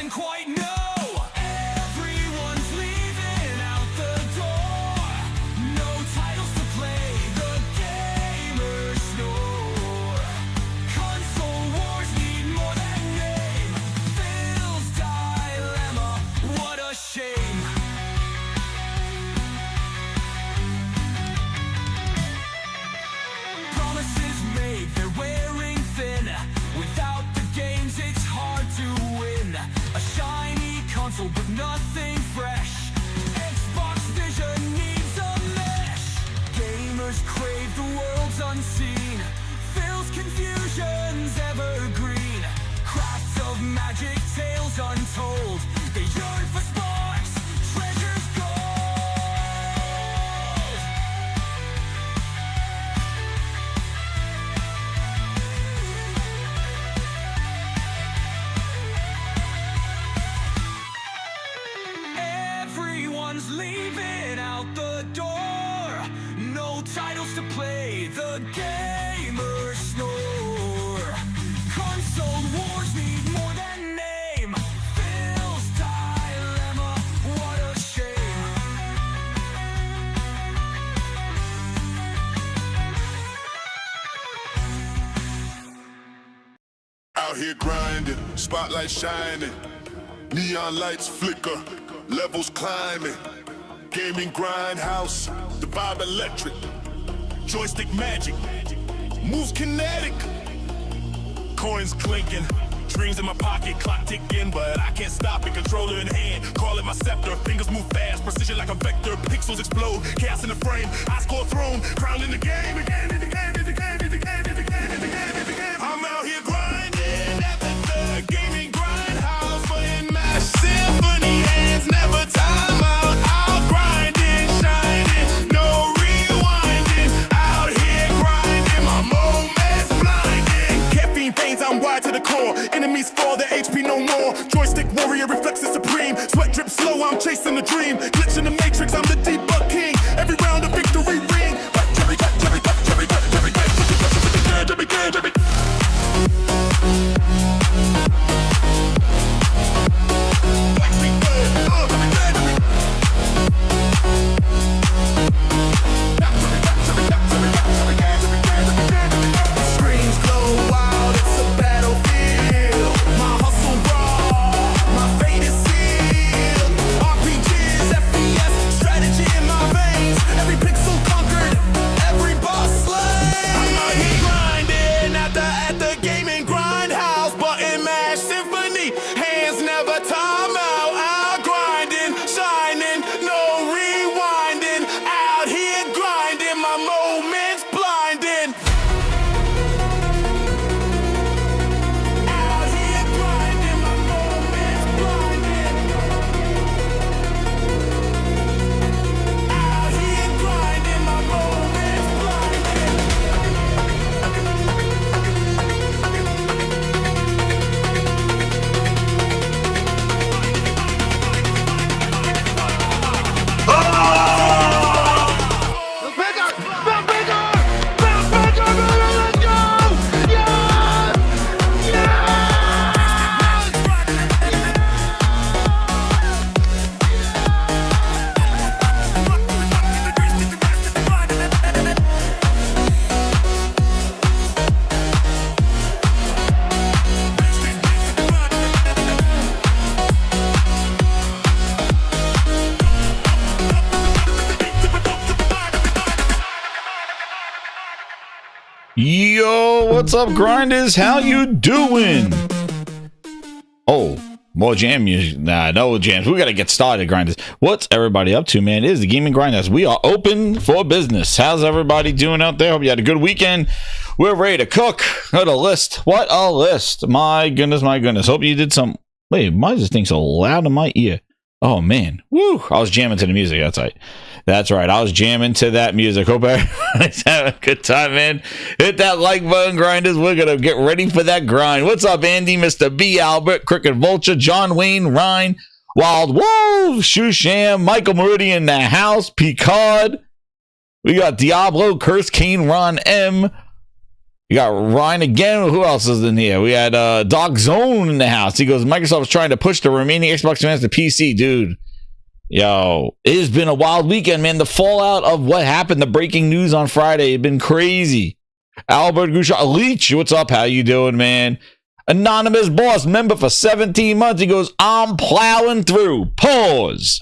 doesn't quite know. Everyone's leaving out the door. No titles to play, the gamers snore. Console wars need more than name. Phil's dilemma, what a shame. Promises made, they're wearing thin. Without the games, it's hard to win. A shiny console, but nothing fresh. Xbox vision needs a mesh. Gamers crave the world's unseen. Phil's confusion's evergreen. Crafts of magic, tales untold. They yearn for sparks, treasures gold. Everyone's leaving out the door. No titles to play, the gamers snore. Console wars need more than name. Phil's dilemma, what a shame. Out here grinding, spotlight shining, neon lights flicker, levels climbing. Gaming grindhouse, the vibe electric, joystick magic, moves kinetic. Coins clinking, dreams in my pocket, clock ticking, but I can't stop it. Controller in hand, call it my scepter. Fingers move fast, precision like a vector. Pixels explode, chaos in the frame. I score throne, crowned in the game. Again, in the game, in the game, in the game, in the game, in the game, in the game. I'm out here grinding at the gaming grindhouse, playing my symphony hands, never time out. Out grinding, shining, no rewinding. Out here grinding, my moment's blinding. Caffeine veins, I'm wired to the core. Enemies fall, the HP no more. Joystick warrior, reflexes supreme. Sweat drip slow, I'm chasing the dream. Glitch in the matrix, I'm the debug king. Every round a victory ring. Screens glow wild, it's a battlefield. My hustle raw, my fate is sealed. RPGs, FPS, strategy in my veins. Every pixel conquered, every boss slain. I'm out here grinding at the gaming grindhouse. Button mash symphony, hands never time out. Out grinding, shining, no rewinding. Out here grinding, my moments blinding. Out here grinding, my moments blinding. Out here grinding, my moments blinding. Yo, what's up, grinders? How you doing? Oh, more jam music. Nah, no jams. We gotta get started, grinders. What's everybody up to, man? It is the Gaming Grinders. We are open for business. How's everybody doing out there? Hope you had a good weekend. We're ready to cook. What a list. What a list. My goodness, my goodness. Hope you did some... Wait, why is this thing so loud in my ear? Oh, man. Woo. I was jamming to the music. That's right. That's right. I was jamming to that music. Hope everybody's having a good time, man. Hit that like button, grinders. We're going to get ready for that grind. What's up, Andy, Mr. B. Albert, Cricket Vulture, John Wayne, Ryan, Wild Wolf, Shusham, Michael Meridian in the house, Picard. We got Diablo, Curse, Kane, Ron M. You got Ryan again. Who else is in here? We had Dog Zone in the house. He goes, Microsoft is trying to push the remaining Xbox fans to PC, dude. Yo, it has been a wild weekend, man. The fallout of what happened, the breaking news on Friday, had been crazy. Albert Gouchard, Leech, what's up? How you doing, man? Anonymous Boss, member for 17 months. He goes, I'm plowing through. Pause.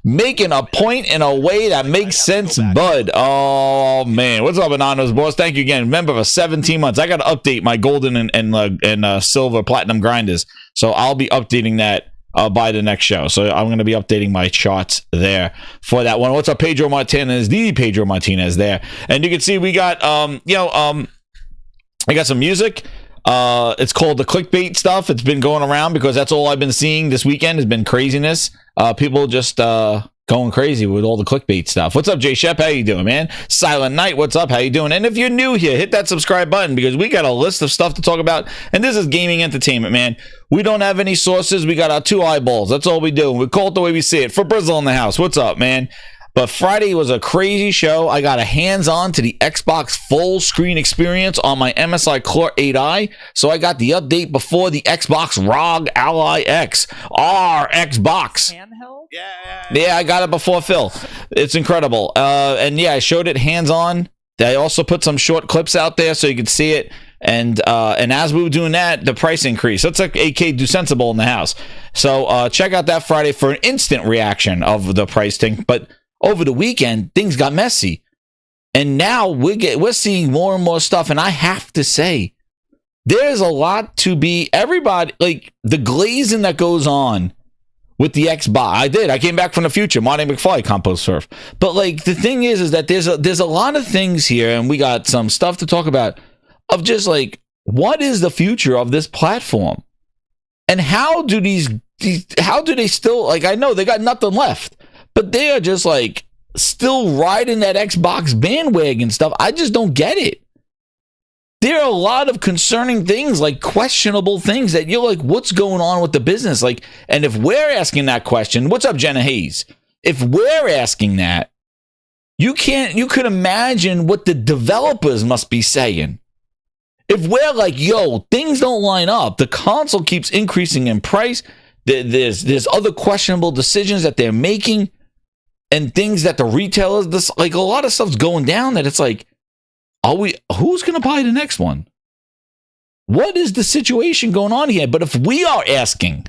Making a point in a way that makes sense, bud. Oh, man. What's up, Anonymous Boss? Thank you again. Member for 17 months. I got to update my golden and silver platinum grinders. So I'll be updating that by the next show. So I'm going to be updating my charts there for that one. What's up, Pedro Martinez? The Pedro Martinez there. And you can see we got, I got some music. It's called the clickbait stuff. It's been going around because that's all I've been seeing this weekend has been craziness. People just going crazy with all the clickbait stuff. What's up, Jay Shep? How you doing, man? Silent Night, what's up? How you doing? And if you're new here, hit that subscribe button because we got a list of stuff to talk about. And this is gaming entertainment, man. We don't have any sources. We got our two eyeballs. That's all we do. We call it the way we see it. For Brizzle in the house, what's up, man? But Friday was a crazy show. I got a hands-on to the Xbox full screen experience on my MSI Core 8i. So I got the update before the Xbox ROG Ally X R Xbox. Handheld? Yeah, I got it before Phil. It's incredible. And yeah, I showed it hands-on. I also put some short clips out there so you could see it. And as we were doing that, the price increased. That's like AK Do Sensible in the house. So check out that Friday for an instant reaction of the price thing. But over the weekend, things got messy. And now we're seeing more and more stuff. And I have to say, there's a lot to be everybody, like the glazing that goes on with the Xbox. I came back from the future. Marty McFly, Compost Surf. But like the thing is that there's a lot of things here, and we got some stuff to talk about of just like what is the future of this platform? And how do they still, like, I know they got nothing left. But they are just like still riding that Xbox bandwagon stuff. I just don't get it. There are a lot of concerning things, like questionable things that you're like, what's going on with the business? Like, and if we're asking that question, what's up, Jenna Hayes? If we're asking that, you could imagine what the developers must be saying. If we're like, yo, things don't line up, the console keeps increasing in price, there's other questionable decisions that they're making, and things that the retailers, like a lot of stuff's going down that it's like, who's going to buy the next one? What is the situation going on here? But if we are asking,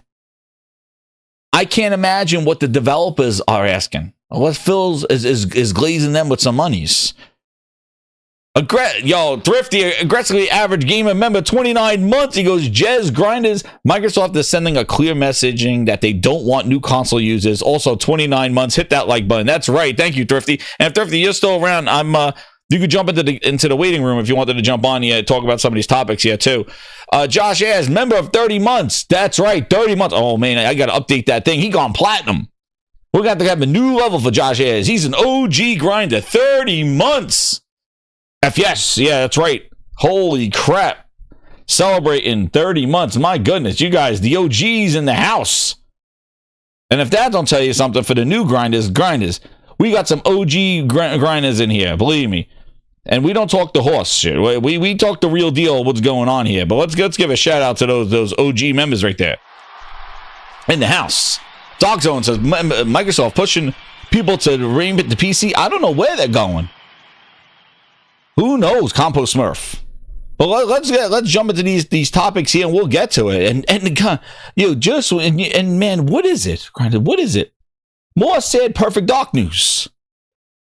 I can't imagine what the developers are asking. What Phil's is glazing them with some monies. Thrifty, aggressively average gamer member, 29 months. He goes, Jez Grinders, Microsoft is sending a clear messaging that they don't want new console users. Also, 29 months. Hit that like button. That's right. Thank you, Thrifty. And if Thrifty, you're still around, you could jump into the waiting room if you wanted to jump on here, talk about some of these topics here too. Josh Ayers, member of 30 months. That's right, 30 months. Oh man, I got to update that thing. He gone platinum. We're going to have a new level for Josh Ayers. He's an OG grinder. 30 months. Yes, yeah, that's right. Holy crap. Celebrating 30 months. My goodness, you guys, the OGs in the house. And if that don't tell you something for the new grinders, we got some OG grinders in here, believe me. And we don't talk the horse shit. We talk the real deal, what's going on here. But let's give a shout out to those OG members right there. In the house. Dog Zone says, Microsoft pushing people to reinvent the PC. I don't know where they're going. Who knows, Compost Smurf? But let's jump into these topics here, and we'll get to it. And man, what is it? What is it? More sad Perfect Dark news.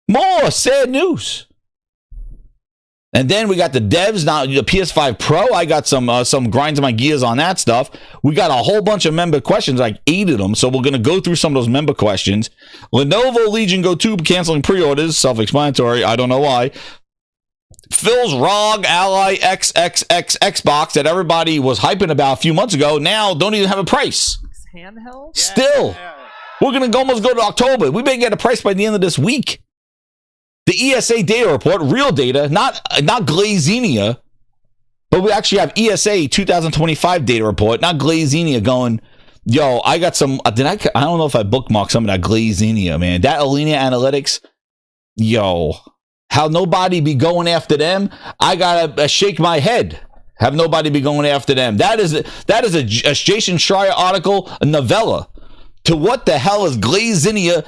More sad news. And then we got the devs now. The PS5 Pro. I got some grinds of my gears on that stuff. We got a whole bunch of member questions, like 8 of them. So we're gonna go through some of those member questions. Lenovo Legion Go 2 canceling pre-orders. Self-explanatory. I don't know why. Phil's ROG Ally XBOX that everybody was hyping about a few months ago now don't even have a price. Handheld? Still. We're going to almost go to October. We may get a price by the end of this week. The ESA Data report, real data, not Glazenia, but we actually have ESA 2025 data report, not Glazenia going, yo, I got some, I don't know if I bookmarked some of that Glazenia, man. That Alenia Analytics, yo, how nobody be going after them. I gotta shake my head. Have nobody be going after them. That is a Jason Schreier article, a novella. To what the hell is Glazinia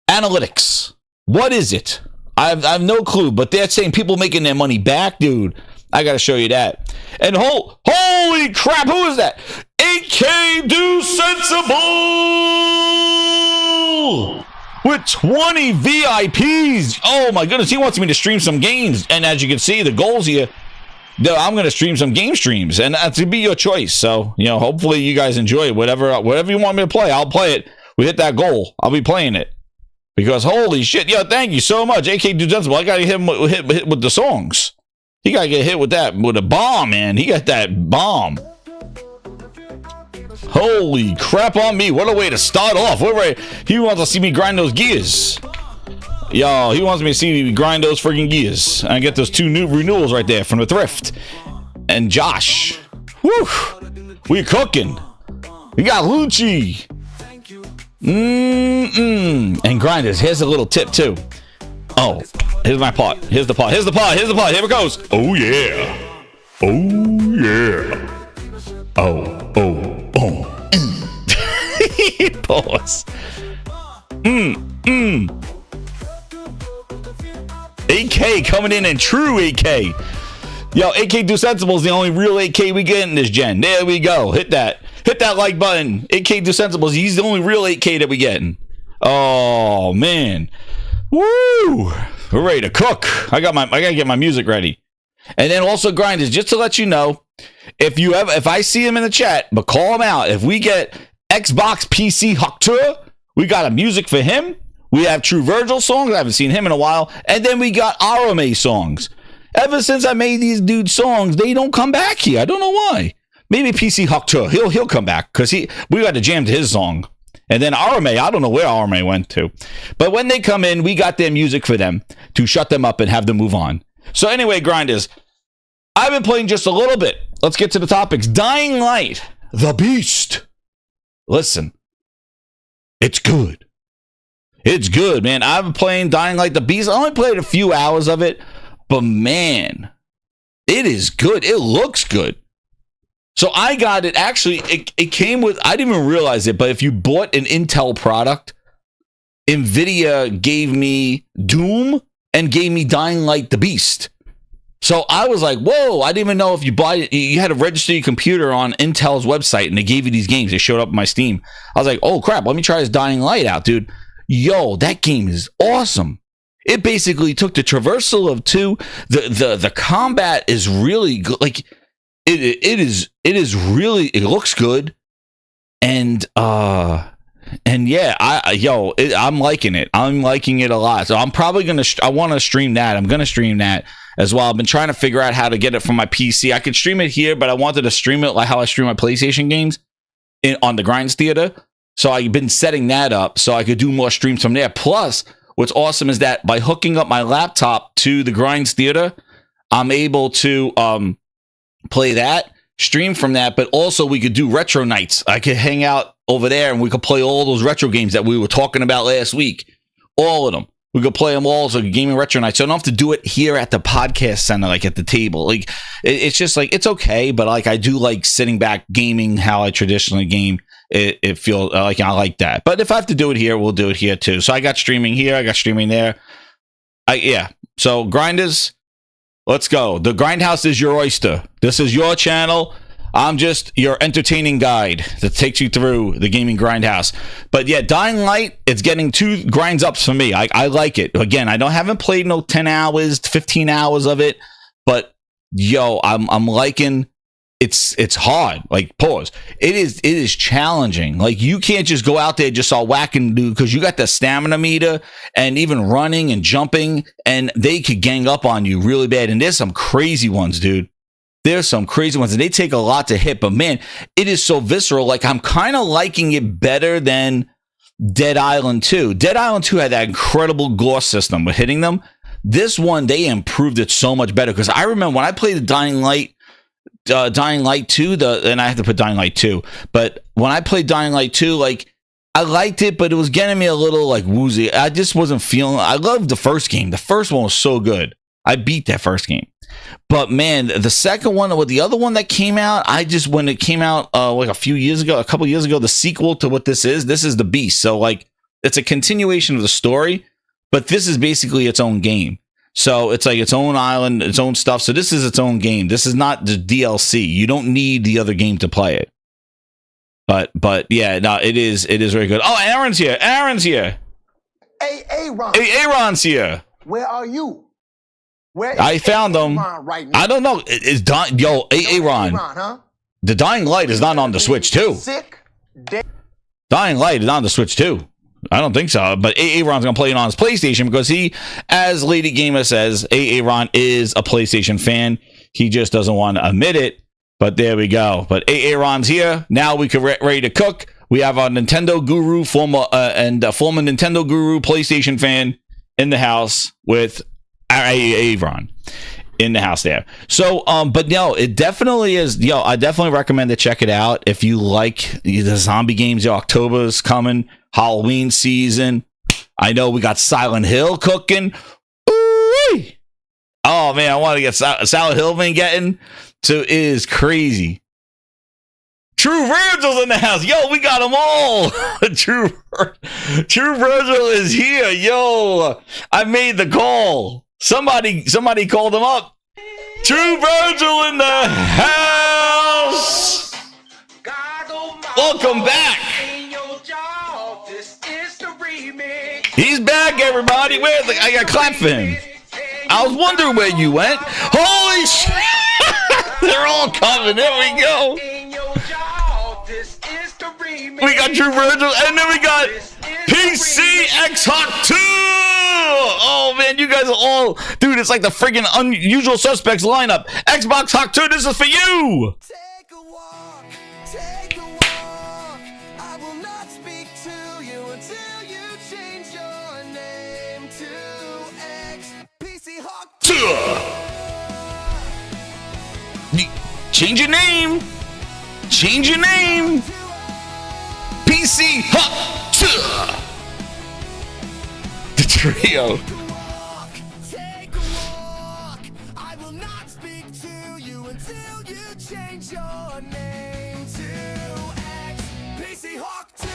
Analytics? What is it? I have no clue, but they're saying people making their money back, dude. I gotta show you that. And holy crap, who is that? 8K Do Sensible with 20 VIPs. Oh my goodness, he wants me to stream some games. And as you can see, the goals here, I'm going to stream some game streams, and that's to be your choice. So, you know, hopefully you guys enjoy it. Whatever you want me to play, I'll play it. We hit that goal, I'll be playing it. Because holy shit, yo, thank you so much, AK Dudensible. I got to hit him hit with the songs. He got to get hit with that, with a bomb, man. He got that bomb. Holy crap on me. What a way to start off. He wants to see me grind those gears. Yo, he wants me to see me grind those freaking gears. And get those 2 new renewals right there from the thrift. And Josh. Woo! We cooking. We got Lucci. And grinders. Here's a little tip too. Oh, here's my part. Here's the part. Here's the part. Here's the part. Here it goes. Oh yeah. Oh yeah. Oh, boom. Pause. 8K coming in true 8K. Yo, 8K Do Sensible is the only real 8K we get in this gen. There we go. Hit that like button. 8K Do Sensible, he's the only real 8K that we getting. Oh man. Woo! We're ready to cook. I gotta get my music ready. And then also grinders, just to let you know, if I see him in the chat, but call him out. If we get Xbox PC Hoctura, we got a music for him. We have True Virgil songs. I haven't seen him in a while. And then we got Arame songs. Ever since I made these dudes songs, they don't come back here. I don't know why. Maybe PC Hoctura. He'll come back because we got to jam to his song. And then Arame, I don't know where Arame went to. But when they come in, we got their music for them to shut them up and have them move on. So anyway, grinders, I've been playing just a little bit. Let's get to the topics. Dying Light, the Beast. Listen, it's good. It's good, man. I've been playing Dying Light, the Beast. I only played a few hours of it, but man, it is good. It looks good. So I got it. Actually, it came with, I didn't even realize it, but if you bought an Intel product, NVIDIA gave me Doom and gave me Dying Light, the Beast. So I was like, whoa, I didn't even know if you bought it, you had to register your computer on Intel's website and they gave you these games. They showed up on my Steam. I was like, oh crap, let me try this Dying Light out, dude. Yo, that game is awesome. It basically took the traversal of 2. The combat is really good. Like it is really, it looks good. And yeah, I'm liking it. I'm liking it a lot. So I'm probably I want to stream that. I'm going to stream that as well. I've been trying to figure out how to get it from my PC. I could stream it here, but I wanted to stream it like how I stream my PlayStation games on the Grinds Theater. So I've been setting that up so I could do more streams from there. Plus, what's awesome is that by hooking up my laptop to the Grinds Theater, I'm able to play that, stream from that, but also we could do retro nights. I could hang out over there and we could play all those retro games that we were talking about last week. All of them. We could play them all as a gaming retro night. So I don't have to do it here at the podcast center, like at the table. Like it's just like, it's okay. But like, I do like sitting back gaming how I traditionally game. It feels like I like that. But if I have to do it here, we'll do it here too. So I got streaming here. I got streaming there. Yeah. So grinders, let's go. The Grindhouse is your oyster. This is your channel. I'm just your entertaining guide that takes you through the gaming Grindhouse. But yeah, Dying Light, it's getting 2 grinds ups for me. I like it. Again, haven't played no 10 hours, 15 hours of it, but yo, I'm liking. It's hard. Like, pause. It is challenging. Like, you can't just go out there and just all whack and do, because you got the stamina meter and even running and jumping, and they could gang up on you really bad. And there's some crazy ones, dude. There's some crazy ones, and they take a lot to hit. But man, it is so visceral. Like, I'm kind of liking it better than Dead Island 2. Dead Island 2 had that incredible gore system with hitting them. This one, they improved it so much better. Because I remember when I played the Dying Light 2, and I have to put Dying Light 2. But when I played Dying Light 2, like, I liked it, but it was getting me a little like woozy. I just wasn't feeling. I loved the first game. The first one was so good. I beat that first game. But man, the second one, with the other one that came out, when it came out like a couple years ago, the sequel to what this is the Beast. So like it's a continuation of the story, but this is basically its own game. So it's like its own island, its own stuff. So this is its own game. This is not the DLC. You don't need the other game to play it. But yeah, no, it is very good. Oh, Aaron's here. Hey, Aaron. Hey, Aaron's here. Where are you? Where I found them. Right now? I don't know. It's Aaron. Huh? The Dying Light is not on the Switch too. Dying Light is on the Switch too. I don't think so. But Aaron's gonna play it on his PlayStation because he, as Lady Gamer says, Aaron is a PlayStation fan. He just doesn't want to admit it. But there we go. But Aaron's here. Now we can ready to cook. We have our Nintendo guru, former Nintendo guru, PlayStation fan in the house with Aaron in the house there. So, but no, it definitely is. I definitely recommend to check it out if you like the zombie games. October's coming, Halloween season. I know we got Silent Hill cooking. Ooh-wee. Oh man, I want to get Silent Hill been getting. So it is crazy. True Virgil's in the house. Yo, we got them all. True Virgil is here. Yo, I made the call. Somebody called him up. True Virgil in the house. Welcome back. He's back, everybody. I got to clap for him. I was wondering where you went. Holy shit. They're all coming. There we go. We got True Virgil, and then we got PC X Hawk 2. Oh man, you guys are all, dude. It's like the friggin' Unusual Suspects lineup. Xbox Hawk 2, this is for you. Take a walk. I will not speak to you until you change your name to PC Hawk 2. Change your name. PC Hawk 2. The trio. Take a walk. I will not speak to you until you change your name to PC Hawk 2.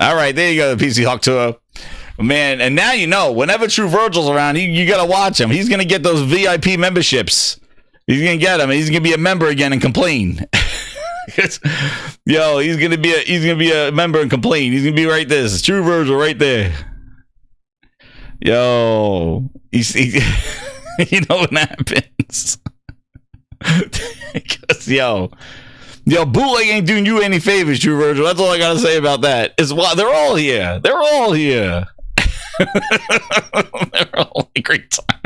All right, there you go, the PC Hawk Tour. Man, and now you know, whenever True Virgil's around, you got to watch him. He's going to get those VIP memberships. He's going to get them. He's going to be a member again and complain. Yo, he's going to be a member and complain. He's going to be right there. It's True Virgil right there. Yo, you know what happens. Because, yo, bootleg ain't doing you any favors, True Virgil. That's all I gotta say about that. Is why they're all here. They're all having a great time.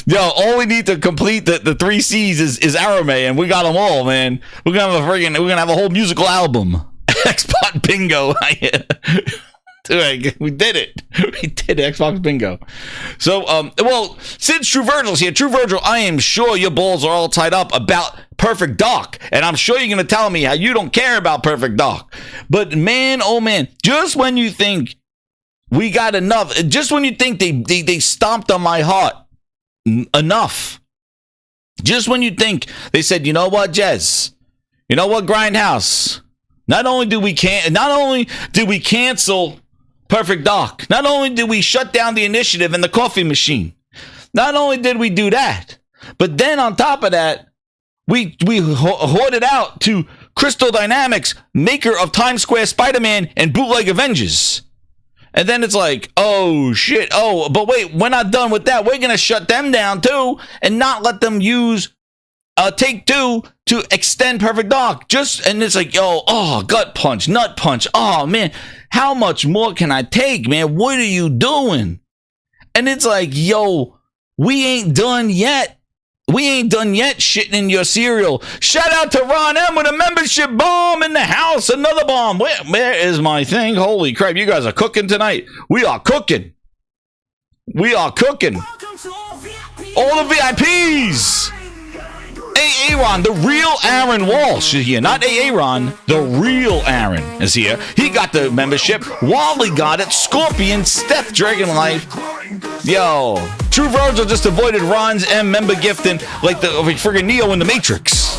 Yo, all we need to complete the 3 C's is Arame, and we got them all, man. We're gonna have a whole musical album. Xbox Bingo. Dude, we did it. We did Xbox Bingo. So, well, since True Virgil's here, True Virgil, I am sure your balls are all tied up about Perfect Dark. And I'm sure you're going to tell me how you don't care about Perfect Dark. But man, oh man, just when you think we got enough, just when you think they stomped on my heart enough, just when you think they said, you know what, Jez, you know what, Grindhouse, not only did we cancel Perfect Dark, not only did we shut down the initiative and the coffee machine, not only did we do that, but then on top of that, we hoarded out to Crystal Dynamics, maker of Times Square Spider-Man and Bootleg Avengers. And then it's like, oh shit, oh, but wait, we're not done with that. We're going to shut them down too and not let them use Take-Two to extend Perfect Dark. And it's like, yo, oh, gut punch, nut punch. Oh man, how much more can I take, man? What are you doing? And it's like, yo, we ain't done yet. We ain't done yet shitting in your cereal. Shout out to Ron M with a membership bomb in the house. Another bomb. Where is my thing? Holy crap, you guys are cooking tonight. We are cooking. We are cooking. All the VIPs. Aaron, the real Aaron Walsh is here. Not Aaron, the real Aaron is here. He got the membership. Wally got it. Scorpion, Steph, Dragon Life. Yo, True Virgil just avoided Ron's M member gifting like the friggin' Neo in the Matrix.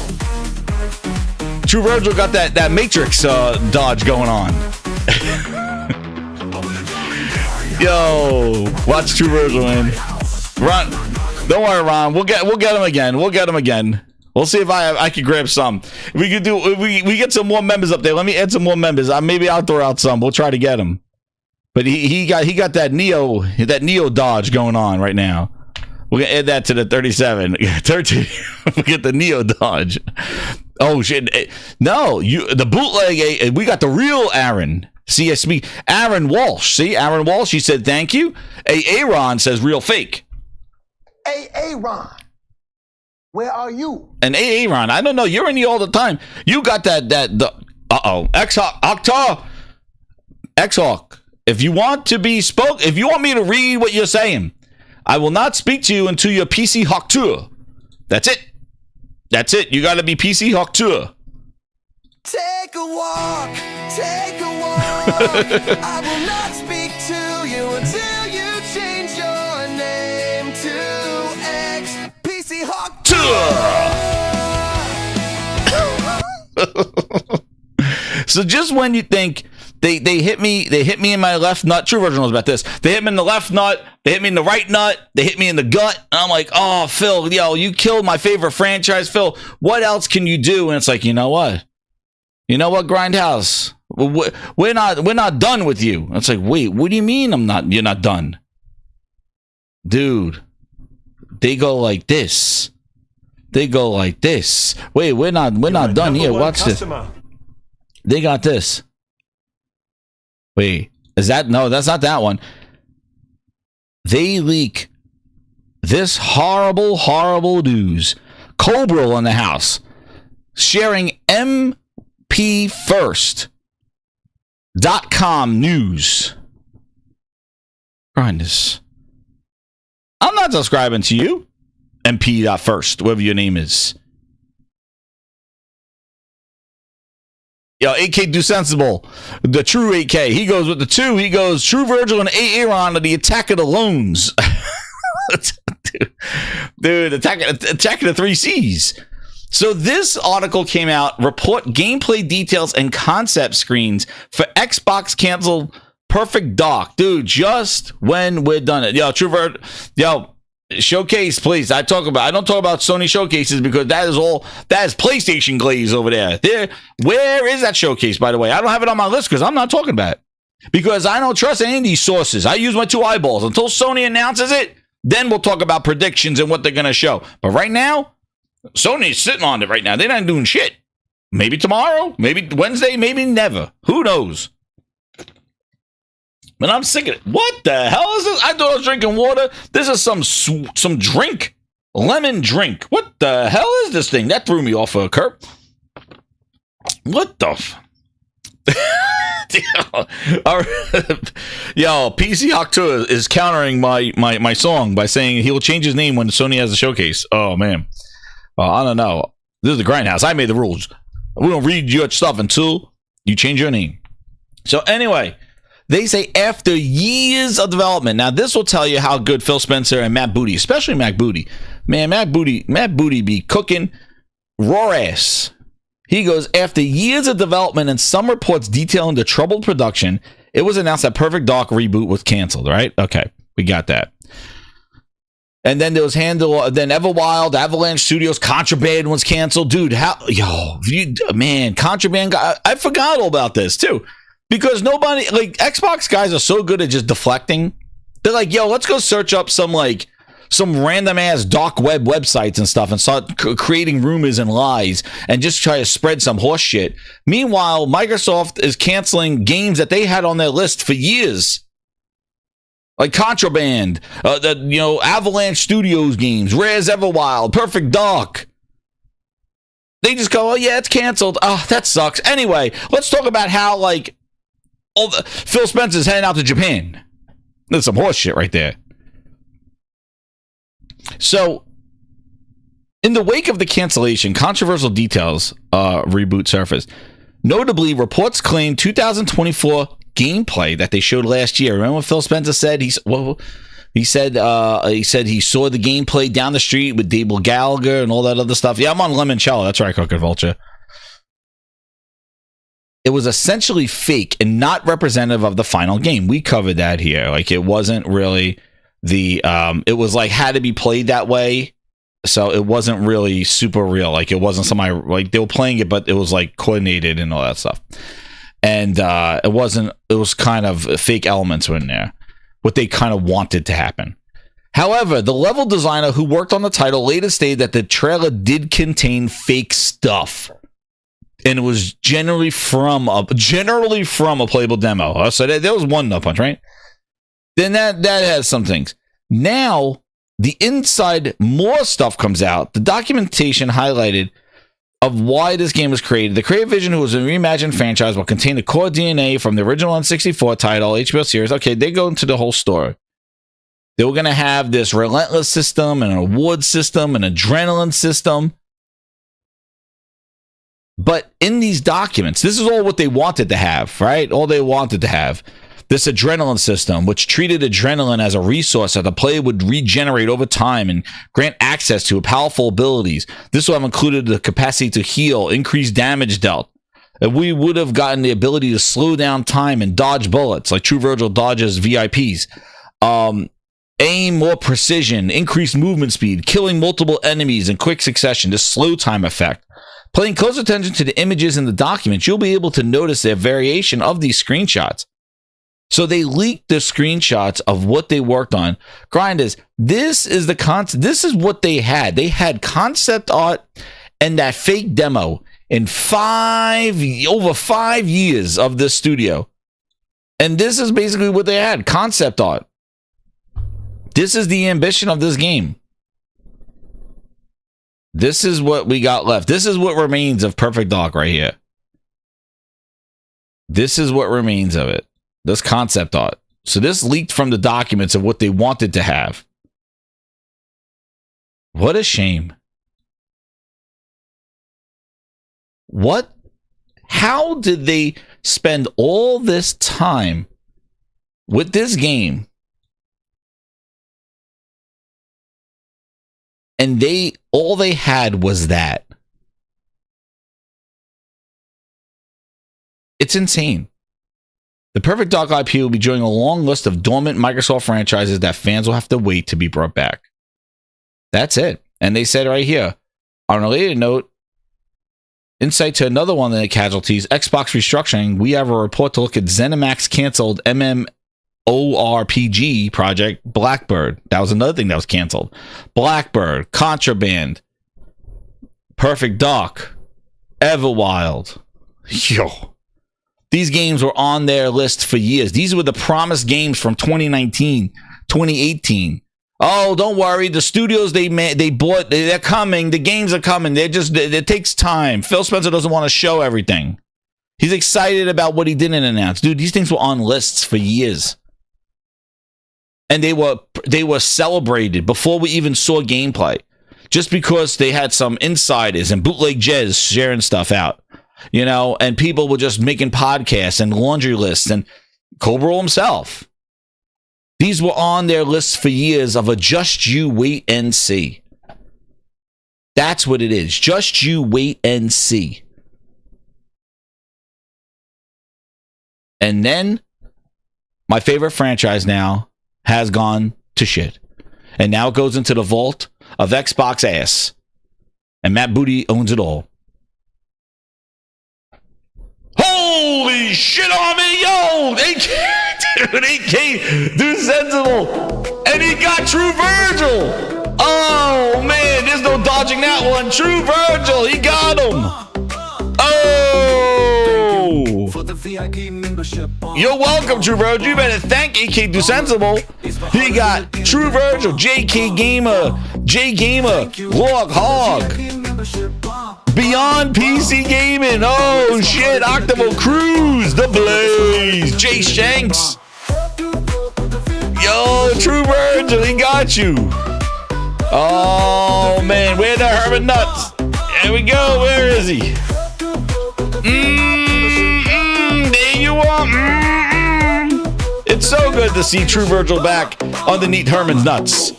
True Virgil got that Matrix dodge going on. Yo, watch True Virgil win. Ron, don't worry, Ron. We'll get him again. We'll get him again. We'll see if I can grab some. If we could do, if we get some more members up there. Let me add some more members. Maybe I'll throw out some. We'll try to get him. But he got that Neo dodge going on right now. We're gonna add that to the 37. 13. We get the Neo dodge. Oh shit! No, the bootleg. We got the real Aaron. CSB Aaron Walsh. See Aaron Walsh. He said thank you. Aaron says real fake. Aaron, where are you? And Aaron, I don't know. You're in here all the time. You got the X-Hawk. If you want to be if you want me to read what you're saying, I will not speak to you until you're PC Hawk Tour. That's it. That's it. You got to be PC Hawk Tour. Take a walk. I will not speak to you until you change your name to PC Hawk Tour. So just when you think they hit me in my left nut. True Virgin knows about this. They hit me in the left nut. They hit me in the right nut. They hit me in the gut. And I'm like, oh, Phil, yo, you killed my favorite franchise, Phil. What else can you do? And it's like, you know what? Grindhouse? We're not done with you. It's like, wait, what do you mean you're not done? Dude, they go like this. Wait, we're not done here. Watch this. They got this. Wait, is that? No, that's not that one. They leak this horrible, horrible news. Cobra in the house sharing MPFirst.com news. Grinders. I'm not subscribing to you. MP.First, whatever your name is. Yo, 8K Do Sensible, the true 8K. He goes with the 2. He goes True Virgil and Aaron to the attack of the loans. Dude, attack of the 3 C's. So this article came out, report gameplay details and concept screens for Xbox canceled Perfect Dark. Dude, just when we're done it. Yo, True Virgil, yo, showcase, please. I don't talk about Sony showcases because that is PlayStation glaze over there. Where is that showcase, by the way? I don't have it on my list because I'm not talking about it. Because I don't trust any of these sources. I use my 2 eyeballs. Until Sony announces it, then we'll talk about predictions and what they're going to show. But right now, Sony's sitting on it right now. They're not doing shit. Maybe tomorrow, maybe Wednesday, maybe never. Who knows? But I'm sick of it. What the hell is this? I thought I was drinking water. This is some drink. Lemon drink. What the hell is this thing? That threw me off a curb. What the Yo, PC Hawk 2 is countering my song by saying he will change his name when Sony has a showcase. Oh, man. I don't know. This is the Grindhouse. I made the rules. We don't read your stuff until you change your name. So anyway, they say after years of development. Now, this will tell you how good Phil Spencer and Matt Booty, especially Matt Booty. Man, Matt Booty be cooking raw ass. He goes, after years of development and some reports detailing the troubled production, it was announced that Perfect Dark reboot was canceled, right? Okay, we got that. And then there was then Everwild, Avalanche Studios, Contraband was canceled. Dude, Contraband, I forgot all about this too. Because nobody, like, Xbox guys are so good at just deflecting. They're like, yo, let's go search up some random ass dark web websites and stuff and start creating rumors and lies and just try to spread some horse shit. Meanwhile, Microsoft is canceling games that they had on their list for years. Like Contraband, Avalanche Studios games, Rare's Everwild, Perfect Dark. They just go, oh yeah, it's canceled. Oh, that sucks. Anyway, let's talk about how Phil Spencer's heading out to Japan. That's some horse shit right there. So, in the wake of the cancellation, controversial details reboot surfaced. Notably, reports claim 2024 gameplay that they showed last year. Remember what Phil Spencer said? He said he saw the gameplay down the street with Dable Gallagher and all that other stuff. Yeah, I'm on Limoncello. That's right, Crooked Vulture. It was essentially fake and not representative of the final game. We covered that here. Like, it wasn't really it was like had to be played that way. So it wasn't really super real. Like, it wasn't somebody, like, they were playing it, but it was like coordinated and all that stuff. And it was kind of fake elements were in there, what they kind of wanted to happen. However, the level designer who worked on the title later stated that the trailer did contain fake stuff. And it was generally from a playable demo. So there was one nut punch, right? Then that has some things. Now, the inside more stuff comes out. The documentation highlighted of why this game was created. The creative vision, who was a reimagined franchise, will contain the core DNA from the original N64 title, HBO series. Okay, they go into the whole story. They were going to have this relentless system, an award system, an adrenaline system. But in these documents, this is all what they wanted to have, right? All they wanted to have. This adrenaline system, which treated adrenaline as a resource that the player would regenerate over time and grant access to powerful abilities. This will have included the capacity to heal, increase damage dealt. And we would have gotten the ability to slow down time and dodge bullets, like True Virgil dodges VIPs. Aim more precision, increase movement speed, killing multiple enemies in quick succession, this slow time effect. Paying close attention to the images in the documents, you'll be able to notice the variation of these screenshots. So they leaked the screenshots of what they worked on. Grinders, this is the concept. This is what they had. They had concept art and that fake demo in over 5 years of this studio. And this is basically what they had, concept art. This is the ambition of this game. This is what we got left. This is what remains of Perfect Dark right here. This is what remains of it. This concept art. So this leaked from the documents of what they wanted to have. What a shame. How did they spend all this time with this game and all they had was that? It's insane. The Perfect Dark IP will be joining a long list of dormant Microsoft franchises that fans will have to wait to be brought back. That's it. And they said right here, on a related note, insight to another one of the casualties, Xbox restructuring, we have a report to look at ZeniMax canceled MMORPG project Blackbird. That was another thing that was canceled. Blackbird, Contraband, Perfect Dark, Everwild. Yo. These games were on their list for years. These were the promised games from 2019, 2018. Oh, don't worry. The studios they bought, they're coming. The games are coming. It takes time. Phil Spencer doesn't want to show everything. He's excited about what he didn't announce. Dude, these things were on lists for years. And they were celebrated before we even saw gameplay. Just because they had some insiders and bootleg Jez sharing stuff out. You know, and people were just making podcasts and laundry lists, and Cobra himself. These were on their lists for years of a just you wait and see. That's what it is. Just you wait and see. And then my favorite franchise now has gone to shit. And now it goes into the vault of Xbox ass. And Matt Booty owns it all. Holy shit on me, yo! 8K, dude, sensible. And he got True Virgil. Oh, man, there's no dodging that one. True Virgil, he got him. Oh! VIP membership on. You're welcome, True Virgil. You better thank AK Do Sensible. He got True Virgil, JK Gamer, J Gamer, Log Hog, Beyond PC Gaming. Oh shit, Octavo Cruise, The Blaze, Jay Shanks. Yo, True Virgil, he got you. Oh man, where the Herman Nuts? There we go. Where is he? There you are. It's so good to see True Virgil back underneath Herman's nuts.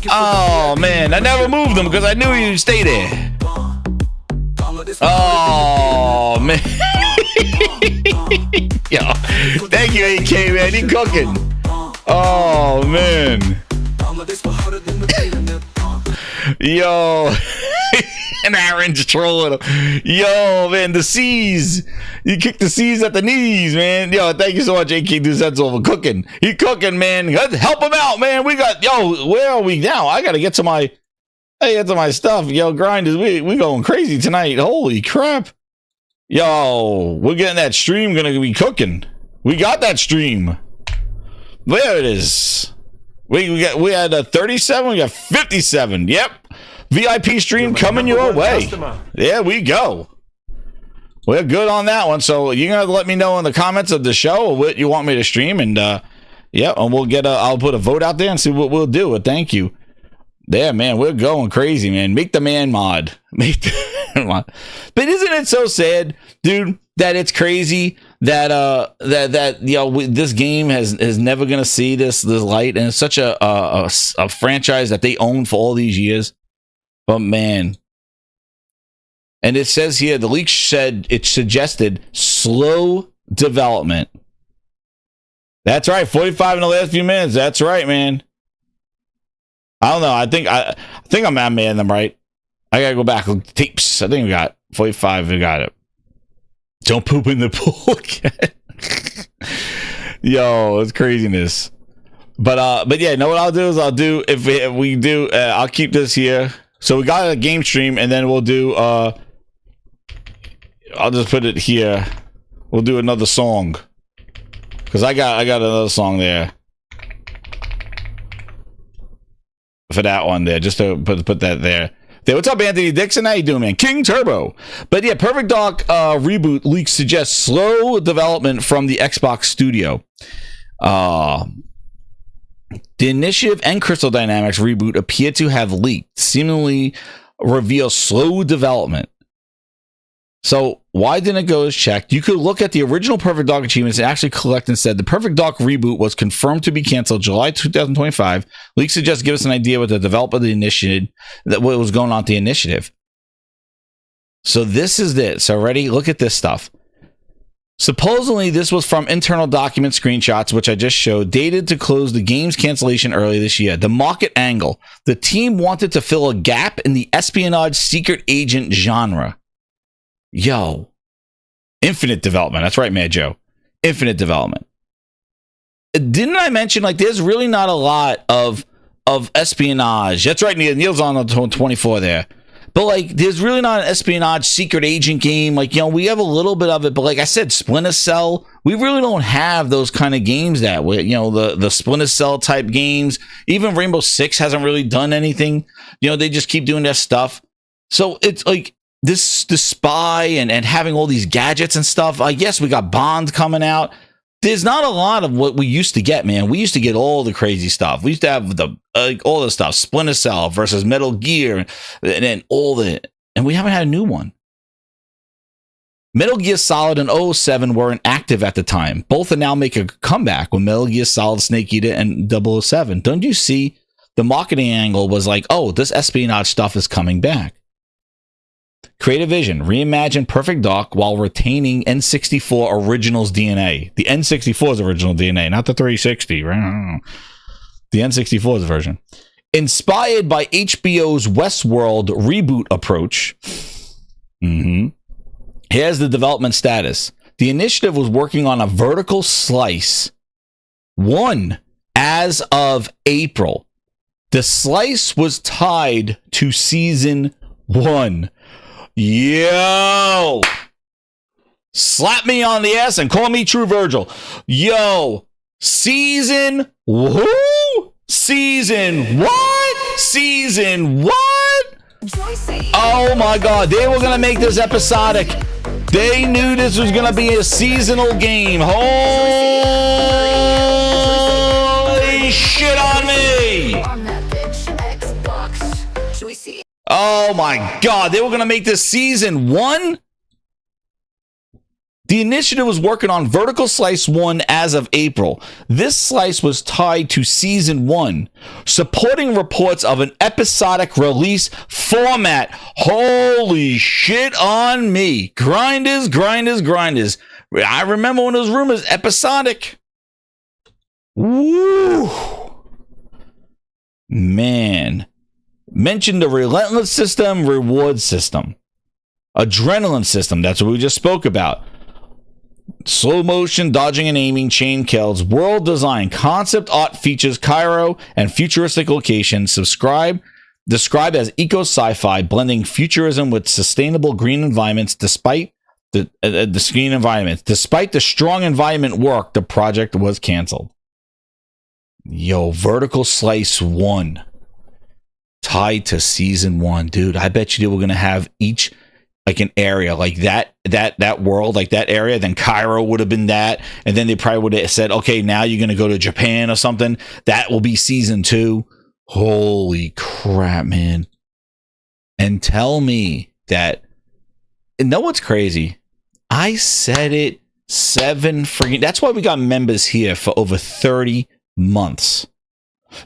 Oh man, I never moved him because I knew he'd stay there. Oh man. Yo, thank you, AK man. He cooking. Oh man. Yo. And Aaron's trolling him. Yo, man, the C's. You kick the C's at the knees, man. Yo, thank you so much, AK Duzetzel, for cooking. He cooking, man. Help him out, man. We got, yo, where are we now? I got to get to my stuff. Yo, Grinders, we going crazy tonight. Holy crap. Yo, we're getting that stream going to be cooking. We got that stream. There it is. We had a 37. We got 57. Yep. VIP stream coming your way. There we go. We're good on that one. So you're gonna let me know in the comments of the show what you want me to stream, and yeah, and we'll get I'll put a vote out there and see what we'll do. But thank you. Yeah, man, we're going crazy, man. Make the man mod. Make the man mod. But isn't it so sad, dude, that it's crazy that that you know this game is never gonna see this light, and it's such a franchise that they own for all these years. But man, and it says here, the leak said it suggested slow development. That's right, 45 in the last few minutes. That's right, man. I don't know. I think I'm man them right. I gotta go back look tapes. I think we got 45. We got it. Don't poop in the pool again. Yo, it's craziness. But yeah, know what I'll do is if we do, I'll keep this here. So we got a game stream, and then we'll do I'll just put it here. We'll do another song, because I got another song there for that one there, just to put that there. What's up, Anthony Dixon? How you doing, man? King Turbo. But yeah, Perfect Dark reboot leaks suggest slow development from the Xbox studio. The Initiative and Crystal Dynamics reboot appear to have leaked, seemingly reveal slow development. So why didn't it go as checked? You could look at the original Perfect Dark achievements and actually collect instead. The Perfect Dark reboot was confirmed to be canceled July 2025. Leaks suggest give us an idea what the developer of the Initiative, what was going on with the Initiative. So this is it. So ready? Look at this stuff. Supposedly, this was from internal document screenshots, which I just showed, dated to close the game's cancellation early this year. The market angle. The team wanted to fill a gap in the espionage secret agent genre. Yo. Infinite development. That's right, Mad Joe. Infinite development. Didn't I mention, like, there's really not a lot of espionage. That's right, Neil. Neil's on the 24 there. But, like, there's really not an espionage secret agent game. Like, you know, we have a little bit of it. But, like I said, Splinter Cell, we really don't have those kind of games that way. You know, the Splinter Cell type games. Even Rainbow Six hasn't really done anything. You know, they just keep doing their stuff. So, it's like the spy and having all these gadgets and stuff. I guess we got Bond coming out. There's not a lot of what we used to get, man. We used to get all the crazy stuff. We used to have all the stuff, Splinter Cell versus Metal Gear, and then all the, and we haven't had a new one. Metal Gear Solid and 007 weren't active at the time. Both are now making a comeback with Metal Gear Solid, Snake Eater, and 007. Don't you see? The marketing angle was like, oh, this espionage stuff is coming back. Create a vision, reimagine Perfect Dark while retaining N64 Originals DNA. The N64's original DNA, not the 360. Right? The N64's version. Inspired by HBO's Westworld reboot approach. Here's the development status. The initiative was working on a vertical slice 1 as of April. The slice was tied to season 1. Yo! slap me on the ass and call me True Virgil. Yo, season who? Season what? Season what? Oh my God, they were gonna make this episodic. They knew this was gonna be a seasonal game. Holy shit on me! Oh my God, they were gonna make this season 1? The initiative was working on Vertical Slice 1 as of April. This slice was tied to Season 1, supporting reports of an episodic release format. Holy shit on me. Grinders. I remember when those rumors, episodic. Woo. Man. Mentioned the relentless system, reward system. Adrenaline system, that's what we just spoke about. Slow motion, dodging and aiming, chain kills, world design, concept art features Cairo and futuristic locations. Described as eco sci-fi, blending futurism with sustainable green environments. Despite the strong environment work, the project was canceled. Yo, Vertical Slice 1 tied to Season 1, dude. I bet you they were gonna have each like an area like that world, like that area, then Cairo would have been that, and then they probably would have said, okay, now you're gonna go to Japan or something. That will be Season 2. Holy crap, man. And tell me that, and know what's crazy? I said it that's why we got members here for over 30 months.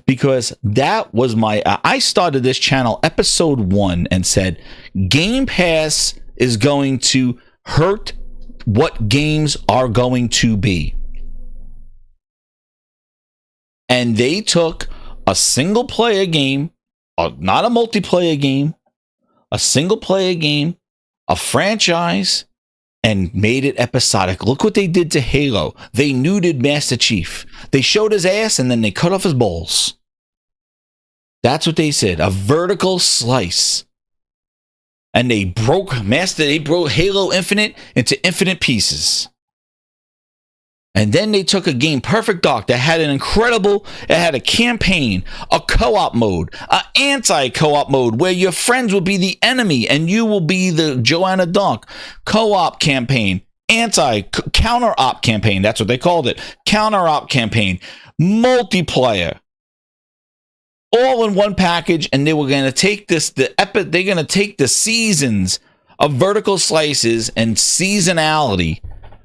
Because that was I started this channel episode 1 and said Game Pass is going to hurt what games are going to be. And they took a single player game, not a multiplayer game, a single player game, a franchise, and made it episodic. Look what they did to Halo. They nuded Master Chief. They showed his ass and then they cut off his balls. That's what they said. A vertical slice. And they broke Halo Infinite into infinite pieces. And then they took a game, Perfect Dark, that had it had a campaign, a co-op mode, an anti-co-op mode where your friends will be the enemy and you will be the Joanna Dark. Co-op campaign, counter-op campaign, that's what they called it. Counter-op campaign, multiplayer. All in one package, and they were going to take they're going to take the seasons of vertical slices and seasonality,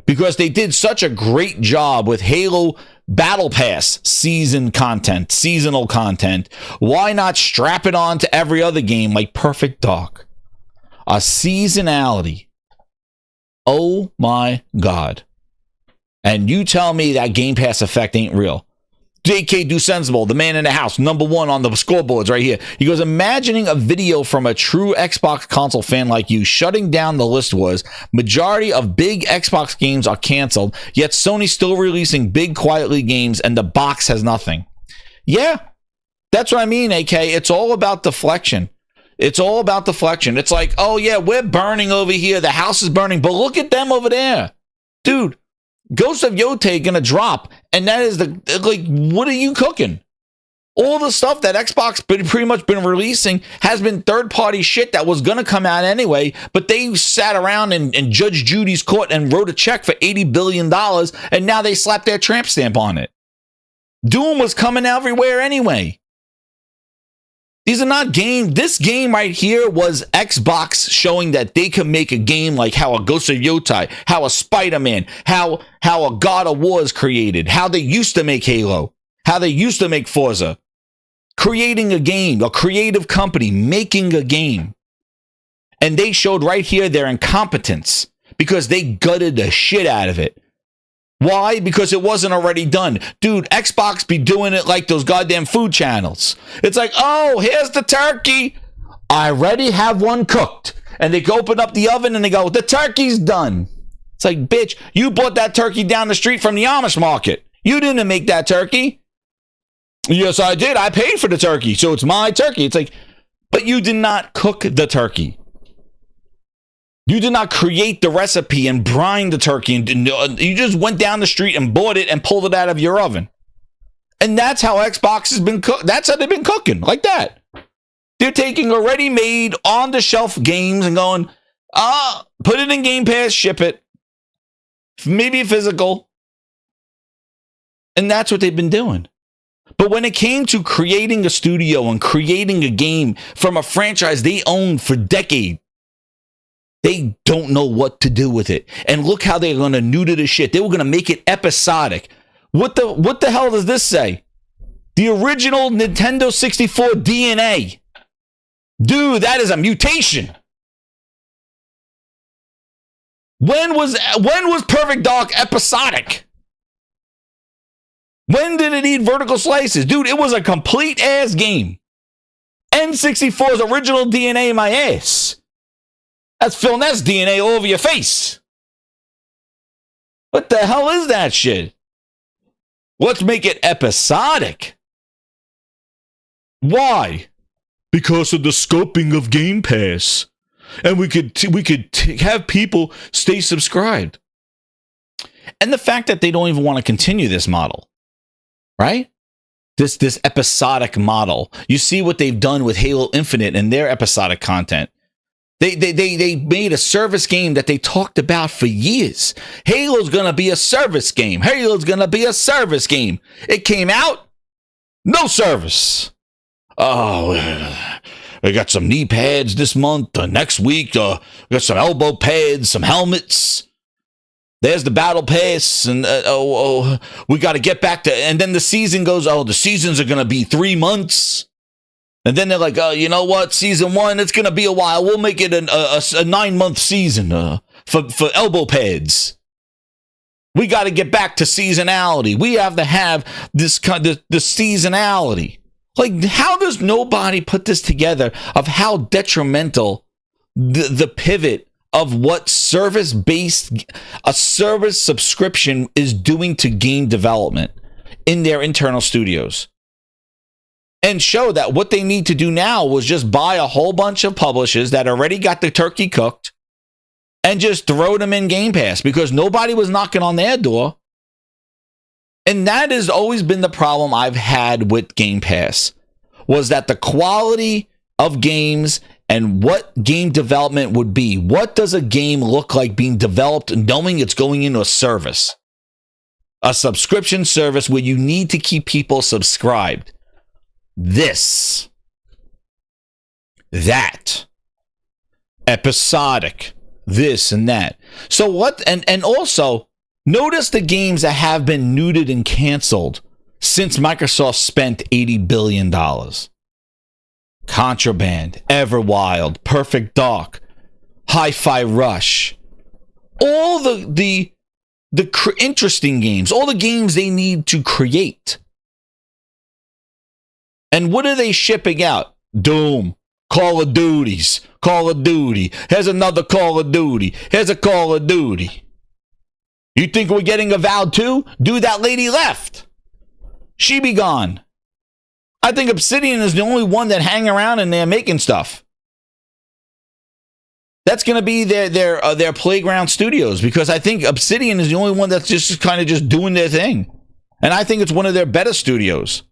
because they did such a great job with Halo Battle Pass seasonal content. Why not strap it on to every other game like Perfect Dark? A seasonality. Oh my God. And you tell me that Game Pass effect ain't real. JK Do Sensible, the man in the house, #1 on the scoreboards right here. He goes, imagining a video from a true Xbox console fan like you shutting down the list was, majority of big Xbox games are canceled, yet Sony's still releasing big quietly games and the box has nothing. Yeah, that's what I mean, AK. It's all about deflection. It's all about deflection. It's like, oh yeah, we're burning over here. The house is burning, but look at them over there. Dude, Ghost of Yotei gonna drop, and that is what are you cooking? All the stuff that Xbox pretty much been releasing has been third-party shit that was gonna come out anyway, but they sat around and Judge Judy's court and wrote a check for $80 billion, and now they slapped their tramp stamp on it. Doom was coming everywhere anyway. These are not games. This game right here was Xbox showing that they can make a game like how a Ghost of Yotei, how a Spider-Man, how a God of War is created, how they used to make Halo, how they used to make Forza. Creating a game, a creative company making a game. And they showed right here their incompetence because they gutted the shit out of it. Why? Because it wasn't already done. Dude, Xbox be doing it like those goddamn food channels. It's like, oh, here's the turkey. I already have one cooked. And they go open up the oven and they go, the turkey's done. It's like, bitch, you bought that turkey down the street from the Amish market. You didn't make that turkey. Yes, I did. I paid for the turkey, so it's my turkey. It's like, but you did not cook the turkey. You did not create the recipe and brine the turkey. And you just went down the street and bought it and pulled it out of your oven. And that's how Xbox has been cooked. That's how they've been cooking, like that. They're taking already made on-the-shelf games and going, put it in Game Pass, ship it. Maybe physical. And that's what they've been doing. But when it came to creating a studio and creating a game from a franchise they owned for decades, they don't know what to do with it. And look how they're going to neuter the shit. They were going to make it episodic. What the hell does this say? The original Nintendo 64 DNA. Dude, that is a mutation. When was Perfect Dark episodic? When did it need vertical slices? Dude, it was a complete ass game. N64's original DNA in my ass. That's Phil Ness DNA all over your face. What the hell is that shit? Let's make it episodic. Why? Because of the scoping of Game Pass. And we could have people stay subscribed. And the fact that they don't even want to continue this model. Right? This episodic model. You see what they've done with Halo Infinite and their episodic content. They made a service game that they talked about for years. Halo's gonna be a service game. Halo's gonna be a service game. It came out, no service. Oh, we got some knee pads this month. Next week, we got some elbow pads, some helmets. There's the battle pass, and we got to get back to. And then the season goes. Oh, the seasons are gonna be 3 months. And then they're like, oh, you know what? Season 1, it's going to be a while. We'll make it a 9-month season for elbow pads. We got to get back to seasonality. We have to have this kind of the seasonality. Like, how does nobody put this together of how detrimental the pivot of what a service subscription is doing to game development in their internal studios? And show that what they need to do now was just buy a whole bunch of publishers that already got the turkey cooked and just throw them in Game Pass because nobody was knocking on their door. And that has always been the problem I've had with Game Pass, was that the quality of games and what game development would be. What does a game look like being developed knowing it's going into a service? A subscription service where you need to keep people subscribed. This, that, episodic, this and that. So what, and also, notice the games that have been neutered and canceled since Microsoft spent $80 billion. Contraband, Everwild, Perfect Dark, Hi-Fi Rush. All the interesting games, all the games they need to create. And what are they shipping out? Doom, Call of Duties, Call of Duty. Here's another Call of Duty. Here's a Call of Duty. You think we're getting Avowed 2? Dude, that lady left. She be gone. I think Obsidian is the only one that hang around and they're making stuff. That's going to be their playground studios, because I think Obsidian is the only one that's just kind of just doing their thing. And I think it's one of their better studios.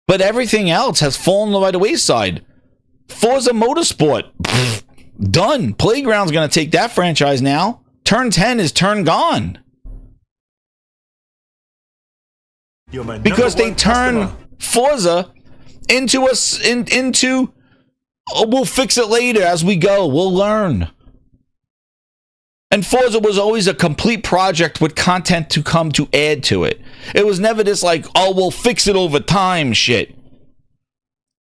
But everything else has fallen by the wayside. Forza Motorsport, done. Playground's going to take that franchise now. Turn 10 is turn gone. Because they turn Forza into we'll fix it later as we go. We'll learn. And Forza was always a complete project with content to come to add to it. It was never this like, oh, we'll fix it over time shit.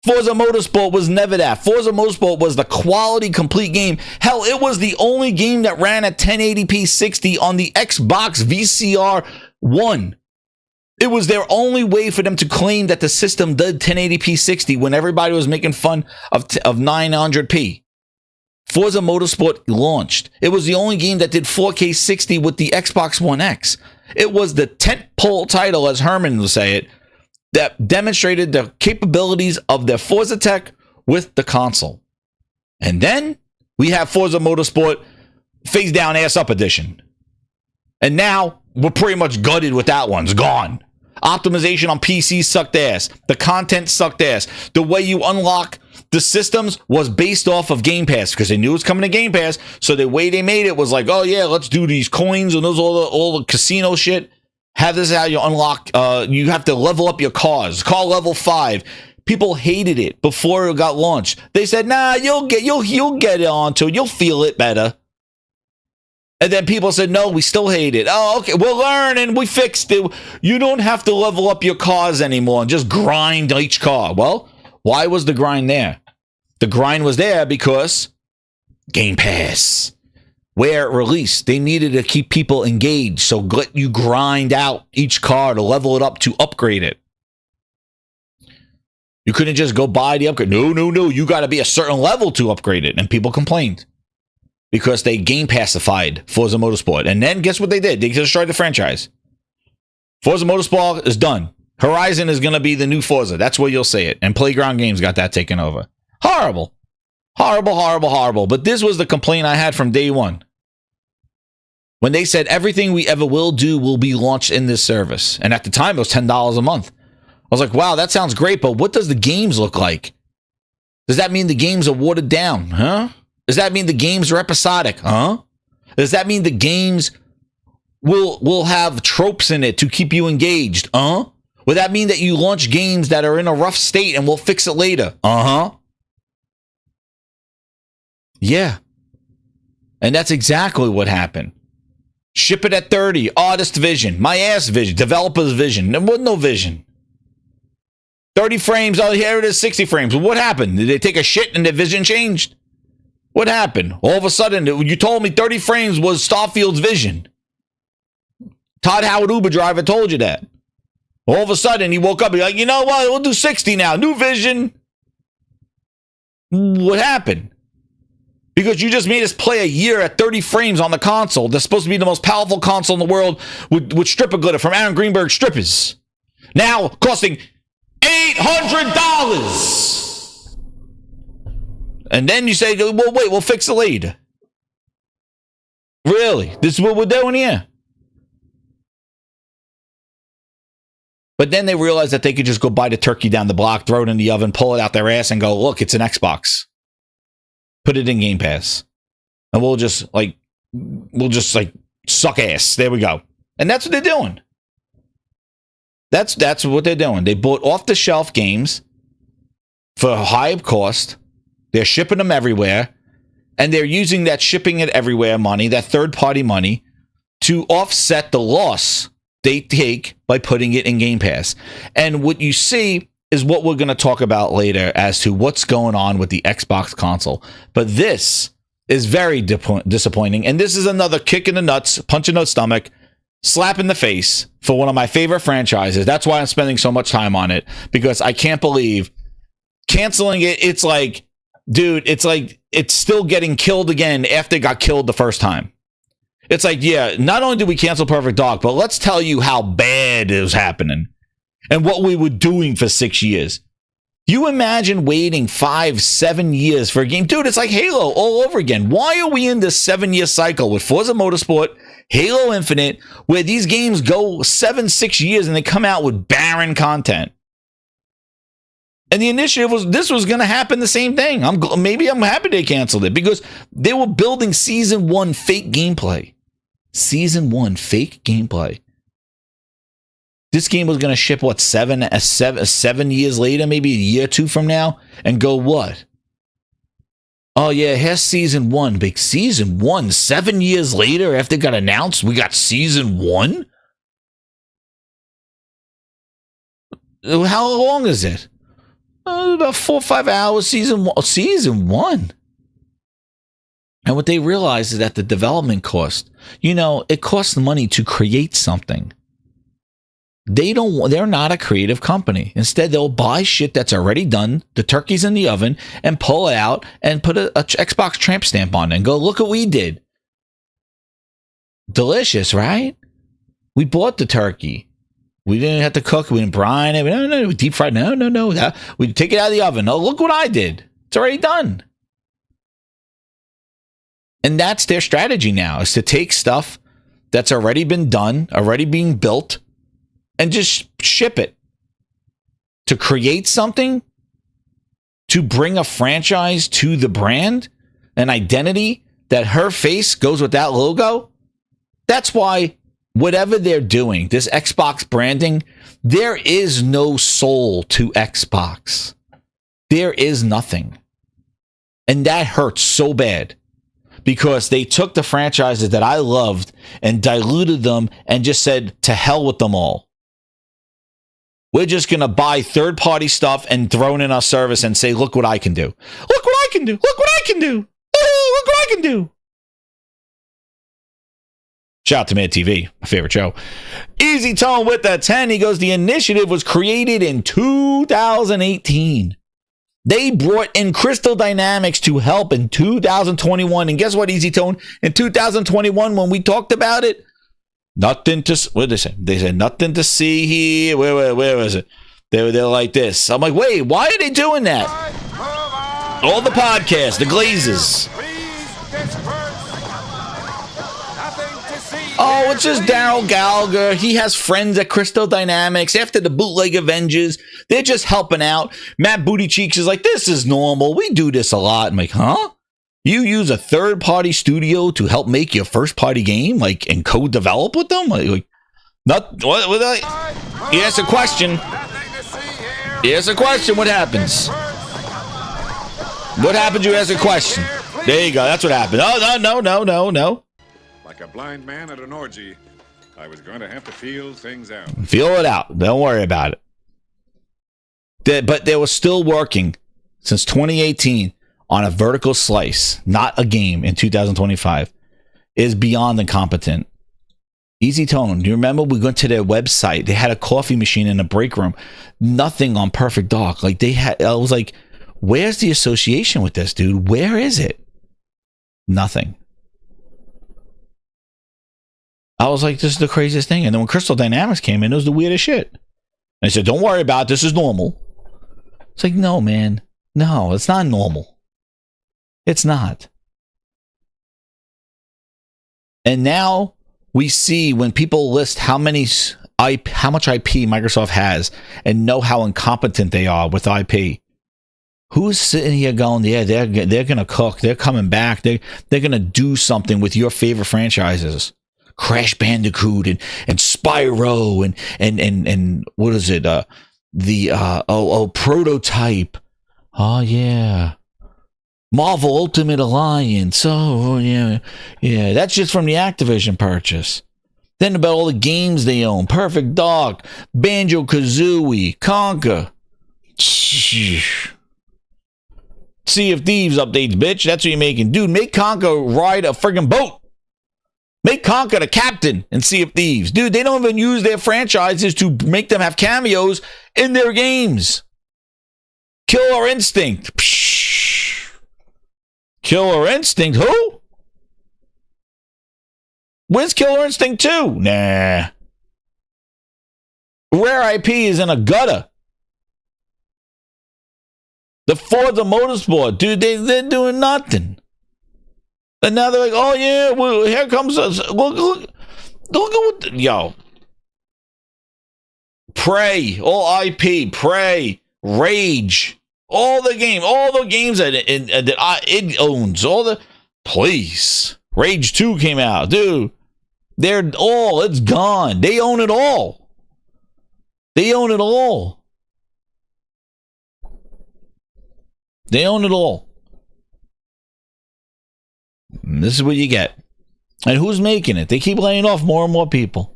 Forza Motorsport was never that. Forza Motorsport was the quality complete game. Hell, it was the only game that ran at 1080p 60 on the Xbox VCR 1. It was their only way for them to claim that the system did 1080p 60 when everybody was making fun of 900p. Forza Motorsport launched. It was the only game that did 4K 60 with the Xbox One X. It was the tentpole title, as Herman will say it, that demonstrated the capabilities of their Forza tech with the console. And then We have Forza Motorsport face down, ass up edition. And now we're pretty much gutted with that one. It's gone. Optimization on PC sucked ass. The content sucked ass. The way you unlock the systems was based off of Game Pass because they knew it was coming to Game Pass. So the way they made it was like, oh yeah, let's do these coins and those all the casino shit. Have this how you unlock. You have to level up your cars. Car level 5. People hated it before it got launched. They said, nah, you'll get it onto it. You'll feel it better. And then people said, no, we still hate it. Oh, okay, we'll learn and we fixed it. You don't have to level up your cars anymore and just grind each car. Well, why was the grind there? The grind was there because Game Pass. Where it released, they needed to keep people engaged. So let you grind out each car to level it up to upgrade it. You couldn't just go buy the upgrade. No. You got to be a certain level to upgrade it. And people complained. Because they Game Passified Forza Motorsport. And then guess what they did? They destroyed the franchise. Forza Motorsport is done. Horizon is going to be the new Forza. That's where you'll see it. And Playground Games got that taken over. Horrible. Horrible. But this was the complaint I had from day one. When they said everything we ever will do will be launched in this service. And at the time, it was $10 a month. I was like, wow, that sounds great. But what does the games look like? Does that mean the games are watered down? Huh? Does that mean the games are episodic? Huh? Does that mean the games will have tropes in it to keep you engaged? Would that mean that you launch games that are in a rough state and we'll fix it later? Yeah. And that's exactly what happened. Ship it at 30. Artist vision. My ass vision. Developer's vision. There was no vision. 30 frames. Oh, here it is, 60 frames. Well, what happened? Did they take a shit and their vision changed? What happened? All of a sudden, you told me 30 frames was Starfield's vision. Todd Howard Uber driver told you that. All of a sudden, he woke up and he's like, you know what? We'll do 60 now. New vision. What happened? Because you just made us play a year at 30 frames on the console. That's supposed to be the most powerful console in the world with stripper glitter from Aaron Greenberg strippers. Now costing $800. And then you say, well, wait, we'll fix it later. Really? This is what we're doing here? But then they realized that they could just go buy the turkey down the block, throw it in the oven, pull it out their ass, and go, look, it's an Xbox. Put it in Game Pass. And we'll just suck ass. There we go. And that's what they're doing. That's what they're doing. They bought off-the-shelf games for a high cost. They're shipping them everywhere, and they're using that shipping it everywhere money, that third-party money, to offset the loss they take by putting it in Game Pass. And what you see is what we're going to talk about later as to what's going on with the Xbox console. But this is very disappointing, and this is another kick in the nuts, punch in the stomach, slap in the face for one of my favorite franchises. That's why I'm spending so much time on it, because I can't believe canceling it. It's like, dude, it's like it's still getting killed again after it got killed the first time. It's like, yeah, not only did we cancel Perfect Dark, but let's tell you how bad it was happening and what we were doing for 6 years. You imagine waiting 5-7 years for a game? Dude, it's like Halo all over again. Why are we in this 7-year cycle with Forza Motorsport, Halo Infinite, where these games go 7-6 years and they come out with barren content? And the initiative was this was going to happen the same thing. Maybe I'm happy they canceled it because they were building Season 1 fake gameplay. Season 1 fake gameplay. This game was going to ship, what, 7 years later, maybe a year or two from now, and go what? Oh, yeah, here's Season 1. Big Season 1, 7 years later after it got announced, we got Season 1? How long is it? About 4 or 5 hours, Season 1. Season 1. And what they realize is that the development cost, it costs money to create something. They're not a creative company. Instead, they'll buy shit that's already done, the turkey's in the oven, and pull it out and put a Xbox tramp stamp on it and go, look what we did. Delicious, right? We bought the turkey. We didn't have to cook. We didn't brine it. No, we deep fried. No. We take it out of the oven. Oh, look what I did. It's already done. And that's their strategy now, is to take stuff that's already been done, already being built, and just ship it. To create something, to bring a franchise to the brand, an identity that her face goes with that logo. That's why whatever they're doing, this Xbox branding, there is no soul to Xbox. There is nothing. And that hurts so bad because they took the franchises that I loved and diluted them and just said, to hell with them all. We're just going to buy third-party stuff and throw it in our service and say, look what I can do. Look what I can do. Look what I can do. Look what I can do. Shout out to Mad TV, my favorite show. Easy Tone with the 10. He goes, the initiative was created in 2018. They brought in Crystal Dynamics to help in 2021. And guess what, Easy Tone? In 2021, when we talked about it, nothing to, what did they say? They said, nothing to see here. Where was it? They're like this. I'm like, wait, why are they doing that? All the podcasts, the glazes. Oh, it's just Daryl Gallagher. He has friends at Crystal Dynamics. After the bootleg Avengers, they're just helping out. Matt Booty Cheeks is like, this is normal. We do this a lot. I'm like, huh? You use a third-party studio to help make your first-party game, like, and co-develop with them? Like, not what? He asks a question. He asks a question. What happens? What happens? You ask a question. There you go. That's what happened. Oh, no. Like a blind man at an orgy, I was going to have to feel things out. Feel it out. Don't worry about it. But they were still working since 2018 on a vertical slice, not a game in 2025, is beyond incompetent. Easy Tone. Do you remember we went to their website? They had a coffee machine in the break room. Nothing on Perfect Dark. Like they had, I was like, where's the association with this, dude? Where is it? Nothing. I was like, this is the craziest thing. And then when Crystal Dynamics came in, it was the weirdest shit. And I said, don't worry about it. This is normal. It's like, no, man. No, it's not normal. It's not. And now we see when people list how much IP Microsoft has and know how incompetent they are with IP. Who's sitting here going, yeah, they're going to cook. They're coming back. They're going to do something with your favorite franchises. Crash Bandicoot and Spyro and what is it? Prototype. Oh yeah. Marvel Ultimate Alliance. Oh yeah. That's just from the Activision purchase. Then about all the games they own: Perfect Dark, Banjo-Kazooie, Conker. Sea of Thieves updates, bitch. That's what you're making, dude. Make Conker ride a friggin' boat. Make Conker the captain and Sea of Thieves. Dude, they don't even use their franchises to make them have cameos in their games. Killer Instinct. Psh. Killer Instinct? Who? Where's Killer Instinct 2? Nah. Rare IP is in a gutter. The Forza Motorsport. Dude, they're doing nothing. And now they're like, oh yeah, well, here comes us. Look at what, yo. Prey, all IP, Prey, Rage, all the games that it owns, all the, please. Rage 2 came out, dude. It's gone. They own it all. They own it all. They own it all. This is what you get. And who's making it? They keep laying off more and more people.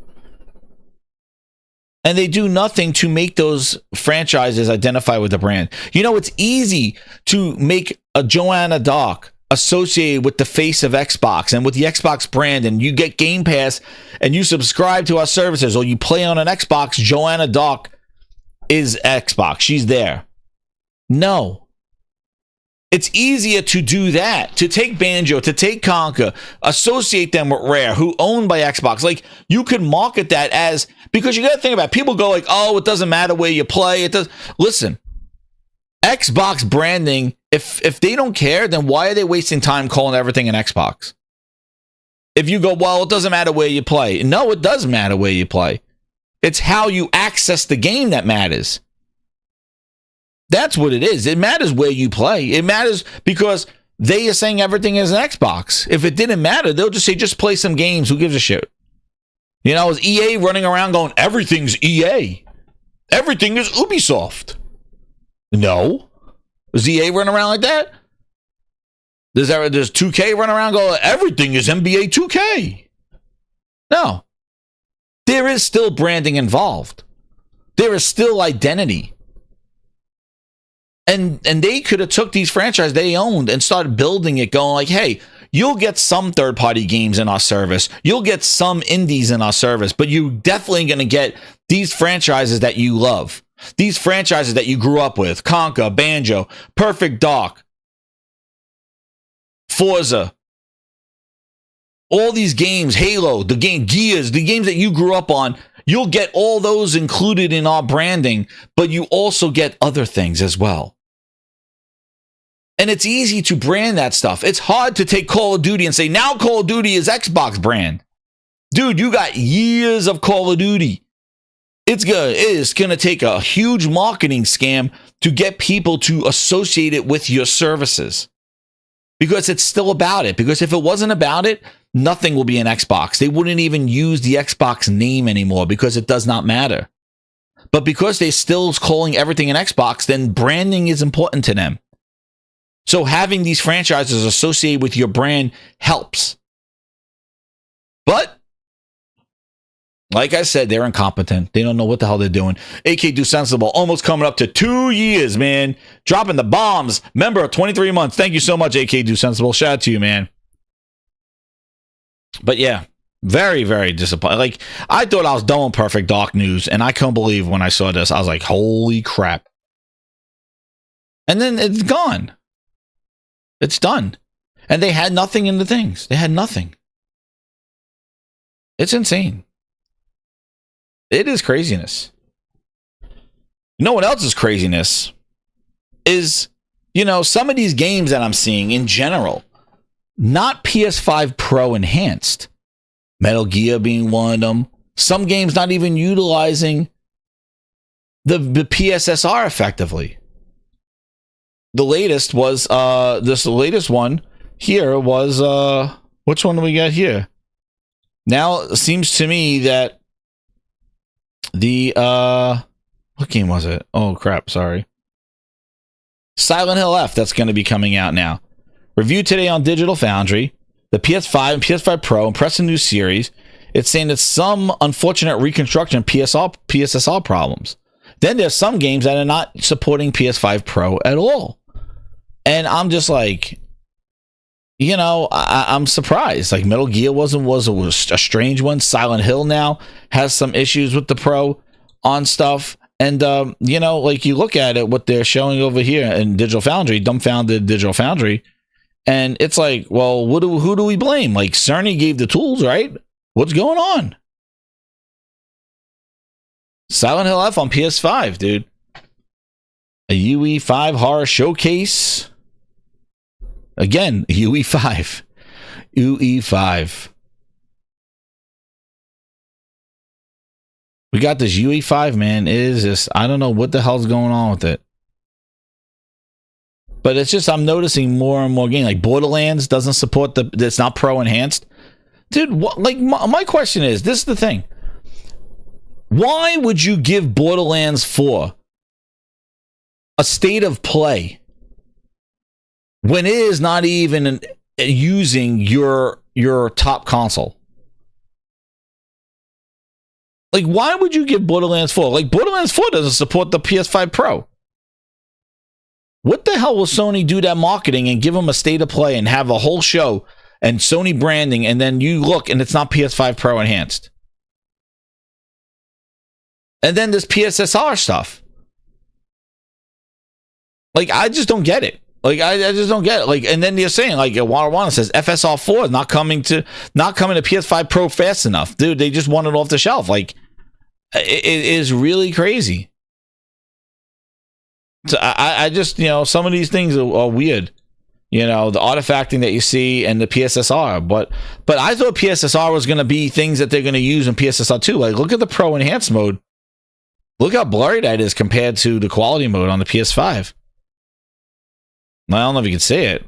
And they do nothing to make those franchises identify with the brand. You know, it's easy to make a Joanna Dark associated with the face of Xbox and with the Xbox brand, and you get Game Pass and you subscribe to our services or you play on an Xbox. Joanna Dark is Xbox. She's there. No. It's easier to do that, to take Banjo, to take Conker, associate them with Rare, who owned by Xbox. Like, you could market that as, because you got to think about it. People go like, oh, it doesn't matter where you play. It does. Listen, Xbox branding If they don't care, then why are they wasting time calling everything an Xbox? If you go, well, it doesn't matter where you play. No, it does matter where you play. It's how you access the game that matters. That's what it is. It matters where you play. It matters because they are saying everything is an Xbox. If it didn't matter, they'll just say, just play some games. Who gives a shit? You know, is EA running around going, everything's EA? Everything is Ubisoft. No. Is EA running around like that? Does 2K run around going, everything is NBA 2K? No. There is still branding involved. There is still identity. And they could have took these franchises they owned and started building it, going like, hey, you'll get some third-party games in our service. You'll get some indies in our service, but you're definitely going to get these franchises that you love. These franchises that you grew up with. Conker, Banjo, Perfect Dark, Forza. All these games, Halo, the game Gears, the games that you grew up on. You'll get all those included in our branding, but you also get other things as well. And it's easy to brand that stuff. It's hard to take Call of Duty and say, now Call of Duty is Xbox brand. Dude, you got years of Call of Duty. It is going to take a huge marketing scam to get people to associate it with your services. Because it's still about it. Because if it wasn't about it, nothing will be an Xbox. They wouldn't even use the Xbox name anymore because it does not matter. But because they're still calling everything an Xbox, then branding is important to them. So having these franchises associated with your brand helps. But, like I said, they're incompetent. They don't know what the hell they're doing. AK Do Sensible, almost coming up to 2 years, man. Dropping the bombs. Member of 23 months. Thank you so much, AK Do Sensible. Shout out to you, man. But yeah, very, very disappointed. Like, I thought I was done with Perfect Dark news, and I couldn't believe when I saw this. I was like, holy crap. And then it's gone. It's done. And they had nothing in the things. They had nothing. It's insane. It is craziness. You know what else is craziness? Is, you know, some of these games that I'm seeing in general, not PS5 Pro enhanced. Metal Gear being one of them. Some games not even utilizing the PSSR effectively. The latest was this latest one here was which one do we got here? Now it seems to me that the what game was it? Oh crap, sorry. Silent Hill F, that's going to be coming out now. Reviewed today on Digital Foundry. The PS5 and PS5 Pro impressive new series. It's saying that some unfortunate reconstruction of PSSR problems. Then there's some games that are not supporting PS5 Pro at all. And I'm just like, you know, I'm surprised. Like Metal Gear was a strange one. Silent Hill now has some issues with the Pro on stuff. And, you know, like you look at it, what they're showing over here in Digital Foundry, dumbfounded Digital Foundry. And it's like, well, who do we blame? Like Cerny gave the tools, right? What's going on? Silent Hill F on PS5, dude. A UE5 horror showcase. Again, UE5. UE5. We got this UE5, man. It is just, I don't know what the hell's going on with it. But it's just, I'm noticing more and more games. Like Borderlands doesn't support it's not Pro enhanced. Dude, what, like my question is, this is the thing. Why would you give Borderlands 4 a state of play when it is not even using your top console? Like, why would you give Borderlands 4? Like, Borderlands 4 doesn't support the PS5 Pro. What the hell will Sony do that marketing and give them a state of play and have a whole show and Sony branding, and then you look and it's not PS5 Pro enhanced? And then this PSSR stuff. Like, I just don't get it. Like, I just don't get it. Like, and then you're saying, like, Wana says FSR4 is not coming to PS5 Pro fast enough. Dude, they just want it off the shelf. Like, it is really crazy. So I just, you know, some of these things are weird. You know, the artifacting that you see and the PSSR, but I thought PSSR was going to be things that they're going to use in PSSR 2. Like, look at the Pro Enhanced mode. Look how blurry that is compared to the quality mode on the PS5. I don't know if you can see it,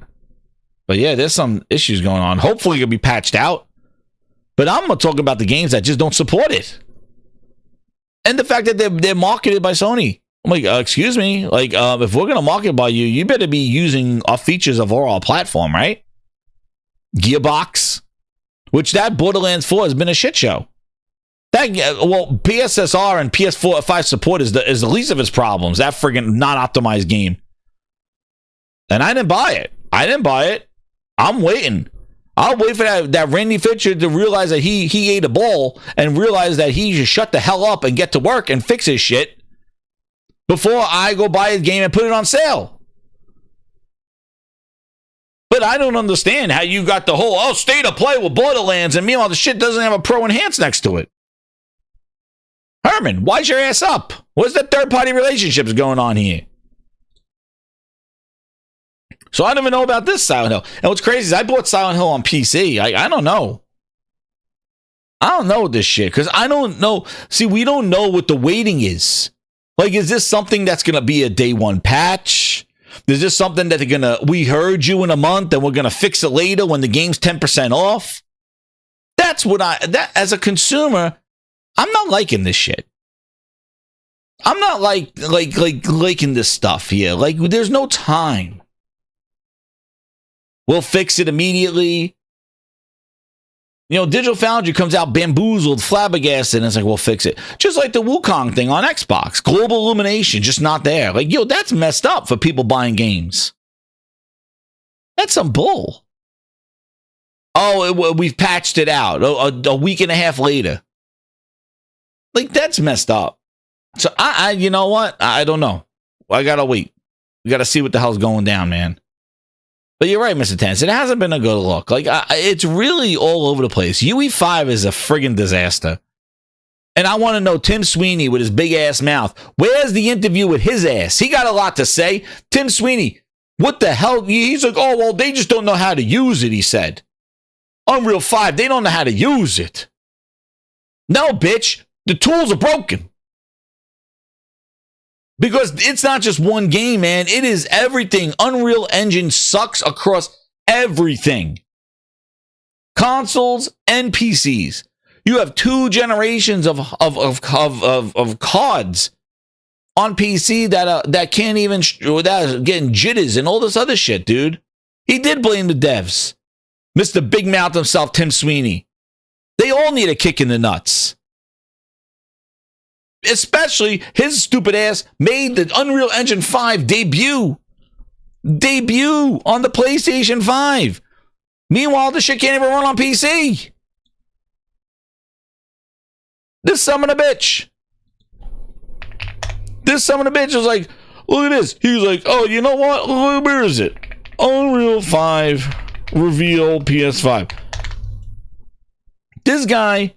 but yeah, there's some issues going on. Hopefully it'll be patched out, but I'm going to talk about the games that just don't support it. And the fact that they're marketed by Sony. I'm like, excuse me, like, if we're going to market by you, you better be using our features of our platform, right? Gearbox, which that Borderlands 4 has been a shit show. That, well, PSSR and PS5 support is the least of its problems. That friggin' not optimized game. And I didn't buy it. I'm waiting. I'll wait for that Randy Fisher to realize that he ate a ball and realize that he should shut the hell up and get to work and fix his shit before I go buy his game and put it on sale. But I don't understand how you got the whole, state of play with Borderlands, and meanwhile the shit doesn't have a Pro Enhanced next to it. Herman, why's your ass up? What's the third-party relationships going on here? So I don't even know about this Silent Hill. And what's crazy is I bought Silent Hill on PC. I don't know. I don't know this shit, because I don't know. See, we don't know what the waiting is. Like, is this something that's going to be a day one patch? Is this something that they're going to, we heard you in a month and we're going to fix it later when the game's 10% off? That's what as a consumer, I'm not liking this shit. I'm not liking this stuff here. Like, there's no time. We'll fix it immediately. You know, Digital Foundry comes out bamboozled, flabbergasted, and it's like, we'll fix it. Just like the Wukong thing on Xbox. Global illumination, just not there. Like, yo, that's messed up for people buying games. That's some bull. Oh, we've patched it out a week and a half later. Like, that's messed up. So, you know what? I don't know. I gotta wait. We gotta see what the hell's going down, man. But you're right, Mr. Tennis. It hasn't been a good look. Like, it's really all over the place. UE5 is a friggin' disaster. And I want to know Tim Sweeney with his big ass mouth. Where's the interview with his ass? He got a lot to say. Tim Sweeney, what the hell? He's like, oh, well, they just don't know how to use it, he said. Unreal 5, they don't know how to use it. No, bitch. The tools are broken. Because it's not just one game, man. It is everything. Unreal Engine sucks across everything. Consoles and PCs. You have 2 generations of cards on PC that can't even, that are getting jitters and all this other shit, dude. He did blame the devs. Mr. Big Mouth himself, Tim Sweeney. They all need a kick in the nuts. Especially his stupid ass made the Unreal Engine 5 debut on the PlayStation 5. Meanwhile, the shit can't even run on PC. This son of a bitch. This son of a bitch was like, look at this. He was like, oh, you know what? Where is it? Unreal 5 Reveal PS5. This guy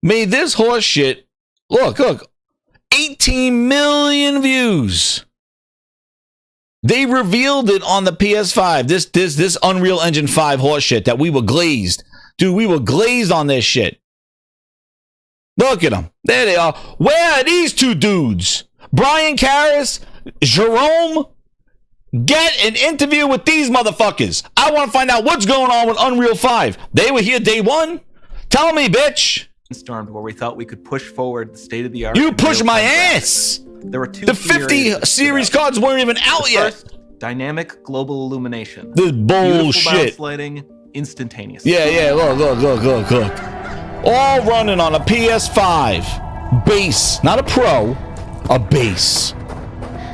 made this horse shit. Look, 18 million views. They revealed it on the PS5. This Unreal Engine 5 horse shit that we were glazed. Dude, we were glazed on this shit. Look at them. There they are. Where are these 2 dudes? Brian Karras, Jerome? Get an interview with these motherfuckers. I want to find out what's going on with Unreal 5. They were here day one? Tell me, bitch. Stormed where we thought we could push forward the state-of-the-art. You pushed my ass. There were 2 The 50 series cards weren't even out yet. First, dynamic global illumination. This bullshit. Beautiful bounce lighting, instantaneous. Yeah. Look. All running on a PS5 base, not a Pro, a base.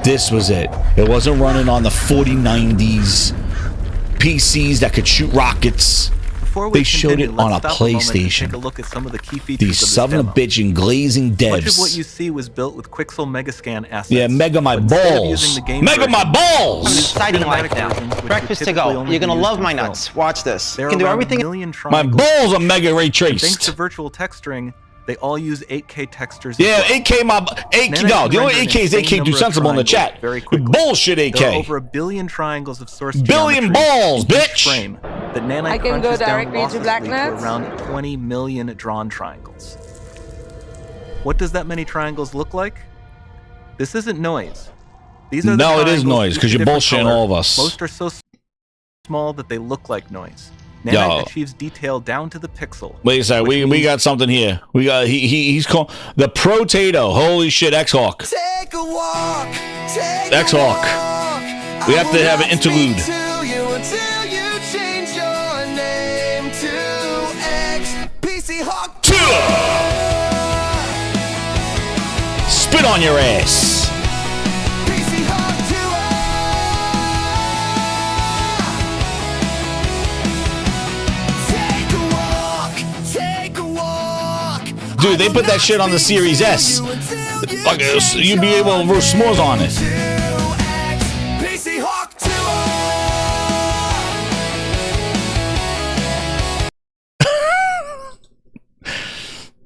This was it. It wasn't running on the 4090s PCs that could shoot rockets. They showed it on a PlayStation. Take a look at some of the key features. These son of a bitch and glazing devs. Much of what you see was built with Quixel Megascan assets. Yeah, mega my balls. Mega my balls. I'm exciting life now. Breakfast to go. You're gonna love my nuts. Watch this. You can do everything. My balls are mega ray traced. Thanks to virtual texturing, They all use 8K textures. Yeah, as well. 8K no, the only 8K is 8K do sensible in the chat. Bullshit 8K. There are over 1 billion triangles of source billion balls, bitch. frame that Nanite I can go crunches down directly to losslessly blacknets. to around 20 million drawn triangles. What does that many triangles look like? This isn't noise. These are No, it is triangles, noise, each because a you're different bullshitting color. all of us. Most are so small that they look like noise. Yo. Nanite achieves detail down to the pixel. Wait a second, we got something here. We got he's called the Protato. Holy shit, X-Hawk. Take a walk, take X-Hawk. We have to have an interlude. to you until you change your name to XPC Hawk. Spit on your ass. PC Hawk take a walk. Dude, they put that shit on the Series S. Fuck, you'd be able to roast s'mores on it. PC Hawk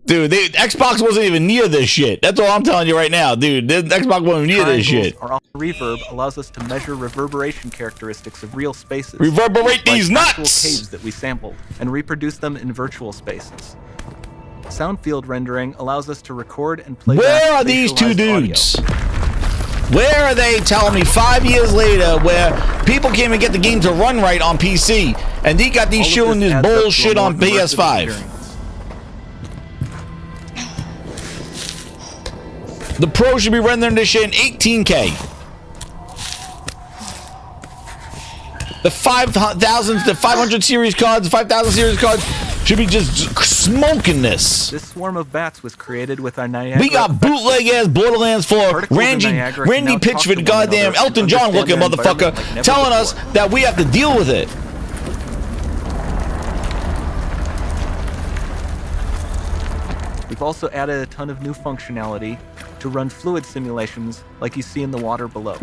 Dude, Xbox wasn't even near this shit. That's all I'm telling you right now, dude. The Xbox wasn't near this shit. Reverb allows us to measure reverberation characteristics of real spaces. Reverberate these like actual nuts! caves that we sampled and reproduce them in virtual spaces. Sound field rendering allows us to record and play Where back are these two spatialized dudes? Where are they telling me 5 years later where people can't even get the game to run right on PC and they got these All of showing this adds up to a bullshit more on immersive PS5? experience. The Pro should be rendering this shit in 18K. The 5,000, the 500 series cards, the 5,000 series cards should be just smoking this. This swarm of bats was created with our Niagara. We got bootleg ass Borderlands for Particles in Randy Niagara can now talk Pitchford, to one goddamn another Elton and John looking understand their motherfucker, environment like never telling us before. that we have to deal with it. We've also added a ton of new functionality to run fluid simulations like you see in the water below.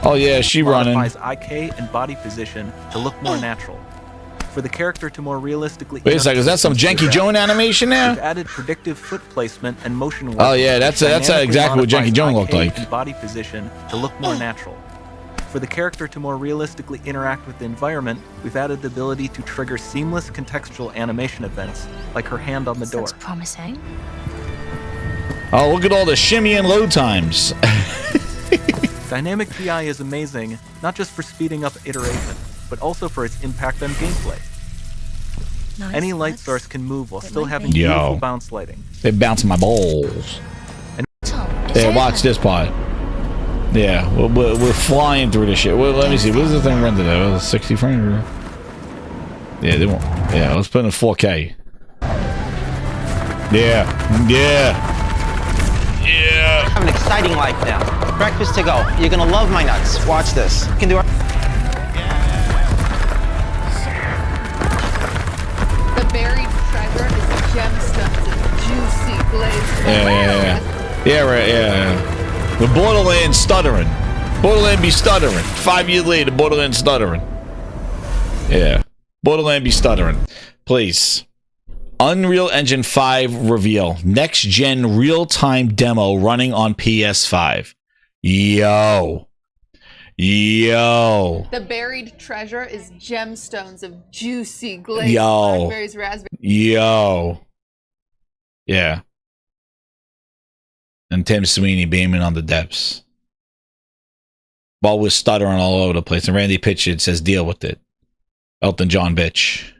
Oh yeah, she running. Modifies IK and body position to look more natural. For the character to more realistically. Wait a second, is that some Janky Joan animation We've there? added predictive foot placement and motion work. Oh yeah, that's dynamically exactly what Janky modifies Joan looked IK like. and body position to look more natural. For the character to more realistically interact with the environment, we've added the ability to trigger seamless contextual animation events, like her hand on the door. Looks promising. Oh, look at all the shimmy and load times. Dynamic TI is amazing, not just for speeding up iteration, but also for its impact on gameplay. Nice. Any light That's- source can move while that still might having be. beautiful Yo. bounce lighting. They bounce my balls. Tom, is Yeah, there watch this part. Yeah, we're flying through this shit. Well, let me see. What is the thing rendered at? 60 frames? Yeah, they won't. Yeah, let's put in 4K. Yeah. I have an exciting life now. Breakfast to go. You're gonna love my nuts. Watch this. You can do. The buried treasure is gemstones and juicy glaze. Yeah, right, yeah. The Borderlands stuttering. Borderland be stuttering. 5 years later, Borderland stuttering. Yeah. Borderland be stuttering. Please. Unreal Engine 5 reveal. Next gen real-time demo running on PS5. Yo. The buried treasure is gemstones of juicy glaze. Yo. Blackberries, raspberries. Yo. Yeah. And Tim Sweeney beaming on the depths. While we're stuttering all over the place. And Randy Pitchford says, deal with it. Elton John bitch.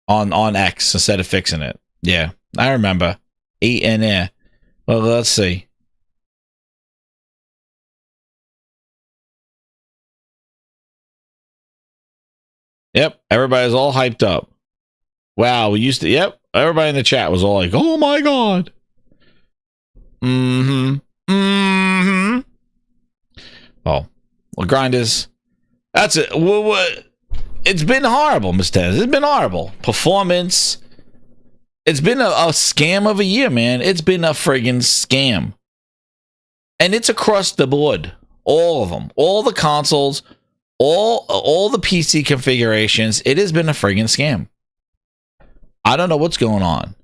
On X instead of fixing it. Yeah. I remember. 8 in there. Well, let's see. Yep. Everybody's all hyped up. Wow. We used to. Yep. Everybody in the chat was all like, oh my God. Oh. Well, grinders. That's it. It's been horrible, Mr. Tez. It's been horrible. Performance. It's been a scam of a year, man. It's been a friggin' scam. And it's across the board. All of them. All the consoles, all the PC configurations. It has been a friggin' scam. I don't know what's going on.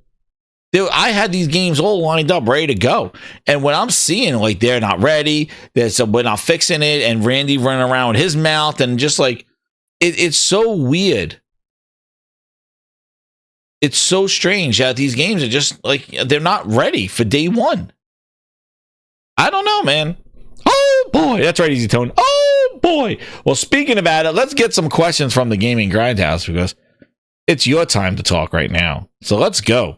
Dude, I had these games all lined up, ready to go. And when I'm seeing, like, they're not ready, we're not fixing it, and Randy running around with his mouth, and just, like, it's so weird. It's so strange that these games are just, like, they're not ready for day one. I don't know, man. Oh, boy. That's right, Easy Tone. Oh, boy. Well, speaking about it, let's get some questions from the Gaming Grindhouse, because it's your time to talk right now. So let's go.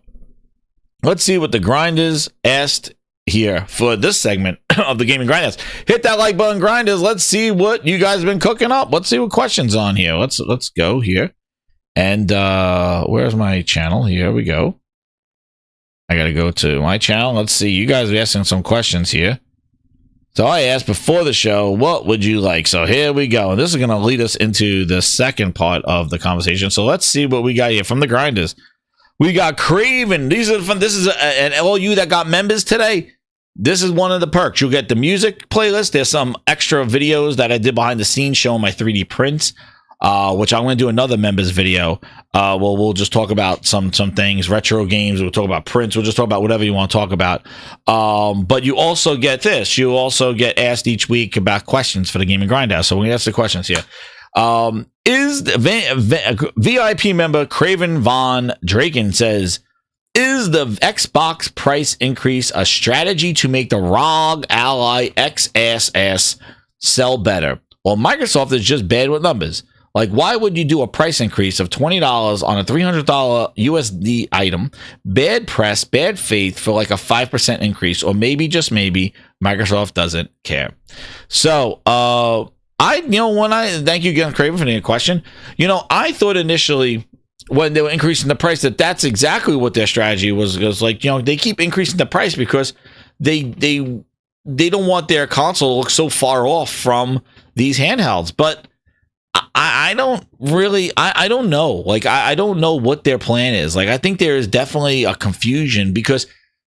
Let's see what the grinders asked here for this segment of the Gaming Grindhouse. Hit that like button, grinders. Let's see what you guys have been cooking up. Let's see what questions on here. Let's go here. And where's my channel? Here we go. I got to go to my channel. Let's see. You guys are asking some questions here. So I asked before the show, what would you like? So here we go. And this is going to lead us into the second part of the conversation. So let's see what we got here from the grinders. We got Craven. These are fun. This is and all you that got members today. This is one of the perks. You'll get the music playlist. There's some extra videos that I did behind the scenes showing my 3D prints, which I'm going to do another members video. We'll just talk about some things, retro games. We'll talk about prints. We'll just talk about whatever you want to talk about. But you also get this. You also get asked each week about questions for the Gaming Grindhouse. So we're going to ask the questions here. Is the VIP member Craven Von Draken says, is the Xbox price increase a strategy to make the ROG Ally XSS sell better? Or Microsoft is just bad with numbers? Like, why would you do a price increase of $20 on a $300 USD item? Bad press, bad faith for like a 5% increase, or maybe, just maybe, Microsoft doesn't care. So, thank you again, Craven, for the question. I thought initially when they were increasing the price that's exactly what their strategy was. It was like, they keep increasing the price because they don't want their console to look so far off from these handhelds. But I don't really, I don't know. Like, I don't know what their plan is. Like, I think there is definitely a confusion because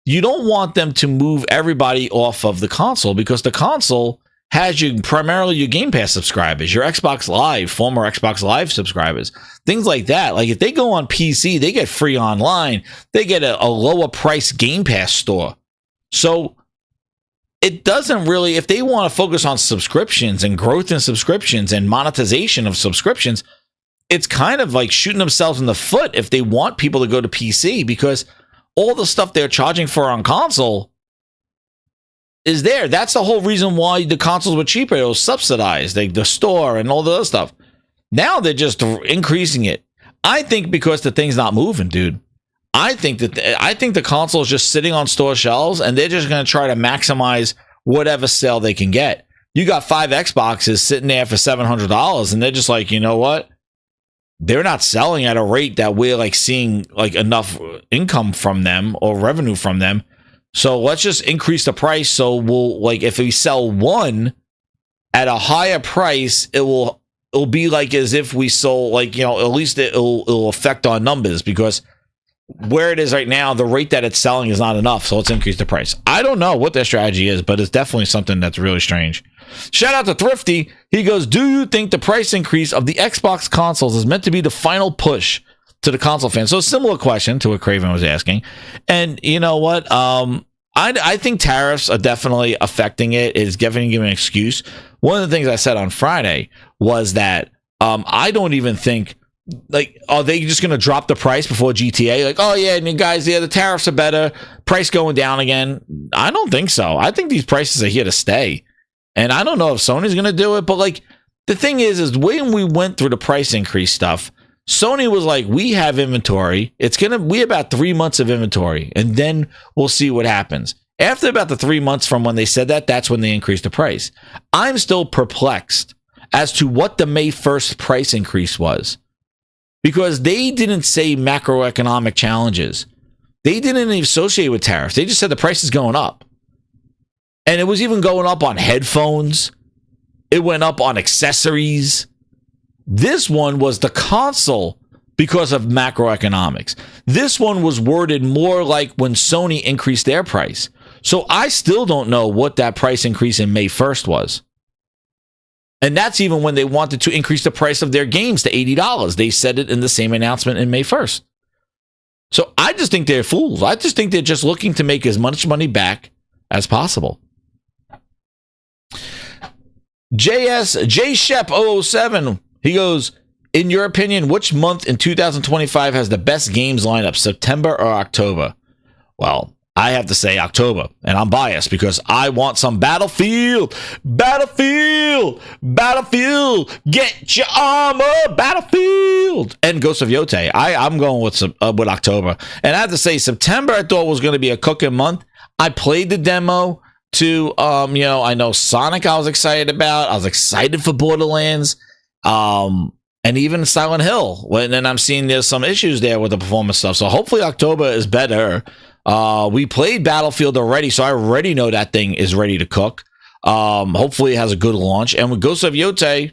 you don't want them to move everybody off of the console, because the console has primarily your Game Pass subscribers, your Xbox Live, former Xbox Live subscribers, things like that. Like, if they go on PC, they get free online. They get a lower price Game Pass store. So it doesn't really, if they want to focus on subscriptions and growth in subscriptions and monetization of subscriptions, it's kind of like shooting themselves in the foot if they want people to go to PC, because all the stuff they're charging for on console is there. That's the whole reason why the consoles were cheaper. It was subsidized, like the store and all the other stuff. Now they're just increasing it. I think because the thing's not moving, dude. I think the console is just sitting on store shelves, and they're just going to try to maximize whatever sale they can get. You got 5 Xboxes sitting there for $700, and they're just like, you know what? They're not selling at a rate that we're like seeing like enough income from them or revenue from them. So let's just increase the price. So we'll, like, if we sell one at a higher price, it'll be like as if we sold, like, at least it'll affect our numbers, because where it is right now, the rate that it's selling is not enough. So let's increase the price. I don't know what their strategy is, but it's definitely something that's really strange. Shout out to Thrifty. He goes, do you think the price increase of the Xbox consoles is meant to be the final push to the console fans? So a similar question to what Craven was asking. And you know what? I think tariffs are definitely affecting it. It's definitely giving an excuse. One of the things I said on Friday was that I don't even think, like, are they just going to drop the price before GTA? Like, oh yeah, and guys, yeah, the tariffs are better, price going down again. I don't think so. I think these prices are here to stay. And I don't know if Sony's going to do it, but like, the thing is when we went through the price increase stuff, Sony was like, we have inventory. We have about 3 months of inventory, and then we'll see what happens. After about the 3 months from when they said that, that's when they increased the price. I'm still perplexed as to what the May 1st price increase was, because they didn't say macroeconomic challenges. They didn't even associate with tariffs. They just said the price is going up. And it was even going up on headphones. It went up on accessories. This one was the console because of macroeconomics. This one was worded more like when Sony increased their price. So I still don't know what that price increase in May 1st was. And that's even when they wanted to increase the price of their games to $80. They said it in the same announcement in May 1st. So I just think they're fools. I just think they're just looking to make as much money back as possible. J Shep 007, he goes, in your opinion, which month in 2025 has the best games lineup, September or October? Well, I have to say October, and I'm biased because I want some Battlefield, get your armor, Battlefield, and Ghost of Yotei. I'm going with October, and I have to say September I thought was going to be a cooking month. I played the demo to, I know Sonic I was excited about. I was excited for Borderlands, and even Silent Hill. And then I'm seeing there's some issues there with the performance stuff. So hopefully October is better. We played Battlefield already, so I already know that thing is ready to cook. Hopefully it has a good launch. And with Ghost of Yotei,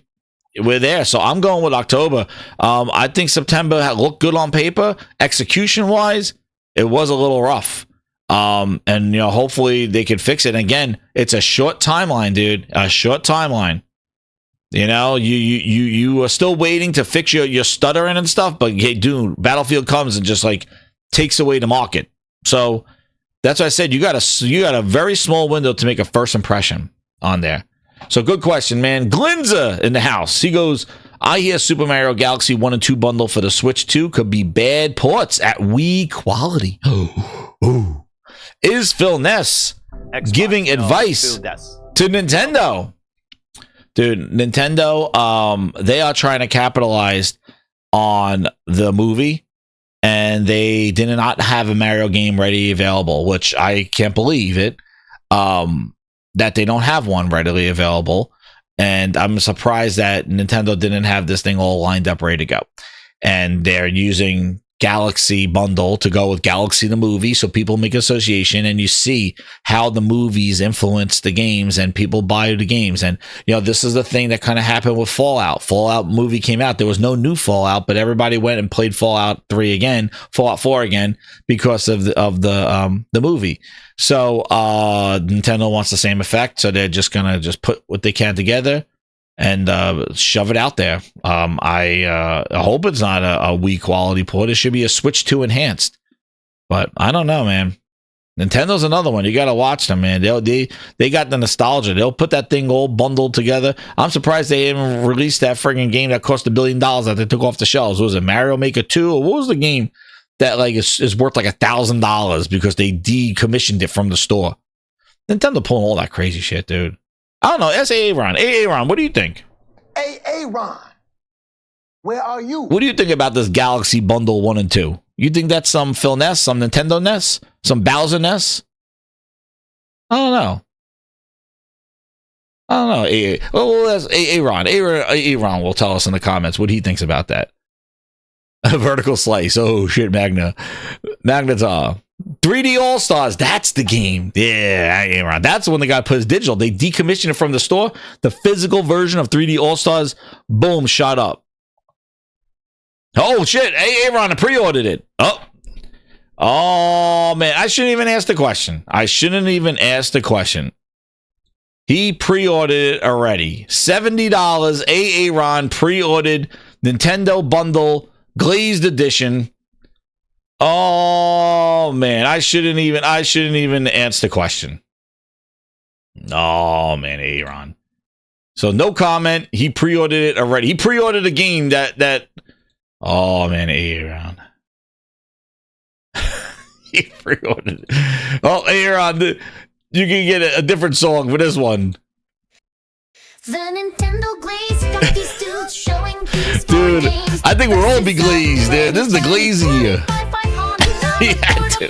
we're there. So I'm going with October. I think September looked good on paper. Execution-wise, it was a little rough. And hopefully they can fix it. And again, it's a short timeline, dude. A short timeline. You are still waiting to fix your stuttering and stuff, but hey, dude, Battlefield comes and just like takes away the market. So that's why I said you got a very small window to make a first impression on there. So good question, man. Glinza in the house. He goes, I hear Super Mario Galaxy 1 and 2 bundle for the Switch 2 could be bad ports at Wii quality. Ooh. Is Phil Ness giving advice to Nintendo? Dude, Nintendo, they are trying to capitalize on the movie, and they did not have a Mario game ready available, which I can't believe it, that they don't have one readily available. And I'm surprised that Nintendo didn't have this thing all lined up, ready to go. And they're using Galaxy bundle to go with Galaxy the movie, so people make association, and you see how the movies influence the games and people buy the games. And this is the thing that kind of happened with Fallout movie came out. There was no new Fallout, but everybody went and played Fallout 4 again because of the movie. So Nintendo wants the same effect, so they're just gonna put what they can together and shove it out there. I hope it's not a Wii quality port. It should be a Switch 2 enhanced. But I don't know, man. Nintendo's another one. You got to watch them, man. They got the nostalgia. They'll put that thing all bundled together. I'm surprised they even released that friggin' game that cost $1 billion that they took off the shelves. Was it Mario Maker 2? Or what was the game that is worth like $1,000 because they decommissioned it from the store? Nintendo pulling all that crazy shit, dude. I don't know. Aaron, what do you think? Aaron, where are you? What do you think about this Galaxy Bundle 1 and 2? You think that's some Phil Ness, some Nintendo Ness, some Bowser Ness? I don't know. Aaron will tell us in the comments what he thinks about that. Vertical Slice. Oh, shit, Magna. Magna's 3D All-Stars, that's the game. Yeah, Aaron. That's when the guy put his digital. They decommissioned it from the store. The physical version of 3D All-Stars, boom, shot up. Oh, shit. Hey, Aaron, I pre-ordered it. Oh, man. I shouldn't even ask the question. He pre-ordered it already. $70. Aaron pre-ordered Nintendo Bundle Glazed Edition. Oh man, I shouldn't even answer the question. Oh man, Aaron. So no comment. He pre-ordered it already. He pre-ordered a game that. Oh man, Aaron. He pre-ordered it. Oh, Aaron, you can get a different song for this one. The Nintendo Glaze got these dudes showing these dude, games. I think we're all be glazed there. This is the glaze year. He had to.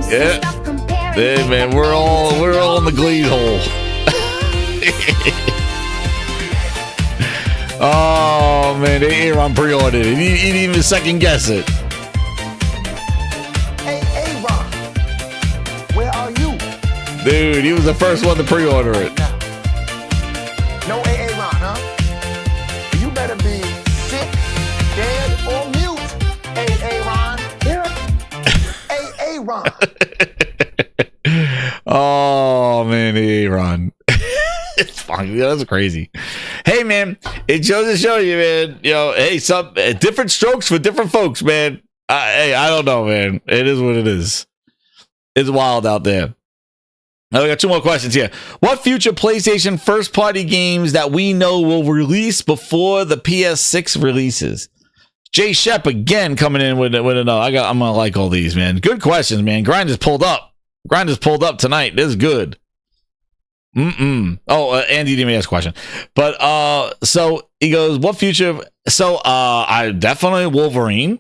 Yeah, man, we're all in the glaze hole. Oh man, Aaron pre-ordered it. He didn't even second guess it. Hey, Aaron, where are you? Dude, he was the first one to pre-order it. No Aaron, huh? You better be sick, dead, or mute. Aaron. Aaron. Oh man, Fuck, that's crazy. Hey, man, it shows to show you, man. You know, hey, some different strokes for different folks, man. Hey, I don't know, man. It is what it is. It's wild out there. Now we got 2 more questions here. What future PlayStation first-party games that we know will release before the PS6 releases? Jay Shep again coming in with another. I'm gonna like all these, man. Good questions, man. Grind is pulled up. Grind is pulled up tonight. This is good. Oh, Andy didn't ask a question, but so he goes, what future? So I definitely Wolverine.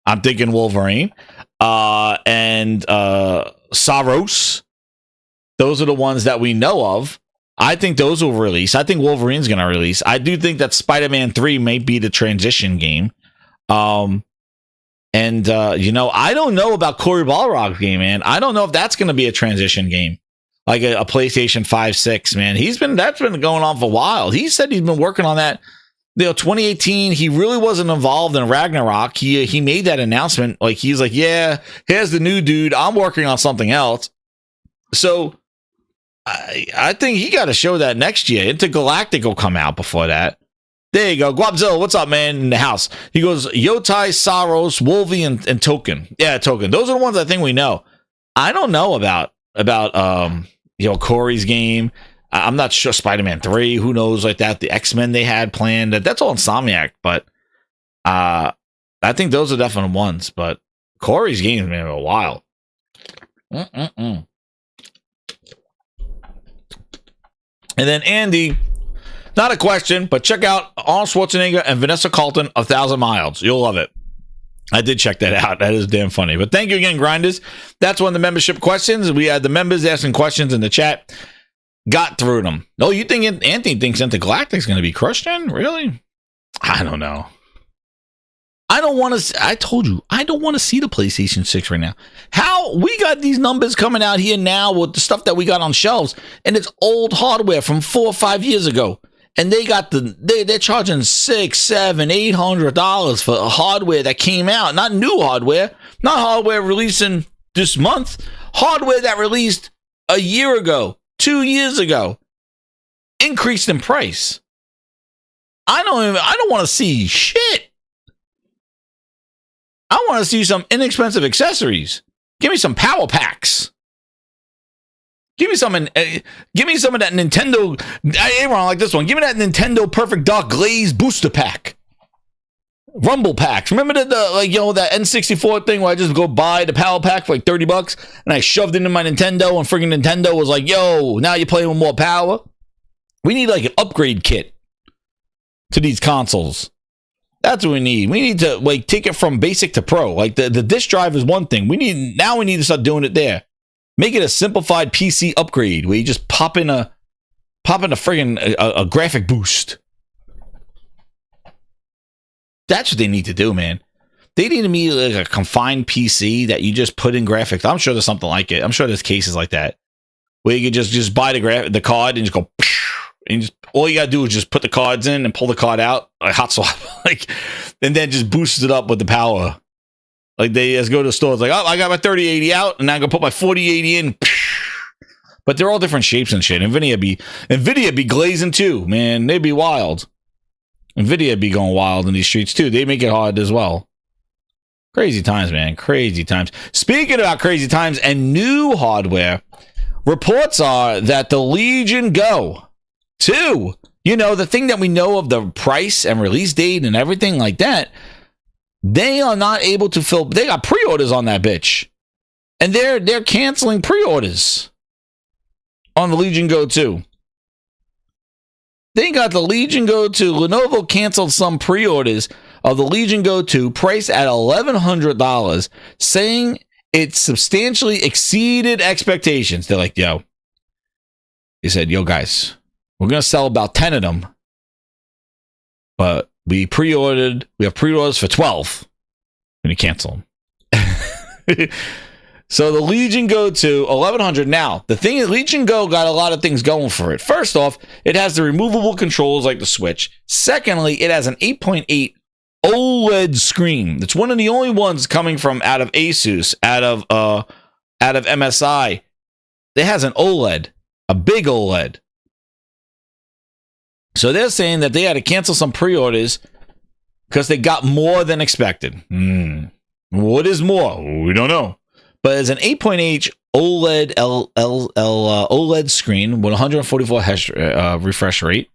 I'm thinking Wolverine, and Saros. Those are the ones that we know of. I think those will release. I think Wolverine's going to release. I do think that Spider-Man 3 may be the transition game. You know, I don't know about Cory Balrog's game, man. I don't know if that's going to be a transition game, like a PlayStation 5, 6, man. That's been going on for a while. He said he's been working on that. You know, 2018, he really wasn't involved in Ragnarok. He made that announcement. Like, he's like, yeah, here's the new dude. I'm working on something else. So I think he got to show that next year. Intergalactic will come out before that. There you go. Guapzilla, what's up, man? In the house. He goes, Yotai, Saros, Wolvie, and Token. Yeah, Token. Those are the ones I think we know. I don't know about you know, Corey's game. I'm not sure. Spider-Man 3, who knows, like that. The X-Men they had planned. That's all Insomniac, but I think those are definite ones. But Corey's games, man, are a while. And then Andy, not a question, but check out Arnold Schwarzenegger and Vanessa Carlton, 1,000 Miles. You'll love it. I did check that out. That is damn funny. But thank you again, Grinders. That's one of the membership questions. We had the members asking questions in the chat. Got through them. Oh, you think Anthony thinks Intergalactic's going to be crushed in? Really? I don't know. I don't want to. I told you, I don't want to see the PlayStation 6 right now. How we got these numbers coming out here now with the stuff that we got on shelves, and it's old hardware from 4 or 5 years ago, and they're charging $600, $700, $800 for hardware that came out, not new hardware, not hardware releasing this month, hardware that released a year ago, 2 years ago, increased in price. I don't want to see shit. I want to see some inexpensive accessories. Give me some power packs. Give me some of that Nintendo. I like this one. Give me that Nintendo Perfect Dark Glaze booster pack. Rumble packs. Remember that N64 thing where I just go buy the power pack for like $30 and I shoved it into my Nintendo and friggin' Nintendo was like, yo, now you're playing with more power. We need like an upgrade kit to these consoles. That's what we need. We need to like take it from basic to pro. Like the disk drive is one thing. We need to start doing it there. Make it a simplified PC upgrade where you just pop in a friggin' a graphic boost. That's what they need to do, man. They need to be like a confined PC that you just put in graphics. I'm sure there's something like it. I'm sure there's cases like that where you can just buy the card and just go. And just, all you gotta do is just put the cards in and pull the card out, like hot swap, like, and then just boost it up with the power. Like they just go to the store, it's like, oh, I got my 3080 out, and now I'm gonna put my 4080 in. But they're all different shapes and shit. Nvidia be glazing too, man. They'd be wild. Nvidia be going wild in these streets too. They make it hard as well. Crazy times, man. Crazy times. Speaking about crazy times and new hardware, reports are that the Legion Go 2, you know, the thing that we know of the price and release date and everything like that, they are not able to fill. They got pre-orders on that bitch, and they're canceling pre-orders on the Legion Go 2. They got the Legion Go 2. Lenovo canceled some pre-orders of the Legion Go 2, priced at $1,100, saying it substantially exceeded expectations. They're like, yo, they said, yo guys, we're going to sell about 10 of them, but we have pre-orders for 12. And you cancel them. So the Legion Go 2, $1,100. Now, the thing is, Legion Go got a lot of things going for it. First off, it has the removable controls like the Switch. Secondly, it has an 8.8 OLED screen. It's one of the only ones coming from out of Asus, out of MSI. It has an OLED, a big OLED. So they're saying that they had to cancel some pre-orders because they got more than expected. What is more? We don't know. But it's an 8.8 OLED OLED screen with 144 refresh rate,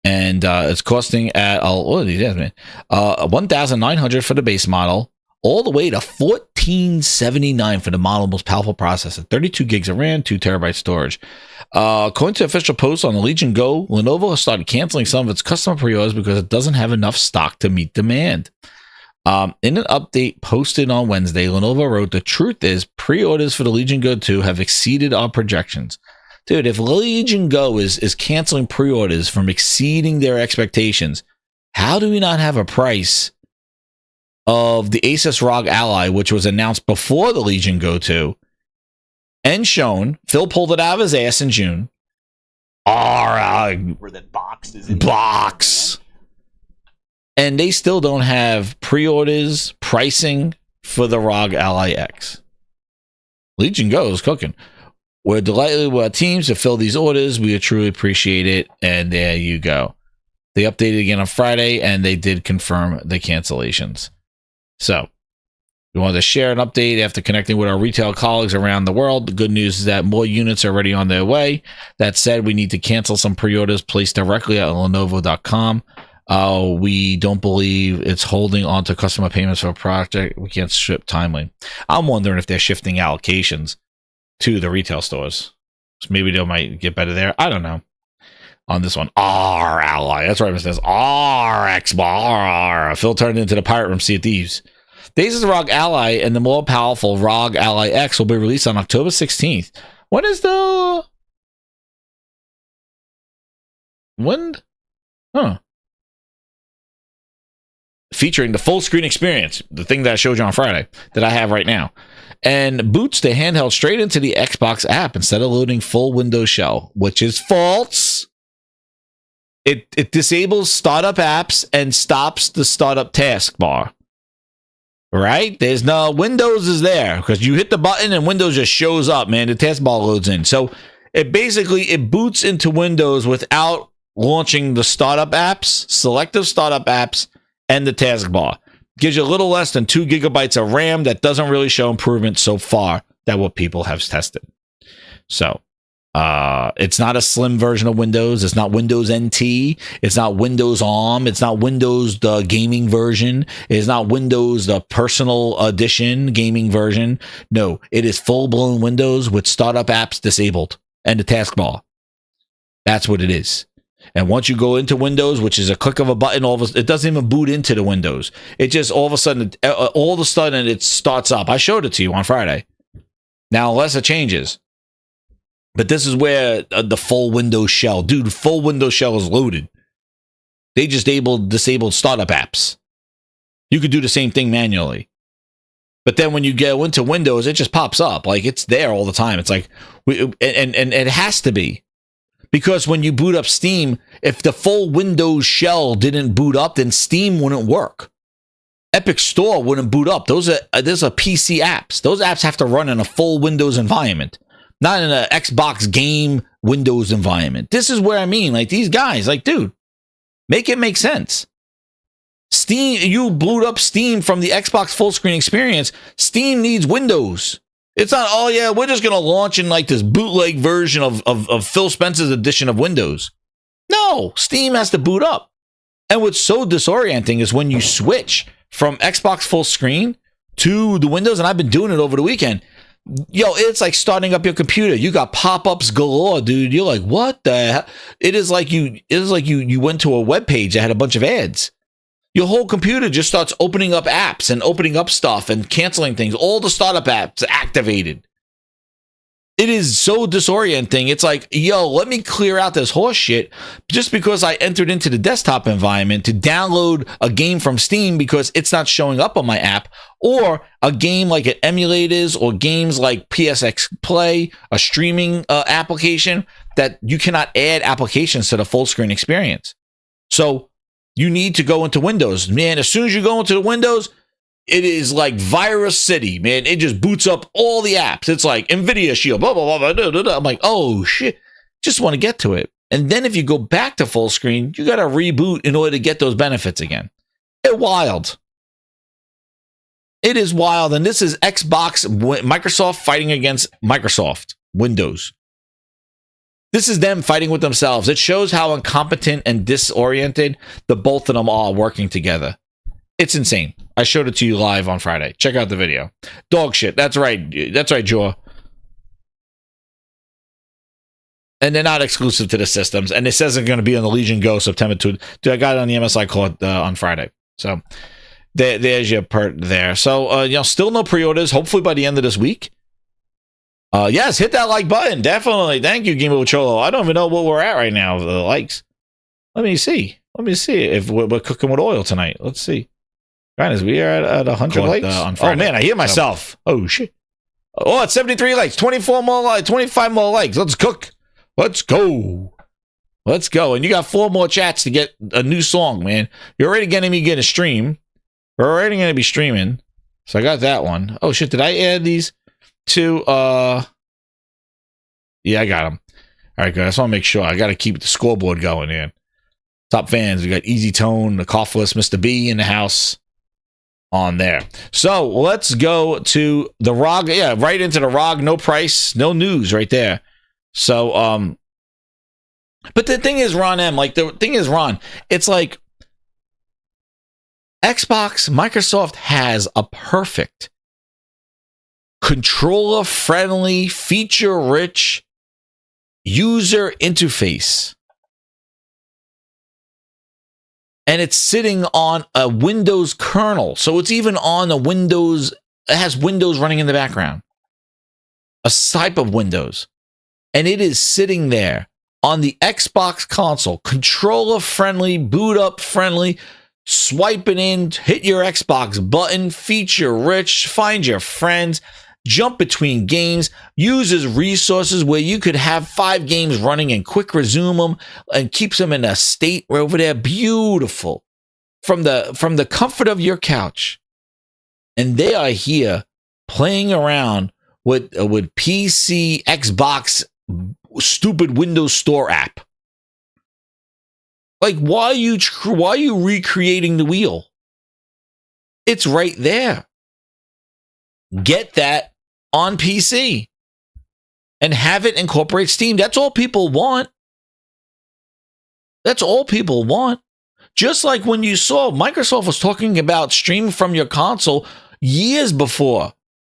and it's costing at $1,900 for the base model, all the way to $1,479 for the model most powerful processor, 32 gigs of RAM, 2 terabyte storage. According to official posts on the Legion Go, Lenovo has started canceling some of its customer pre-orders because it doesn't have enough stock to meet demand. In an update posted on Wednesday, Lenovo wrote, "The truth is, pre-orders for the Legion Go 2 have exceeded our projections." Dude, if Legion Go is canceling pre-orders from exceeding their expectations, how do we not have a price of the Asus ROG Ally, which was announced before the Legion Go 2 and shown? Phil pulled it out of his ass in June. Where that box is in box. And they still don't have pre-orders pricing for the ROG Ally X. Legion Go is cooking. We're delighted with our teams to fill these orders. We truly appreciate it. And there you go. They updated again on Friday, and they did confirm the cancellations. So we wanted to share an update after connecting with our retail colleagues around the world. The good news is that more units are already on their way. That said, we need to cancel some pre-orders placed directly at Lenovo.com. We don't believe it's holding on to customer payments for a project we can't ship timely. I'm wondering if they're shifting allocations to the retail stores. So maybe they might get better there. I don't know. On this one, our Ally. That's right, it says our XBOX. Phil turned into the pirate room Sea of Thieves. The Asus ROG Ally and the more powerful ROG Ally X will be released on October 16th. When is the... When? Huh. Featuring the full screen experience, the thing that I showed you on Friday, that I have right now, and boots the handheld straight into the Xbox app instead of loading full Windows shell, which is false. It disables startup apps and stops the startup taskbar. Right? There's no Windows is there because you hit the button and Windows just shows up, man. The taskbar loads in. So it boots into Windows without launching the startup apps, selective startup apps, and the taskbar. Gives you a little less than 2 gigabytes of RAM. That doesn't really show improvement so far that what people have tested. So it's not a slim version of Windows. It's not Windows NT. It's not Windows ARM. It's not Windows the gaming version. It's not Windows the personal edition gaming version. No, it is full-blown Windows with startup apps disabled and the taskbar. That's what it is. And once you go into Windows, which is a click of a button, it doesn't even boot into the Windows. It just all of a sudden it starts up. I showed it to you on Friday. Now, unless it changes. But this is where the full Windows shell. Dude, full Windows shell is loaded. They just disabled startup apps. You could do the same thing manually. But then when you go into Windows, it just pops up. Like, it's there all the time. It's like, and it has to be. Because when you boot up Steam, if the full Windows shell didn't boot up, then Steam wouldn't work. Epic Store wouldn't boot up. Those are PC apps. Those apps have to run in a full Windows environment, not in an Xbox game Windows environment. This is where I mean, like, these guys, like, dude, make it make sense. Steam, you boot up Steam from the Xbox full screen experience. Steam needs Windows. It's not, oh yeah, we're just going to launch in like this bootleg version of Phil Spencer's edition of Windows. No, Steam has to boot up. And what's so disorienting is when you switch from Xbox full screen to the Windows, and I've been doing it over the weekend. Yo, it's like starting up your computer. You got pop-ups galore, dude. You're like, what the hell? It is like you went to a web page that had a bunch of ads. Your whole computer just starts opening up apps and opening up stuff and canceling things. All the startup apps activated. It is so disorienting. It's like, yo, let me clear out this horse shit just because I entered into the desktop environment to download a game from Steam because it's not showing up on my app, or a game like an emulators or games like PSX Play, a streaming application that you cannot add applications to the full screen experience. So you need to go into Windows. Man, as soon as you go into the Windows, it is like Virus City, man. It just boots up all the apps. It's like NVIDIA Shield, blah, blah, blah, blah, blah, blah. I'm like, oh, shit. Just want to get to it. And then if you go back to full screen, you got to reboot in order to get those benefits again. It's wild. It is wild. And this is Xbox, Microsoft fighting against Microsoft, Windows. This is them fighting with themselves. It shows how incompetent and disoriented the both of them are working together. It's insane. I showed it to you live on Friday. Check out the video. Dog shit. That's right. That's right, Joe. And they're not exclusive to the systems. And it says it's going to be on the Legion Go September 2. Dude, I got it on the MSI call on Friday. So there's your part there. So, still no pre-orders. Hopefully by the end of this week. Yes, hit that like button. Definitely. Thank you, Game of Cholo. I don't even know what we're at right now, the likes. Let me see if we're cooking with oil tonight. Let's see. Guys, we are at 100 likes on Friday. Oh, man, I hear myself. Oh, shit. Oh, it's 73 likes. 24 more likes. 25 more likes. Let's cook. Let's go. Let's go. And you got 4 more chats to get a new song, man. You're already getting me get a stream. We're already going to be streaming. So I got that one. Oh, shit. Did I add these to... Yeah, I got them. All right, guys. I just want to make sure. I got to keep the scoreboard going, man. Top fans. We got Easy Tone, the Coughless, Mr. B in the house on there. So let's go to the ROG. Yeah, right into the ROG. No price, no news right there. So, but the thing is, Ron, it's like Xbox, Microsoft has a perfect controller-friendly, feature-rich user interface. And it's sitting on a Windows kernel. So it's even on a Windows, it has Windows running in the background. A type of Windows. And it is sitting there on the Xbox console, controller-friendly, boot-up-friendly, swiping in, hit your Xbox button, feature-rich, find your friends, jump between games, uses resources where you could have 5 games running and quick resume them and keeps them in a state where over there, beautiful, from the comfort of your couch. And they are here playing around with PC, Xbox, stupid Windows Store app. Like, why are you recreating the wheel? It's right there. Get that on PC and have it incorporate Steam. That's all people want. That's all people want. Just like when you saw Microsoft was talking about stream from your console years before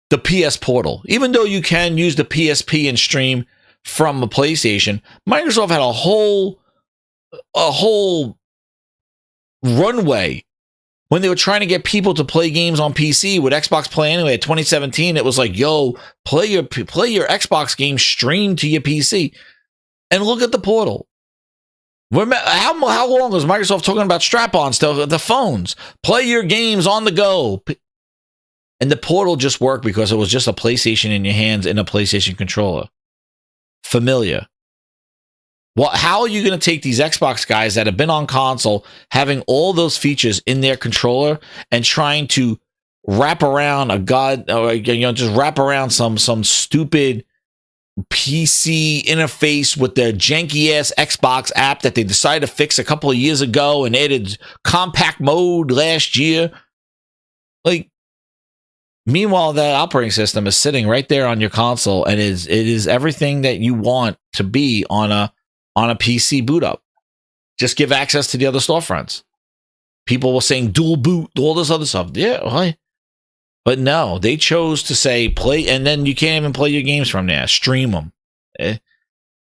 the PS Portal. Even though you can use the PSP and stream from a PlayStation, Microsoft had a whole runway when they were trying to get people to play games on PC with Xbox Play Anyway. At 2017, it was like, yo, play your Xbox game, stream to your PC. And look at the Portal. Remember, how long was Microsoft talking about strap-ons to the phones? Play your games on the go. And the Portal just worked because it was just a PlayStation in your hands and a PlayStation controller. Familiar. Well, how are you going to take these Xbox guys that have been on console, having all those features in their controller, and trying to wrap around just wrap around some stupid PC interface with their janky ass Xbox app that they decided to fix a couple of years ago and added compact mode last year? Like, meanwhile, that operating system is sitting right there on your console, and it is everything that you want to be on a PC boot up. Just give access to the other storefronts. People were saying dual boot, all this other stuff. Yeah, right. But no, they chose to say play, and then you can't even play your games from there. Stream them.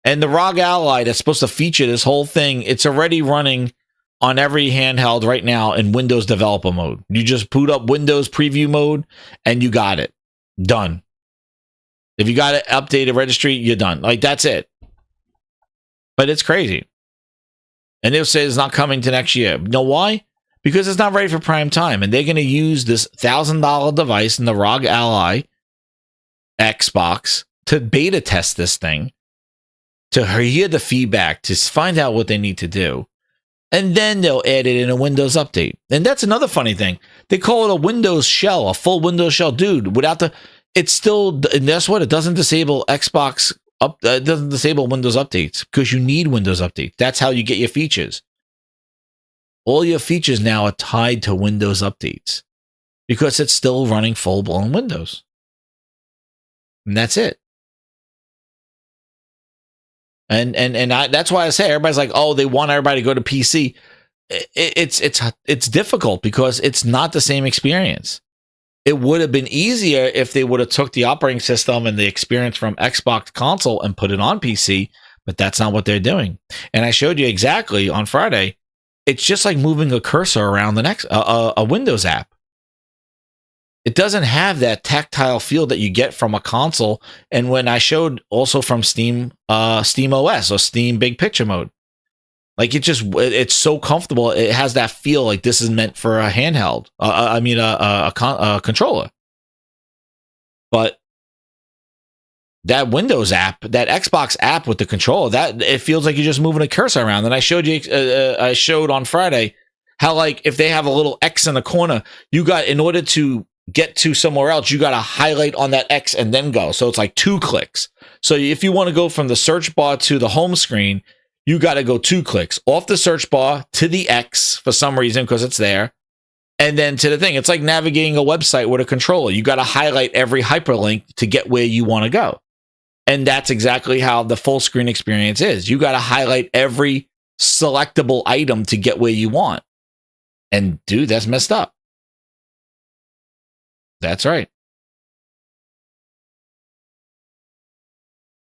And the ROG Ally that's supposed to feature this whole thing, it's already running on every handheld right now in Windows developer mode. You just boot up Windows preview mode, and you got it. Done. If you got it updated registry, you're done. Like, that's it. But it's crazy. And they'll say it's not coming to next year. You know why? Because it's not ready for prime time. And they're going to use this $1,000 device in the ROG Ally Xbox to beta test this thing, to hear the feedback, to find out what they need to do. And then they'll add it in a Windows update. And that's another funny thing. They call it a Windows shell, a full Windows shell. Dude, without the... It's still... And that's what? It doesn't disable Xbox it doesn't disable Windows updates because you need Windows updates. That's how you get your features. All your features now are tied to Windows updates because it's still running full-blown Windows. And that's it. And that's why I say everybody's like, oh, they want everybody to go to PC. It's difficult because it's not the same experience. It would have been easier if they would have took the operating system and the experience from Xbox console and put it on PC, but that's not what they're doing. And I showed you exactly on Friday. It's just like moving a cursor around the next a Windows app. It doesn't have that tactile feel that you get from a console. And when I showed also from Steam OS or Steam Big Picture mode, like it's so comfortable. It has that feel like this is meant for a handheld. A controller. But that Windows app, that Xbox app with the controller, that it feels like you're just moving a cursor around. And I showed you, I showed on Friday how like if they have a little X in the corner, you got in order to get to somewhere else, you got to highlight on that X and then go. So it's like 2 clicks. So if you want to go from the search bar to the home screen, you got to go 2 clicks off the search bar to the X for some reason because it's there. And then to the thing, it's like navigating a website with a controller. You got to highlight every hyperlink to get where you want to go. And that's exactly how the full screen experience is. You got to highlight every selectable item to get where you want. And dude, that's messed up. That's right.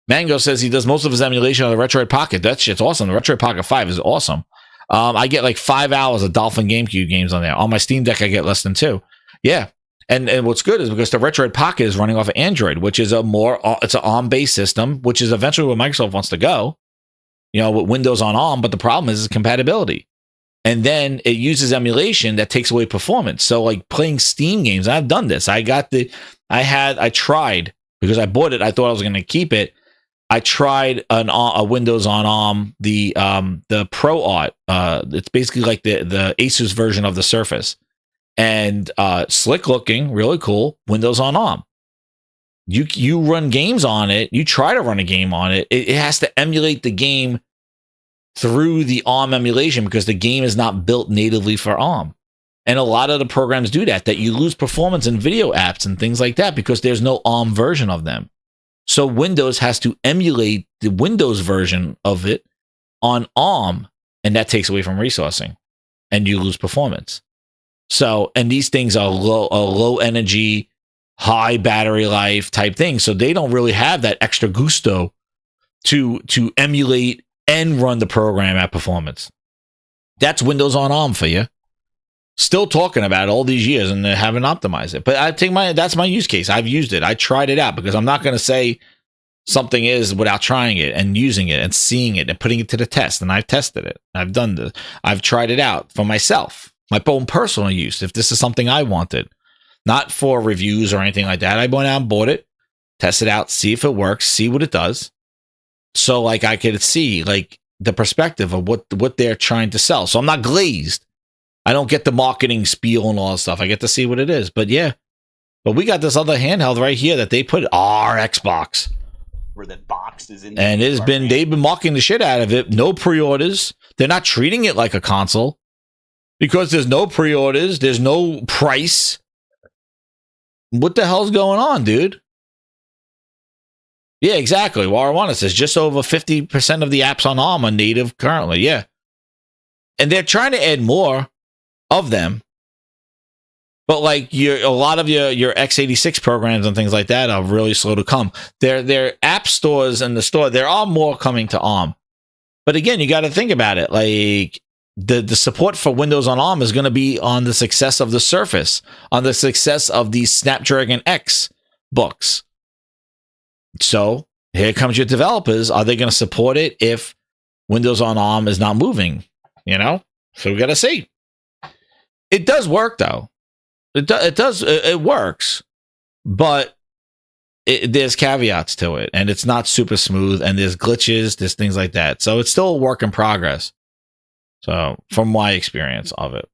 Mango says he does most of his emulation on the Retroid Pocket. That shit's awesome. The Retroid Pocket 5 is awesome. I get like 5 hours of Dolphin GameCube games on there. On my Steam Deck, I get less than 2. Yeah. And what's good is because the Retroid Pocket is running off of Android, which is it's an ARM-based system, which is eventually where Microsoft wants to go, with Windows on ARM. But the problem is compatibility. And then it uses emulation that takes away performance. So like playing Steam games, I've done this. I tried because I bought it. I thought I was going to keep it. I tried a Windows on ARM, the Pro Art. It's basically like the Asus version of the Surface, and slick looking, really cool. Windows on ARM. You run games on it. You try to run a game on it. It has to emulate the game through the ARM emulation because the game is not built natively for ARM. And a lot of the programs do that you lose performance in video apps and things like that because there's no ARM version of them. So Windows has to emulate the Windows version of it on ARM, and that takes away from resourcing, and you lose performance. So, and these things are low energy, high battery life type things. So they don't really have that extra gusto to emulate and run the program at performance. That's Windows on ARM for you. Still talking about it all these years and they haven't optimized it. But that's my use case. I've used it. I tried it out because I'm not going to say something is without trying it and using it and seeing it and putting it to the test. And I've tested it. I've tried it out for myself, my own personal use. If this is something I wanted, not for reviews or anything like that. I went out and bought it, test it out, see if it works, see what it does. So like I could see like the perspective of what they're trying to sell. So I'm not glazed. I don't get the marketing spiel and all that stuff. I get to see what it is. But yeah. But we got this other handheld right here that they put our Xbox. Where the box is in. And they've been marketing the shit out of it. No pre-orders. They're not treating it like a console. Because there's no pre-orders. There's no price. What the hell's going on, dude? Yeah, exactly. Warawana says just over 50% of the apps on ARM are native currently. Yeah. And they're trying to add more of them. But like a lot of your x86 programs and things like that are really slow to come. Their app stores in the store, there are more coming to ARM. But again, you got to think about it. Like the support for Windows on ARM is going to be on the success of the Surface, on the success of the Snapdragon X books. So here comes your developers. Are they going to support it if Windows on ARM is not moving? So we got to see. It does work though. It works, but there's caveats to it, and it's not super smooth, and there's glitches, there's things like that. So it's still a work in progress. So from my experience of it,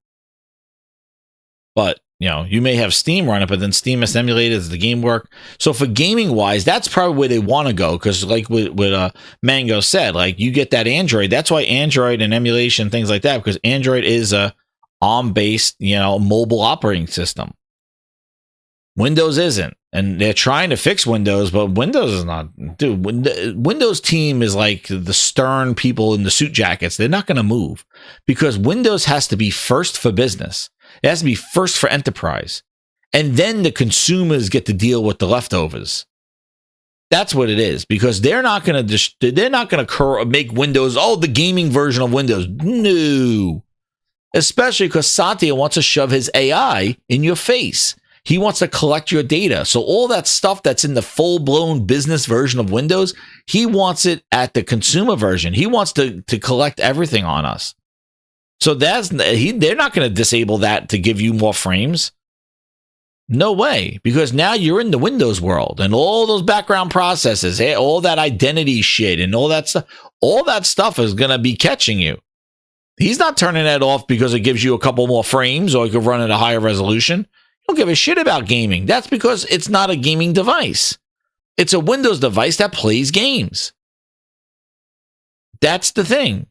but You know, you may have Steam run it, but then Steam is emulated. Does the game work? So for gaming wise, that's probably where they want to go. Because like what Mango said, like you get that Android. That's why Android and emulation, things like that, because Android is a ARM-based, you know, mobile operating system. Windows isn't. And they're trying to fix Windows, but Windows is not. Dude, Windows team is like the stern people in the suit jackets. They're not going to move because Windows has to be first for business. It has to be first for enterprise. And then the consumers get to deal with the leftovers. That's what it is, because they're not going to make Windows, the gaming version of Windows. No. Especially because Satya wants to shove his AI in your face. He wants to collect your data. So all that stuff that's in the full-blown business version of Windows, he wants it at the consumer version. He wants to collect everything on us. So they're not going to disable that to give you more frames. No way, because now you're in the Windows world and all those background processes, all that identity shit and all that stuff is going to be catching you. He's not turning that off because it gives you a couple more frames or you can run at a higher resolution. Don't give a shit about gaming. That's because it's not a gaming device. It's a Windows device that plays games. That's the thing.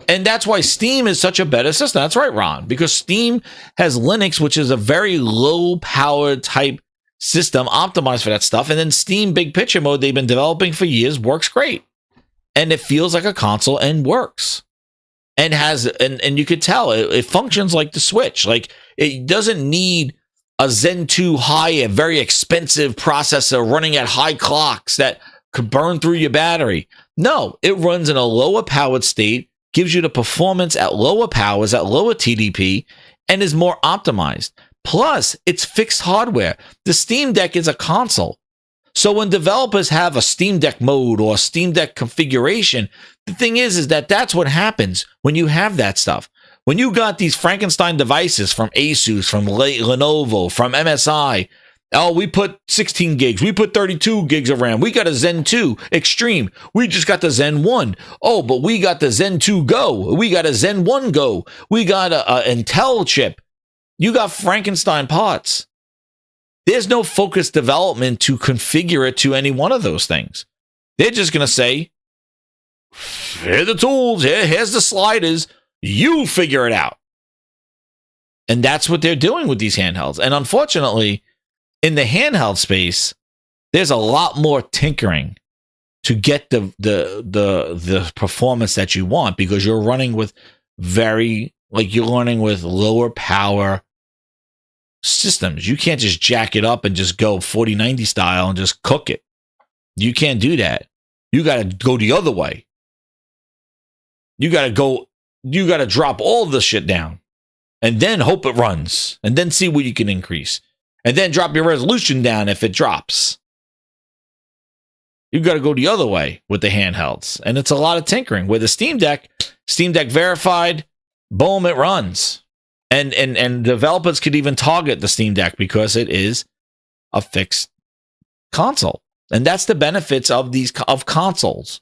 And that's why Steam is such a better system. That's right, Ron, because Steam has Linux, which is a very low-powered type system optimized for that stuff. And then Steam Big Picture Mode they've been developing for years works great. And it feels like a console and works. And and you could tell it functions like the Switch. Like it doesn't need a Zen 2 a very expensive processor running at high clocks that could burn through your battery. No, it runs in a lower powered state, gives you the performance at lower powers, at lower TDP, and is more optimized. Plus, it's fixed hardware. The Steam Deck is a console. So when developers have a Steam Deck mode or a Steam Deck configuration, the thing is that that's what happens when you have that stuff. When you got these Frankenstein devices from Asus, from Lenovo, from MSI, we put 16 gigs, we put 32 gigs of RAM, we got a Zen 2 Extreme, we just got the Zen 1. But we got the Zen 2 Go, we got a Zen 1 Go, we got a Intel chip. You got Frankenstein parts. There's no focused development to configure it to any one of those things. They're just going to say, here are the tools, here's the sliders, you figure it out. And that's what they're doing with these handhelds. And unfortunately, in the handheld space, there's a lot more tinkering to get the performance that you want, because you're running with lower power systems. You can't just jack it up and just go 4090 style and just cook it. You can't do that. You got to go the other way. You got to drop all the shit down and then hope it runs and then see what you can increase and then drop your resolution down if it drops. You got to go the other way with the handhelds. And it's a lot of tinkering. With the Steam Deck verified, boom, it runs. And developers could even target the Steam Deck because it is a fixed console. And that's the benefits of consoles.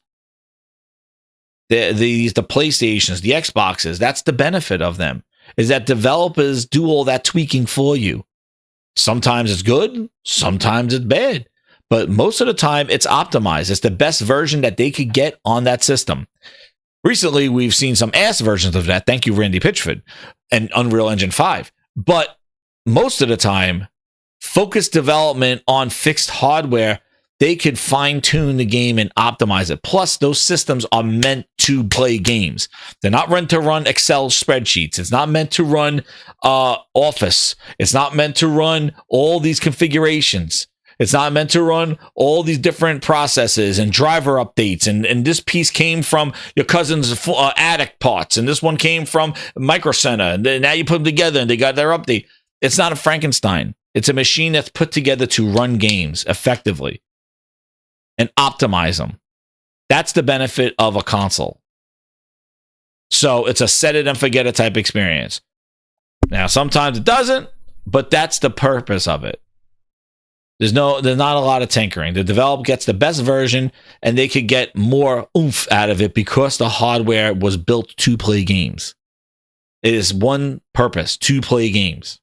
The PlayStations, the Xboxes, that's the benefit of them, is that developers do all that tweaking for you. Sometimes it's good, sometimes it's bad, but most of the time it's optimized. It's the best version that they could get on that system. Recently, we've seen some ass versions of that. Thank you, Randy Pitchford, and Unreal Engine 5. But most of the time, focused development on fixed hardware, they could fine-tune the game and optimize it. Plus, those systems are meant to play games. They're not meant to run Excel spreadsheets. It's not meant to run Office. It's not meant to run all these configurations. It's not meant to run all these different processes and driver updates. And this piece came from your cousin's attic parts. And this one came from Micro Center. And then now you put them together and they got their update. It's not a Frankenstein. It's a machine that's put together to run games effectively and optimize them. That's the benefit of a console. So it's a set it and forget it type experience. Now, sometimes it doesn't, but that's the purpose of it. There's not a lot of tinkering. The developer gets the best version and they could get more oomph out of it because the hardware was built to play games. It is one purpose, to play games.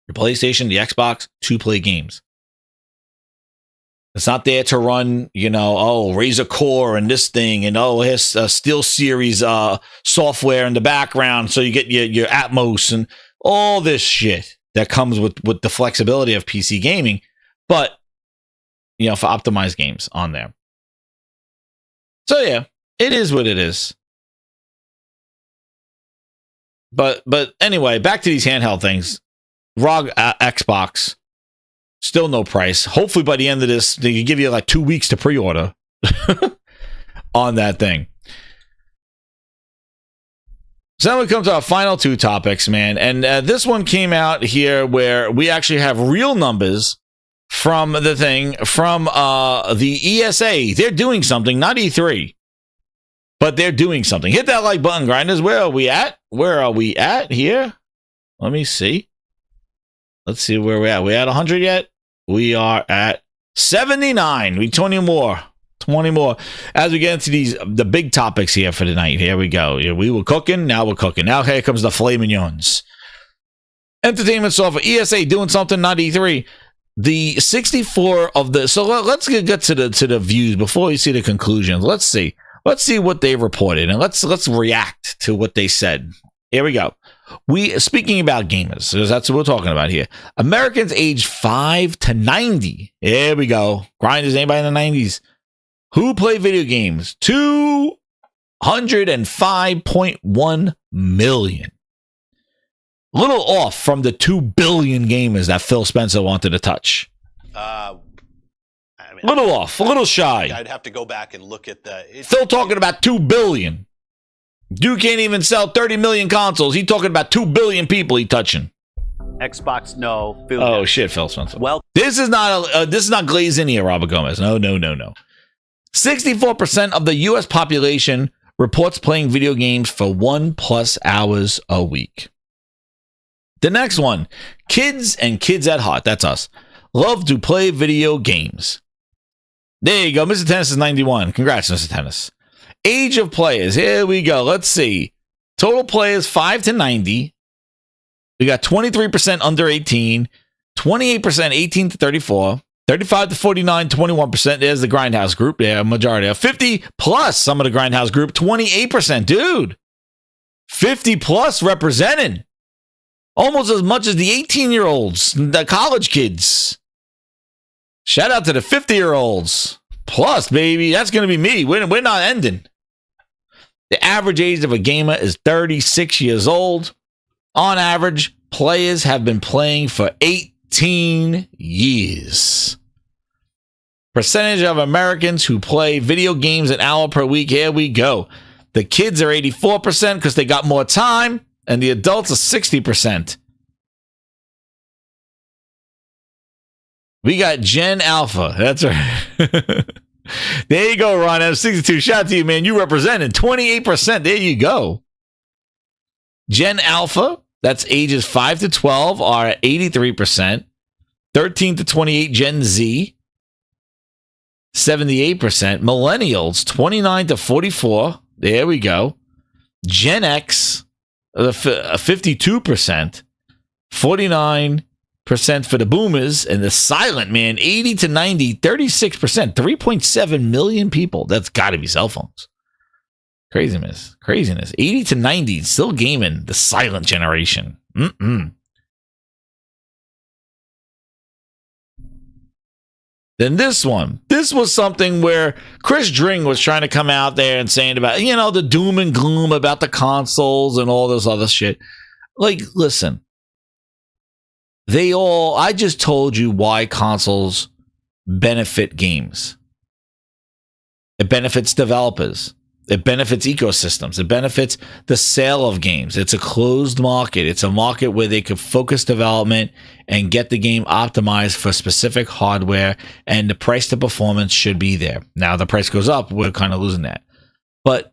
your PlayStation, the Xbox, to play games. It's not there to run, Razer Core and this thing, and here's Steel Series software in the background, so you get your Atmos and all this shit that comes with the flexibility of PC gaming, but for optimized games on there. So yeah, it is what it is. But anyway, back to these handheld things. ROG Xbox. Still no price. Hopefully by the end of this, they can give you like 2 weeks to pre-order on that thing. So now we come to our final two topics, man. And this one came out here where we actually have real numbers from the thing, from the ESA. They're doing something, not E3. But they're doing something. Hit that like button, grinders. Where are we at? Where are we at here? Let me see. Let's see where we're at. We at 100 yet? We are at 79. We 20 more. 20 more. As we get into the big topics here for tonight. Here we go. We were cooking. Now we're cooking. Now here comes the filet mignons. Entertainment software. ESA doing something, not E3. The 64 of the... So let's get to the views before we see the conclusions. Let's see. Let's see what they reported. And let's react to what they said. Here we go. Speaking about gamers, because that's what we're talking about here. Americans aged 5 to 90. Here we go. Grinders, anybody in the 90s? Who play video games? 205.1 million. A little off from the 2 billion gamers that Phil Spencer wanted to touch. A little off, a little shy. I'd have to go back and look at Phil talking about 2 billion. Dude can't even sell 30 million consoles. He talking about 2 billion people he touching. Xbox, no. Oh shit, Phil Spencer. Well, this is not Glaze in here, Robert Gomez. No. 64% of the U.S. population reports playing video games for 1+ hours a week. The next one, kids and kids at heart. That's us. Love to play video games. There you go. Mr. Tennis is 91. Congrats, Mr. Tennis. Age of players. Here we go. Let's see. Total players 5 to 90. We got 23% under 18, 28% 18 to 34, 35 to 49, 21%. There's the Grindhouse group. Yeah, majority of 50 plus. Some of the Grindhouse group, 28%. Dude, 50 plus represented. Almost as much as the 18-year-olds, the college kids. Shout out to the 50-year-olds. Plus, baby, that's going to be me. We're not ending. The average age of a gamer is 36 years old. On average, players have been playing for 18 years. Percentage of Americans who play video games an hour per week. Here we go. The kids are 84% because they got more time, and the adults are 60%. We got Gen Alpha. That's right. There you go, Ron M62. Shout out to you, man. You represented 28%. There you go. Gen Alpha, that's ages 5 to 12, are at 83%. 13 to 28, Gen Z, 78%. Millennials, 29 to 44. There we go. Gen X, 52%. 49% for the boomers, and the silent man, 80 to 90, 36%, 3.7 million people. That's got to be cell phones. Craziness. 80 to 90, still gaming. The silent generation. Then this one. This was something where Chris Dring was trying to come out there and saying about, the doom and gloom about the consoles and all this other shit. Like, listen. I just told you why consoles benefit games. It benefits developers. It benefits ecosystems. It benefits the sale of games. It's a closed market. It's a market where they could focus development and get the game optimized for specific hardware, and the price to performance should be there. Now, the price goes up, we're kind of losing that. But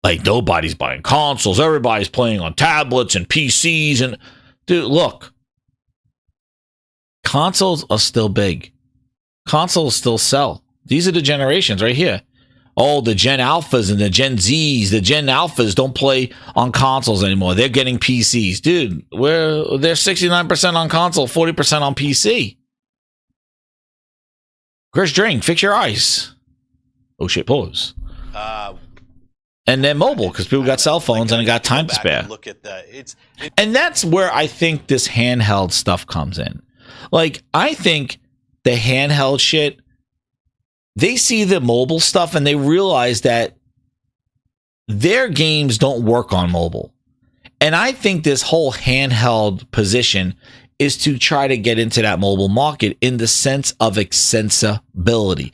like, nobody's buying consoles. Everybody's playing on tablets and PCs. And dude, look, consoles are still big. Consoles still sell. These are the generations right here. oh, the Gen Alphas and the Gen Zs, the Gen Alphas don't play on consoles anymore. They're getting PCs. Dude, they're 69% on console, 40% on PC. Chris, drink, fix your ice. Oh shit, pause. And then mobile, because people got cell phones and got time to spare. Look at that. And that's where I think this handheld stuff comes in. Like, I think the handheld shit, they see the mobile stuff and they realize that their games don't work on mobile. And I think this whole handheld position is to try to get into that mobile market in the sense of accessibility.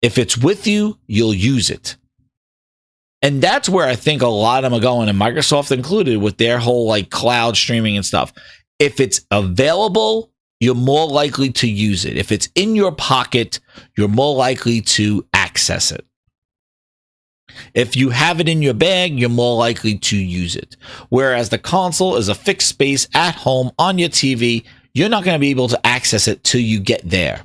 If it's with you, you'll use it. And that's where I think a lot of them are going, and Microsoft included, with their whole like cloud streaming and stuff. If it's available, you're more likely to use it. If it's in your pocket, you're more likely to access it. If you have it in your bag, you're more likely to use it. Whereas the console is a fixed space at home on your TV, you're not going to be able to access it till you get there.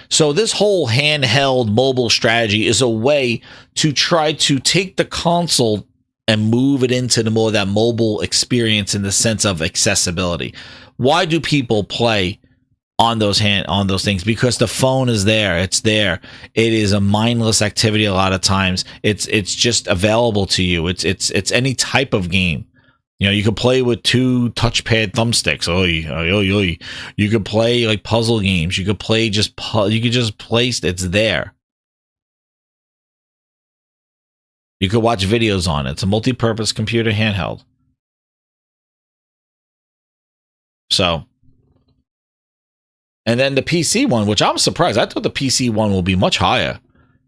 So this whole handheld mobile strategy is a way to try to take the console and move it into the more of that mobile experience in the sense of accessibility. Why do people play on those things? Because the phone is there. It's there. It is a mindless activity a lot of times. It's just available to you. It's any type of game. You know, you could play with 2 touchpad thumbsticks. You could play like puzzle games. You could play it's there. You could watch videos on it. It's a multi-purpose computer handheld. So, and then the PC one, which I'm surprised. I thought the PC one will be much higher.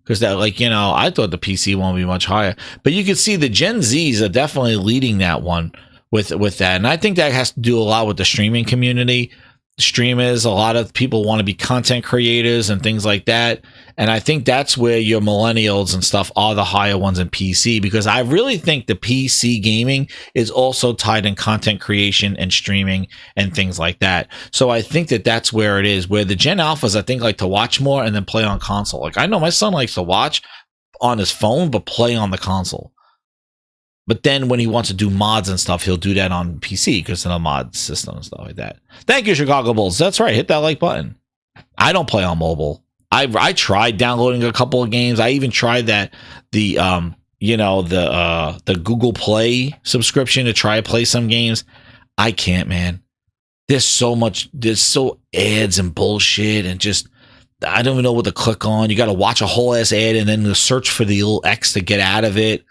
Because that, like, you know, I thought the PC one would be much higher. But you can see the Gen Zs are definitely leading that one with that. And I think that has to do a lot with the streaming community. Streamers, a lot of people want to be content creators and things like that. And I think that's where your millennials and stuff are the higher ones in PC. Because I really think the PC gaming is also tied in content creation and streaming and things like that. So I think that that's where it is. Where the Gen Alphas, I think, like to watch more and then play on console. Like, I know my son likes to watch on his phone, but play on the console. But then when he wants to do mods and stuff, he'll do that on PC because of the mod system and stuff like that. Thank you, Chicago Bulls. That's right. Hit that like button. I don't play on mobile. I tried downloading a couple of games. I even tried the Google Play subscription to try to play some games. I can't, man. There's so ads and bullshit and just, I don't even know what to click on. You got to watch a whole ass ad and then search for the little X to get out of it.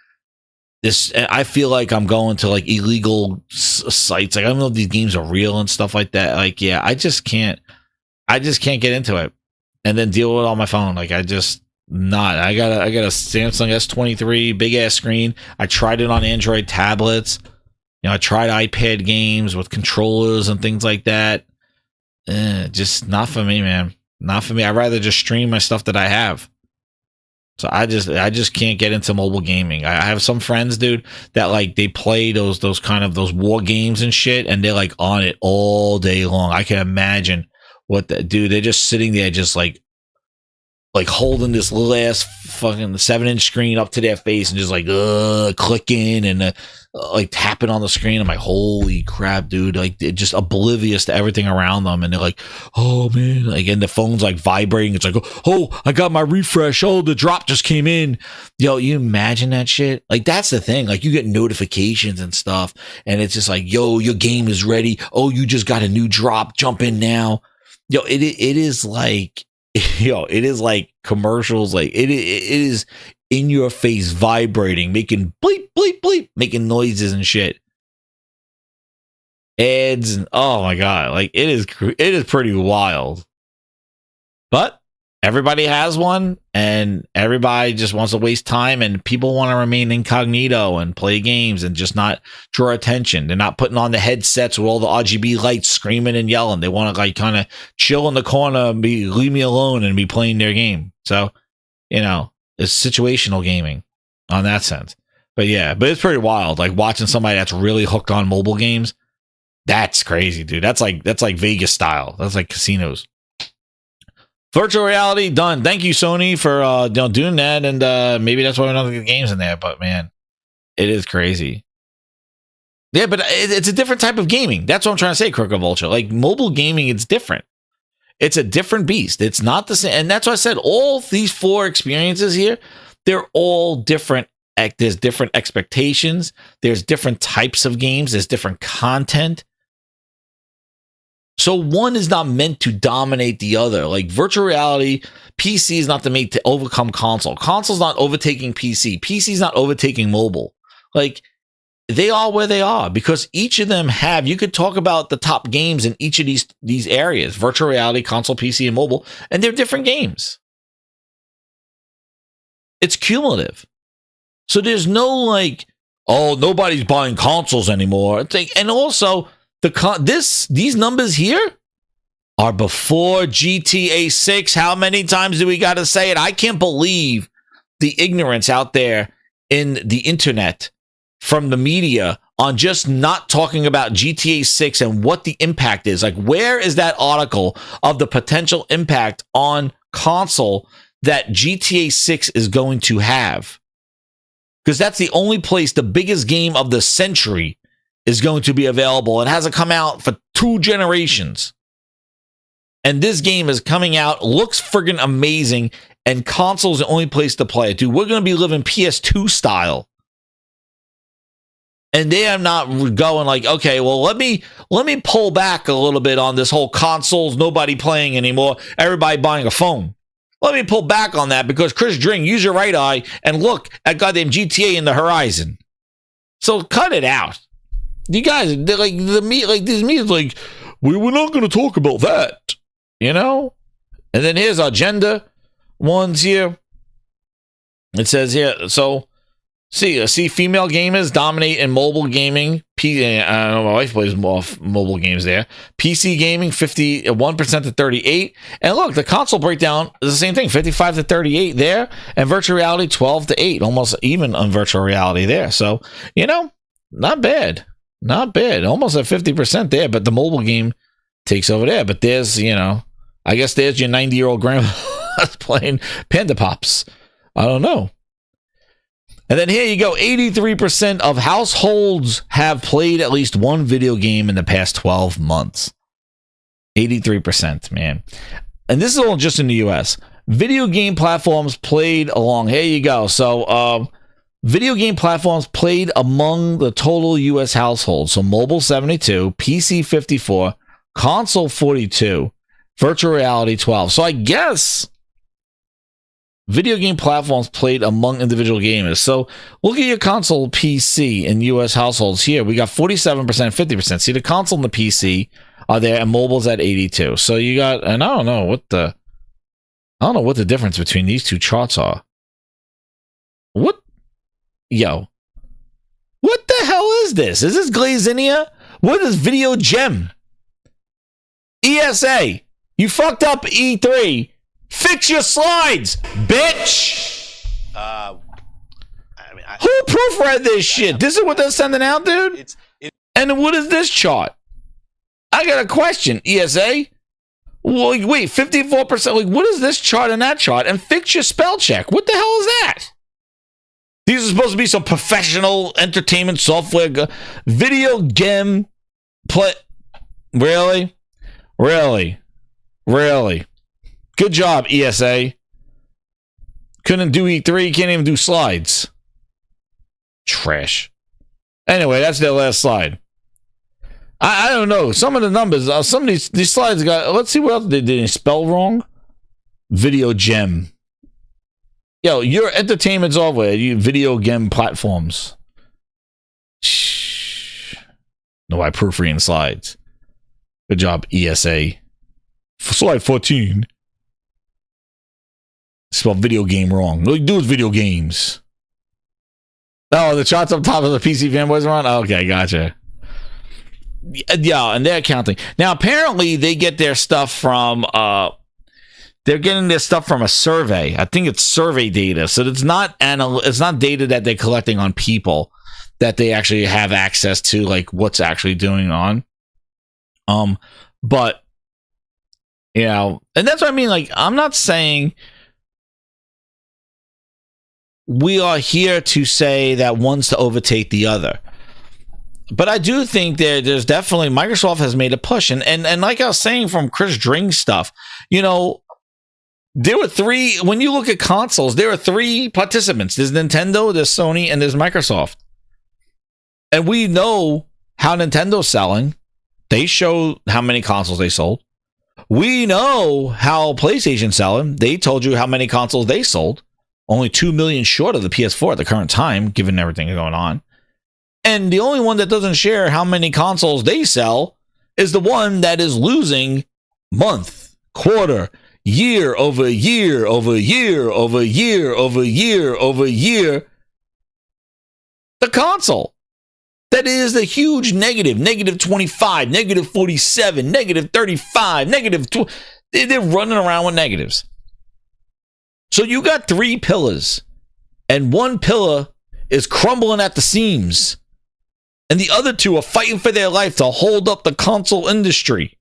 I feel like I'm going to like illegal sites. Like, I don't know if these games are real and stuff like that. Like, yeah, I just can't get into it and then deal with it on my phone. Like, I got a Samsung S23 big ass screen. I tried it on Android tablets. You know, I tried iPad games with controllers and things like that. Just not for me, man. Not for me. I'd rather just stream my stuff that I have. So I just can't get into mobile gaming. I have some friends, dude, that like they play those war games and shit, and they're like on it all day long. I can imagine dude. They're just sitting there, just like holding this little ass fucking 7-inch screen up to their face and just like clicking and like tapping on the screen. I'm like, holy crap, dude! Like, they're just oblivious to everything around them, and they're like, oh man, like, and the phone's like vibrating. It's like, oh, I got my refresh. Oh, the drop just came in. Yo, you imagine that shit? Like, that's the thing. Like, you get notifications and stuff, and it's just like, yo, your game is ready. Oh, you just got a new drop. Jump in now. Yo, it is like. Yo, it is like commercials. Like, it is in your face, vibrating, making bleep bleep bleep, making noises and shit, ads, and oh my god, like, it is pretty wild. But everybody has one, and everybody just wants to waste time, and people want to remain incognito and play games and just not draw attention. They're not putting on the headsets with all the RGB lights, screaming and yelling. They want to like kind of chill in the corner and leave me alone and be playing their game. So, you know, it's situational gaming on that sense. But yeah, but it's pretty wild. Like, watching somebody that's really hooked on mobile games. That's crazy, dude. That's like Vegas style. That's like casinos. Virtual reality done. Thank you, Sony, for doing that, and maybe that's why we're not getting games in there. But man, it is crazy. Yeah, but it's a different type of gaming. That's what I'm trying to say, Crook of Ultra. Like mobile gaming, it's different. It's a different beast. It's not the same, and that's why I said all these 4 experiences here, they're all different. There's different expectations. There's different types of games. There's different content. So one is not meant to dominate the other. Like virtual reality, PC is not made to overcome console. Console's not overtaking PC. PC's not overtaking mobile. Like they are where they are because each of them have, you could talk about the top games in each of these areas, virtual reality, console, PC, and mobile, and they're different games. It's cumulative. So there's no like, oh, nobody's buying consoles anymore. It's like, and also these numbers here are before GTA 6. How many times do we got to say it? I can't believe the ignorance out there in the internet from the media on just not talking about GTA 6 and what the impact is. Like, where is that article of the potential impact on console that GTA 6 is going to have? Because that's the only place the biggest game of the century is going to be available. It hasn't come out for 2 generations. And this game is coming out, looks friggin' amazing, and console's the only place to play it. Dude, we're going to be living PS2 style. And they are not going like, okay, well, let me pull back a little bit on this whole consoles, nobody playing anymore, everybody buying a phone. Let me pull back on that because Chris Dring, use your right eye and look at goddamn GTA in the horizon. So cut it out. You guys, they're like these media's like, we're not going to talk about that, you know? And then here's our gender ones here. It says here, so see female gamers dominate in mobile gaming. I know my wife plays more mobile games there. PC gaming 51% to 38. And look, the console breakdown is the same thing, 55 to 38 there, and virtual reality 12 to 8, almost even on virtual reality there. So, you know, not bad. Not bad. Almost at 50% there, but the mobile game takes over there. But there's, you know, I guess there's your 90-year-old grandma playing Panda Pops. I don't know. And then here you go, 83% of households have played at least one video game in the past 12 months. 83%, man. And this is all just in the US. Video game platforms played along. Here you go. So, video game platforms played among the total US households. So, mobile 72, PC 54, console 42, virtual reality 12. So, I guess video game platforms played among individual gamers. So look at your console PC in US households here. We got 47%, 50%. See, the console and the PC are there, and mobile's at 82. So you got, and I don't know what the difference between these two charts are. What? Yo. What the hell is this? Is this Glazinia? What is Video Gem? ESA. You fucked up E3. Fix your slides, bitch! Who proofread this shit? This is what they're sending out, dude? And what is this chart? I got a question, ESA. Well, wait, 54%. Like, what is this chart and that chart? And fix your spell check. What the hell is that? These are supposed to be some professional entertainment software. Video game play. Really? Good job, ESA. Couldn't do E3, can't even do slides. Trash. Anyway, that's their last slide. I don't know. Some of the numbers, some of these slides got, let's see what else did they spell wrong. Video Gem. Yo, your entertainment software, you video game platforms. Shh. No, I proofreading slides. Good job, ESA. Slide 14. Spell video game wrong. All you do is video games. Oh, the charts up top of the PC fanboys are on? Okay, gotcha. Yeah, and they're counting. Now, apparently, they get their stuff from, they're getting their stuff from a survey. I think it's survey data. So it's not data that they're collecting on people that they actually have access to, like what's actually going on. But You know, and that's what I mean. Like, I'm not saying we are here to say that one's to overtake the other. But I do think there's definitely, Microsoft has made a push. And like I was saying from Chris Dring's stuff, you know, there were three, when you look at consoles, there are three participants. There's Nintendo, there's Sony, and there's Microsoft. And we know how Nintendo's selling. They show how many consoles they sold. We know how PlayStation's selling. They told you how many consoles they sold. Only 2 million short of the PS4 at the current time, given everything going on. And the only one that doesn't share how many consoles they sell is the one that is losing month, quarter, year over year over year over year over year over year. The console. That is the huge negative. Negative 25, negative 47, negative 35, negative 2. They're running around with negatives. So you got three pillars, and one pillar is crumbling at the seams, and the other two are fighting for their life to hold up the console industry.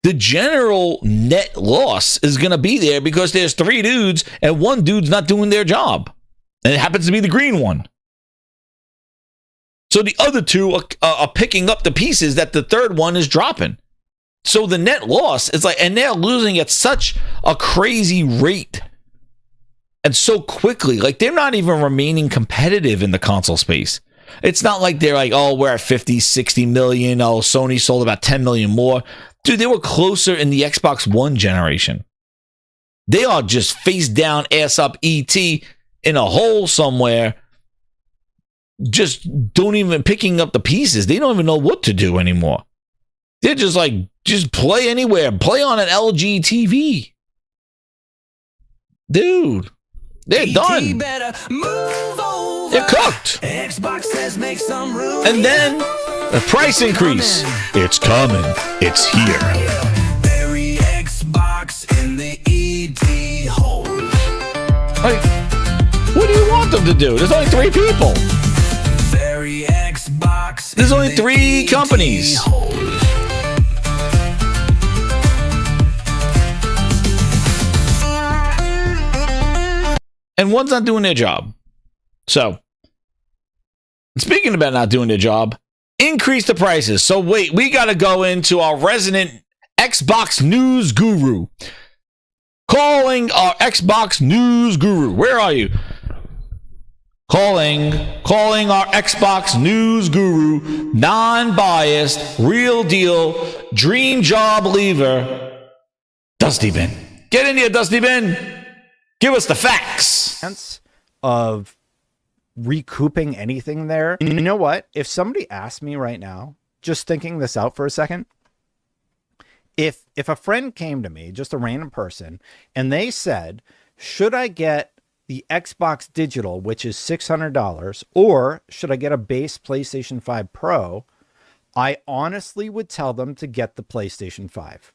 The general net loss is going to be there because there's three dudes, and one dude's not doing their job, and it happens to be the green one. So the other two are picking up the pieces that the third one is dropping. So the net loss is like, and they're losing at such a crazy rate and so quickly. Like, they're not even remaining competitive in the console space. It's not like they're like, oh, we're at 50, 60 million. Oh, Sony sold about 10 million more. Dude, they were closer in the Xbox One generation. They are just face down, ass up ET in a hole somewhere. Just don't even picking up the pieces. They don't even know what to do anymore. They're just like, just play anywhere. Play on an LG TV. Dude, they're done. They're cooked. Xbox says make some room. And then the price increase. It's coming. It's here. Bury Xbox in the ED hole. Like, what do you want them to do? There's only three people. Bury Xbox. There's only three companies. And one's not doing their job. So, speaking about not doing their job, increase the prices. So wait, we got to go into our resident Xbox news guru. Calling our Xbox news guru. Where are you? Calling our Xbox news guru, non-biased, real deal, dream job leaver, Dusty Ben. Get in here, Dusty Ben. Give us the facts. Of recouping anything there. You know what? If somebody asked me right now, just thinking this out for a second, if a friend came to me, just a random person, and they said, should I get the Xbox Digital, which is $600, or should I get a base PlayStation 5 Pro? I honestly would tell them to get the PlayStation 5.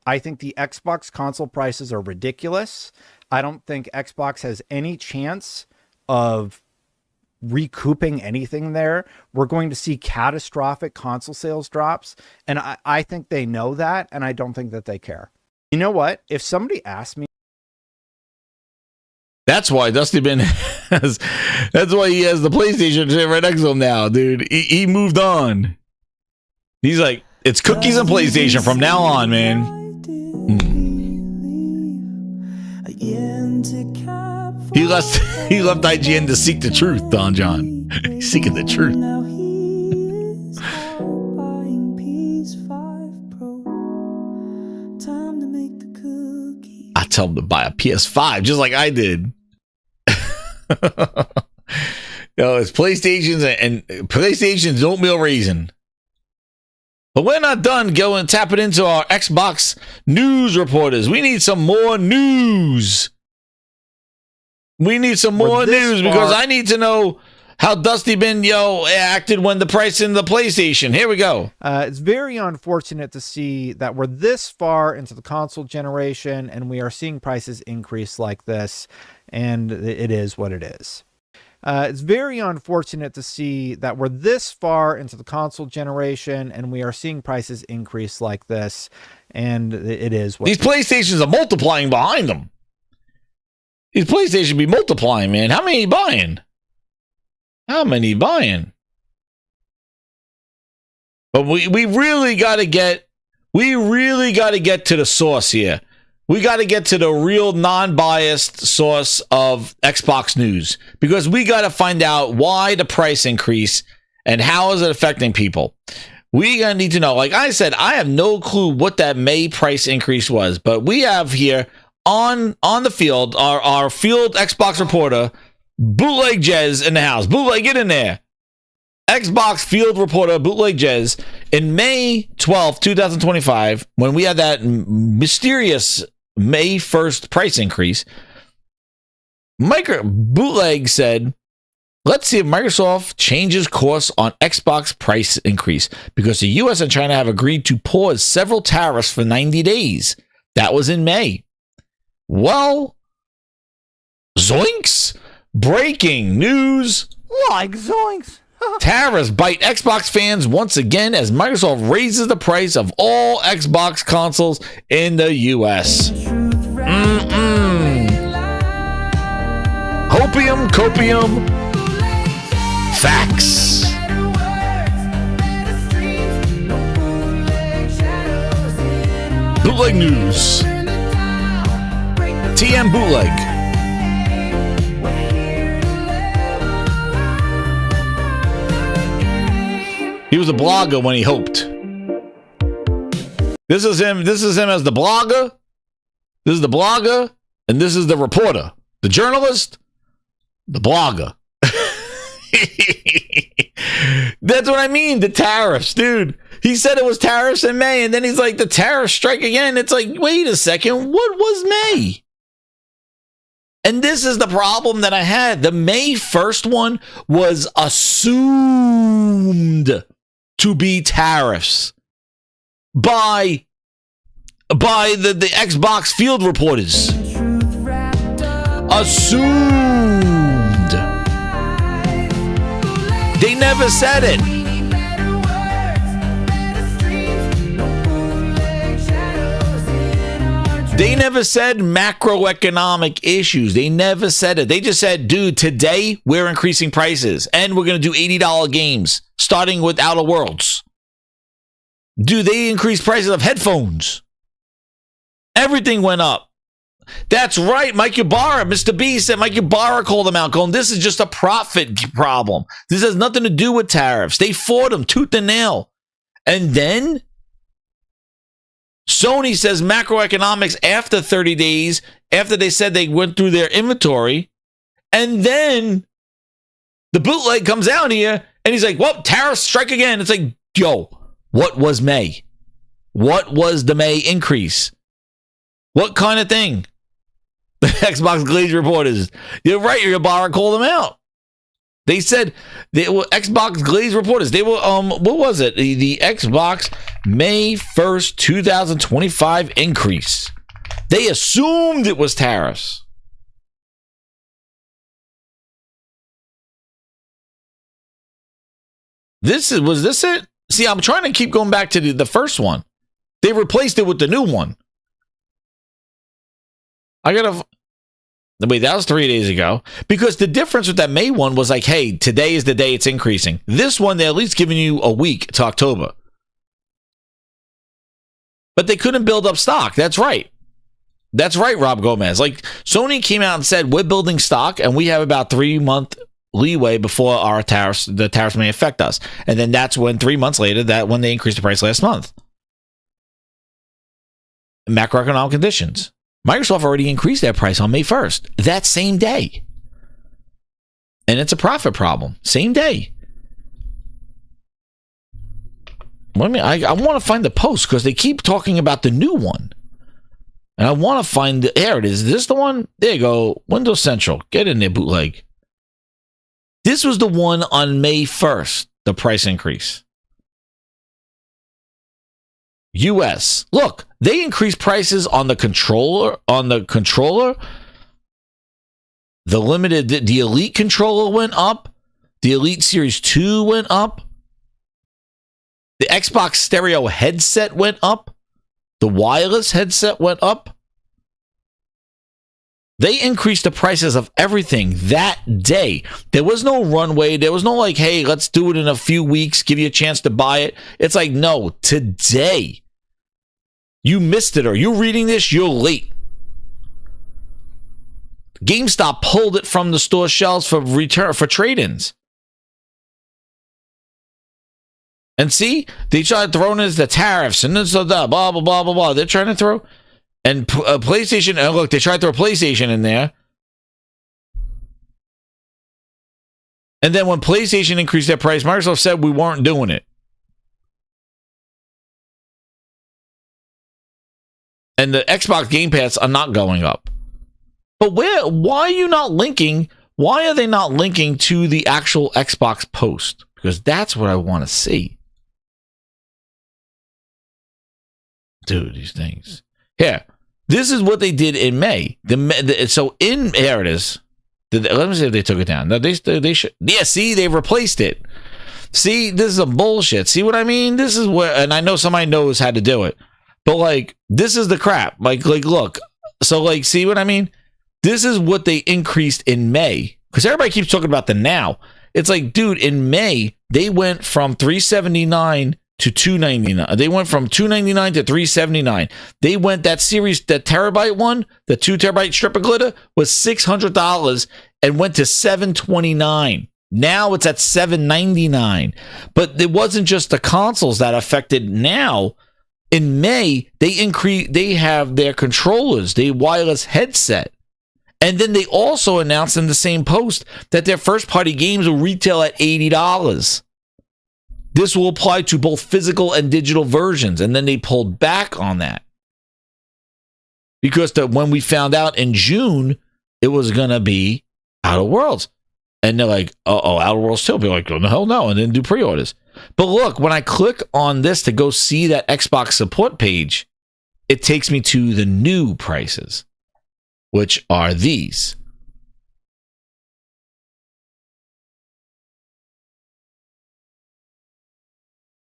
I think the Xbox console prices are ridiculous. I don't think Xbox has any chance of recouping anything there. We're going to see catastrophic console sales drops, and I think they know that, and I don't think that they care. You know what? If somebody asked me, that's why Dusty Ben has, that's why he has the PlayStation right next to him now, dude. He moved on. He's like, it's cookies and PlayStation from now on, man. He left IGN to seek the truth, Don John. He's seeking the truth. I tell him to buy a PS5 just like I did. It's PlayStations and PlayStation's oatmeal raisin. But we're not done going tapping into our Xbox news reporters. We need some more news. We need some more news because I need to know how Dusty Ben acted when the price in the PlayStation. Here we go. It's very unfortunate to see that we're this far into the console generation and we are seeing prices increase like this, and it is what it is. It's very unfortunate to see that we're this far into the console generation and we are seeing prices increase like this. And it is what these PlayStations are multiplying behind them. These PlayStation be multiplying, man. How many buying? How many buying? But we really got to get to the source here. We got to get to the real non-biased source of Xbox news, because we got to find out why the price increase and how is it affecting people. We gonna need to know. Like I said, I have no clue what that May price increase was, but we have here on the field our field Xbox reporter, Bootleg Jez, in the house. Bootleg, get in there. Xbox field reporter Bootleg Jez in May 12th, 2025, when we had that mysterious May 1st price increase. Bootleg said, let's see if Microsoft changes course on Xbox price increase, because the US and China have agreed to pause several tariffs for 90 days. That was in May. Well, zoinks! Breaking news. like zoinks. Tariffs bite Xbox fans once again as Microsoft raises the price of all Xbox consoles in the US. Hopium, copium, facts. Bootleg news. TM Bootleg. He was a blogger when he hoped. This is him. This is him as the blogger. This is the blogger, and this is the reporter, the journalist, the blogger. That's what I mean. The tariffs, dude. He said it was tariffs in May, and then he's like, the tariffs strike again. It's like, wait a second. What was May? And this is the problem that I had. The May 1st one was assumed to be tariffs by the Xbox field reporters. Assumed. They never said it. They never said macroeconomic issues. They never said it. They just said, dude, today we're increasing prices and we're going to do $80 games, starting with Outer Worlds. Dude, they increased prices of headphones. Everything went up. That's right. Mike Ybarra, Mr. B said Mike Ybarra called them out, going, this is just a profit problem. This has nothing to do with tariffs. They fought them tooth and nail. And then Sony says macroeconomics after 30 days, after they said they went through their inventory. And then the bootleg comes out here and he's like, well, tariffs strike again. It's like, yo, what was May? What was the May increase? What kind of thing? The Xbox GLAZE reporters. You're right, your bar called them out. They said they were Xbox GLAZE reporters. They were what was it? The Xbox May 1st, 2025 increase. They assumed it was tariffs. Was this it? See, I'm trying to keep going back to the first one. They replaced it with the new one. Wait, that was 3 days ago. Because the difference with that May one was like, hey, today is the day it's increasing. This one, they're at least giving you a week to October. But they couldn't build up stock. That's right. That's right, Rob Gomez. Like, Sony came out and said, we're building stock, and we have about 3-month leeway before the tariffs may affect us. And then that's when 3 months later, when they increased the price last month. Macroeconomic conditions. Microsoft already increased their price on May 1st, that same day. And it's a profit problem. Same day. I want to find the post because they keep talking about the new one. And I want to find there it is. Is this the one? There you go. Windows Central. Get in there, bootleg. This was the one on May 1st, the price increase. US. Look, they increased prices on the controller. the Elite controller went up. The Elite Series 2 went up. The Xbox stereo headset went up. The wireless headset went up. They increased the prices of everything that day. There was no runway. There was no like, hey, let's do it in a few weeks, give you a chance to buy it. It's like, no, today. You missed it, or you're reading this, you're late. GameStop pulled it from the store shelves for trade-ins. And see, they tried throwing in the tariffs and this, blah, blah, blah, blah, blah. They're trying to throw, and PlayStation, and look, they tried to throw PlayStation in there. And then when PlayStation increased their price, Microsoft said we weren't doing it. And the Xbox Game Pass are not going up. But why are you not linking? Why are they not linking to the actual Xbox post? Because that's what I want to see. Dude, these things. Here, this is what they did in May. Here it is. Let me see if they took it down. No, they should. Yeah, see, they replaced it. See, this is a bullshit. See what I mean? This is where, and I know somebody knows how to do it. But like, this is the crap. Like, look. So like, see what I mean? This is what they increased in May. Because everybody keeps talking about the now. It's like, dude, in May, they went from $379 to $299. They went from $299 to $379. They went, that series, that terabyte one, the 2 terabyte strip of glitter, was $600 and went to $729. Now it's at $799. But it wasn't just the consoles that affected now. In May, they have their controllers, the wireless headset. And then they also announced in the same post that their first-party games will retail at $80. This will apply to both physical and digital versions. And then they pulled back on that. Because when we found out in June, it was going to be Outer Worlds. And they're like, Outer Worlds 2. Be like, oh, the hell no. And then do pre-orders. But look, when I click on this to go see that Xbox support page, it takes me to the new prices, which are these.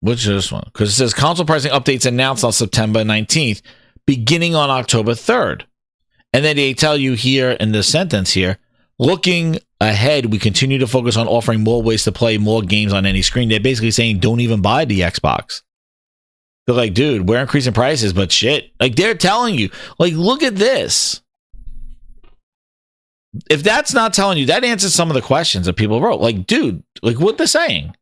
Which is this one? Because it says console pricing updates announced on September 19th, beginning on October 3rd. And then they tell you here in the sentence here, looking ahead, we continue to focus on offering more ways to play more games on any screen. They're basically saying, don't even buy the Xbox. They're like, dude, we're increasing prices, but shit. Like, they're telling you, like, look at this. If that's not telling you, that answers some of the questions that people wrote. Like, dude, like what they're saying.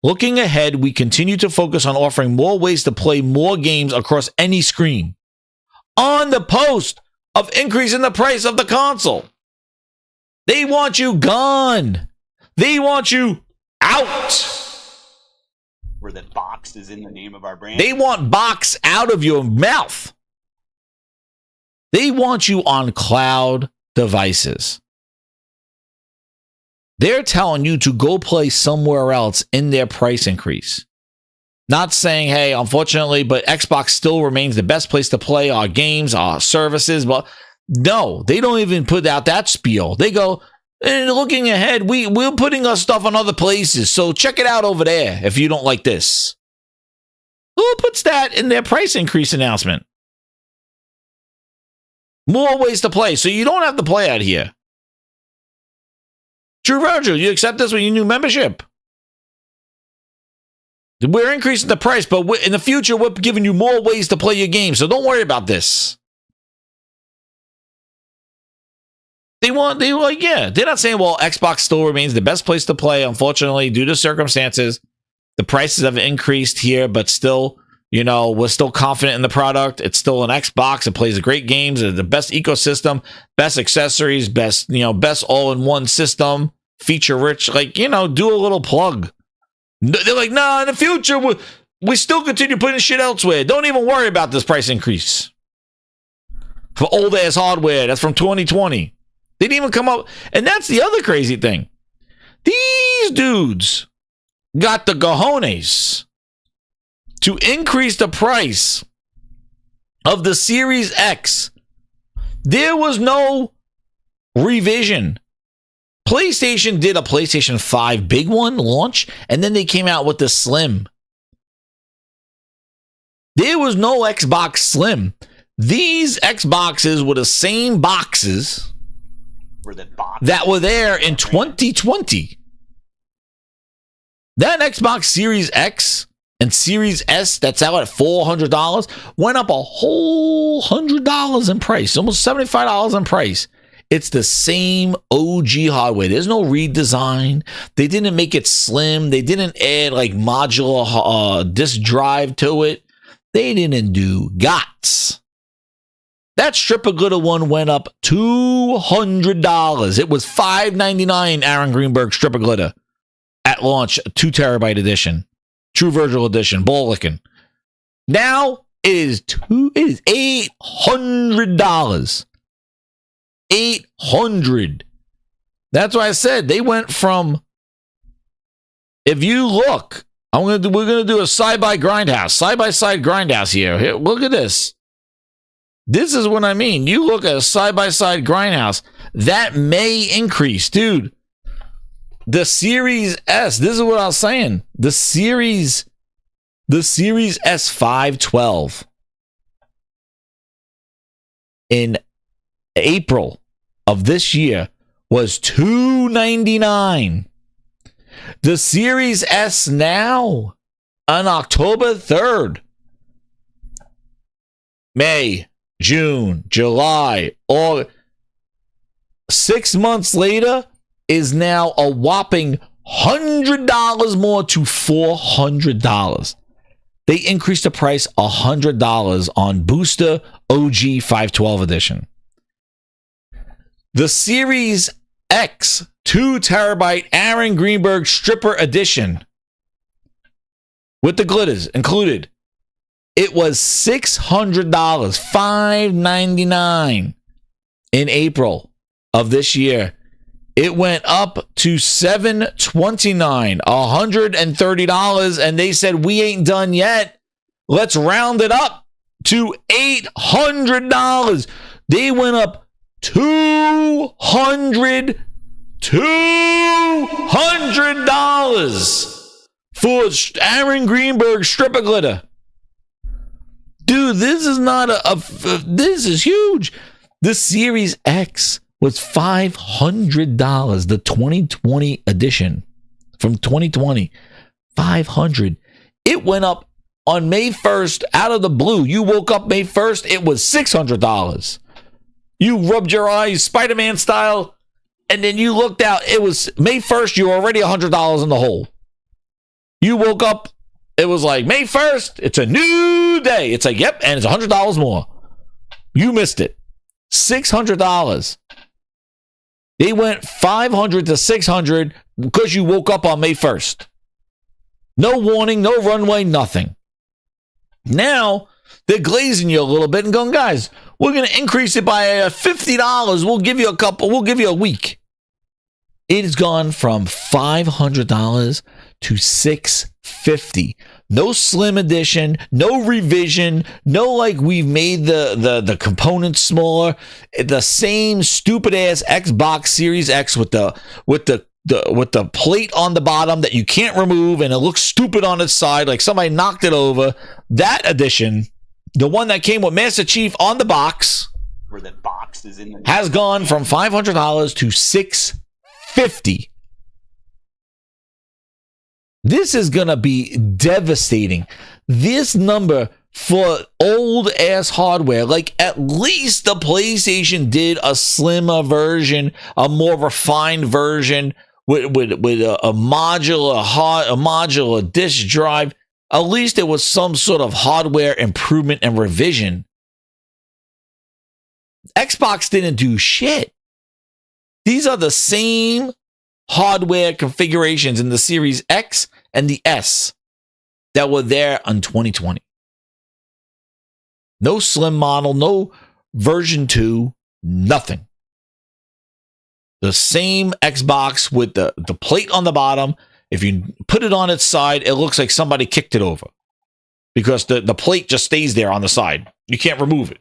Looking ahead, we continue to focus on offering more ways to play more games across any screen. On the post of increasing the price of the console. They want you gone. They want you out. Where the box is in the name of our brand. They want box out of your mouth. They want you on cloud devices. They're telling you to go play somewhere else in their price increase. Not saying, hey, unfortunately, but Xbox still remains the best place to play our games, our services. But no, they don't even put out that spiel. They go, looking ahead, we're putting our stuff on other places. So check it out over there if you don't like this. Who puts that in their price increase announcement? More ways to play, so you don't have to play out here. True Virgil, you accept this with your new membership? We're increasing the price, but in the future, we're giving you more ways to play your game, so don't worry about this. They're not saying, well, Xbox still remains the best place to play. Unfortunately, due to circumstances, the prices have increased here, but still, we're still confident in the product. It's still an Xbox. It plays great games. The best ecosystem, best accessories, best all-in-one system, feature-rich. Like, do a little plug. They're like, no, in the future, we still continue putting shit elsewhere. Don't even worry about this price increase. For old-ass hardware, that's from 2020. They didn't even come up. And that's the other crazy thing. These dudes got the cojones to increase the price of the Series X. There was no revision. PlayStation did a PlayStation 5 big one launch, and then they came out with the Slim. There was no Xbox Slim. These Xboxes were the same boxes that were there in 2020. That Xbox Series X and Series S that's out at $400 went up a whole $100 in price, almost $75 in price. It's the same OG hardware. There's no redesign. They didn't make it slim. They didn't add like modular disk drive to it. They didn't do GOTS. That stripper glitter one went up $200. It was $599 Aaron Greenberg stripper glitter at launch, 2 terabyte edition, True Virtual Edition, ball licking. Now it is $800. $800. That's why I said they went from. If you look, we're gonna do a side by side grindhouse here. Here, look at this. This is what I mean. You look at a side by side grindhouse that may increase, dude. The Series S. This is what I was saying. The Series S512 in April of this year was $299. The Series S now on October 3rd, May, June, July, August, 6 months later is now a whopping $100 more to $400. They increased the price $100 on Booster OG 512 edition. The Series X 2 terabyte Aaron Greenberg stripper edition with the glitters included. It was $600, $599 in April of this year. It went up to $729, $130, and they said, we ain't done yet. Let's round it up to $800. They went up $200 for Aaron Greenberg stripper glitter. Dude, this is not this is huge. The Series X was $500. The 2020 edition from 2020, $500. It went up on May 1st out of the blue. You woke up May 1st, it was $600. You rubbed your eyes Spider-Man style, and then you looked out. It was May 1st, you were already $100 in the hole. You woke up, it was like May 1st, it's a new day. It's like, yep, and it's $100 more. You missed it. $600. They went $500 to $600 because you woke up on May 1st. No warning, no runway, nothing. Now, they're glazing you a little bit and going, guys, we're going to increase it by $50. We'll give you a week. It has gone from $500 to $650. No slim edition, no revision, no like we've made the components smaller. The same stupid ass Xbox Series X with the plate on the bottom that you can't remove and it looks stupid on its side like somebody knocked it over. That edition, the one that came with Master Chief on the box, where the box is in the has gone from $500 to $650. This is going to be devastating. This number for old ass hardware, like at least the PlayStation did a slimmer version, a more refined version with a modular disk drive. At least there was some sort of hardware improvement and revision. Xbox didn't do shit. These are the same hardware configurations in the Series X and the S that were there on 2020. No slim model, no version 2, nothing. The same Xbox with the plate on the bottom. If you put it on its side, it looks like somebody kicked it over because the plate just stays there on the side. You can't remove it.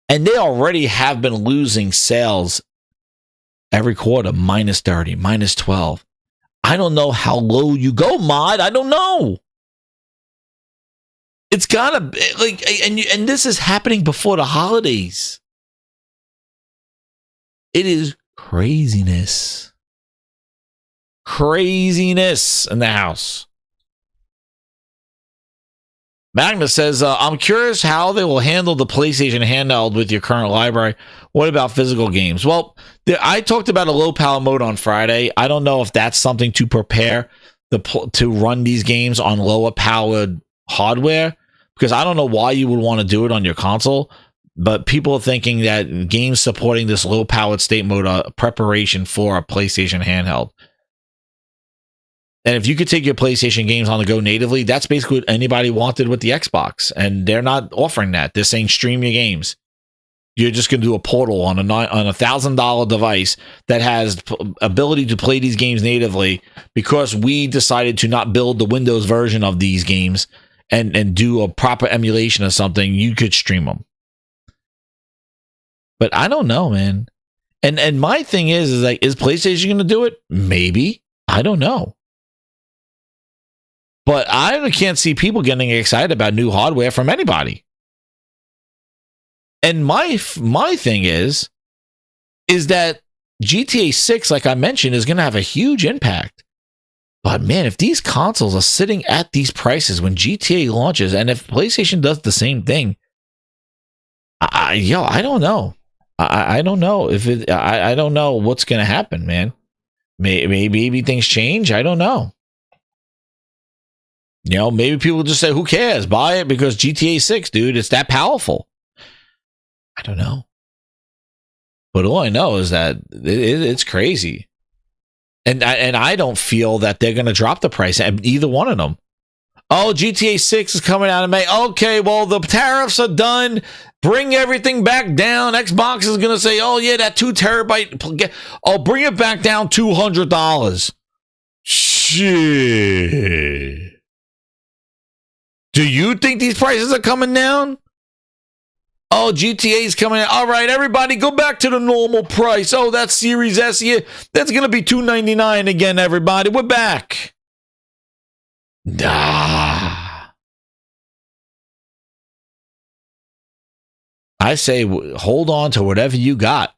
And they already have been losing sales every quarter, minus 30, minus 12. I don't know how low you go, Mod. I don't know. It's gotta be like, and this is happening before the holidays. It is craziness. Craziness in the house. Magnus says, I'm curious how they will handle the PlayStation handheld with your current library. What about physical games? Well, I talked about a low power mode on Friday. I don't know if that's something to prepare to run these games on lower powered hardware, because I don't know why you would want to do it on your console. But people are thinking that games supporting this low powered state mode are preparation for a PlayStation handheld. And if you could take your PlayStation games on the go natively, that's basically what anybody wanted with the Xbox. And they're not offering that. They're saying stream your games. You're just going to do a portal on a $1,000 device that has ability to play these games natively, because we decided to not build the Windows version of these games and do a proper emulation of something. You could stream them. But I don't know, man. And my thing is like, is PlayStation going to do it? Maybe. I don't know. But I can't see people getting excited about new hardware from anybody. And my thing is that GTA 6, like I mentioned, is going to have a huge impact. But man, if these consoles are sitting at these prices when GTA launches, and if PlayStation does the same thing, I don't know. I don't know if it. I don't know what's going to happen, man. Maybe things change. I don't know. You know, maybe people just say, who cares? Buy it because GTA 6, dude, it's that powerful. I don't know. But all I know is that it's crazy. And I don't feel that they're going to drop the price at either one of them. Oh, GTA 6 is coming out in May. Okay, well, the tariffs are done. Bring everything back down. Xbox is going to say, oh, yeah, that 2 terabyte. Oh, bring it back down $200. Shit. Do you think these prices are coming down? Oh, GTA is coming out. All right, everybody, go back to the normal price. Oh, that's Series S. Yeah, that's going to be $299 again, everybody. We're back. I say hold on to whatever you got.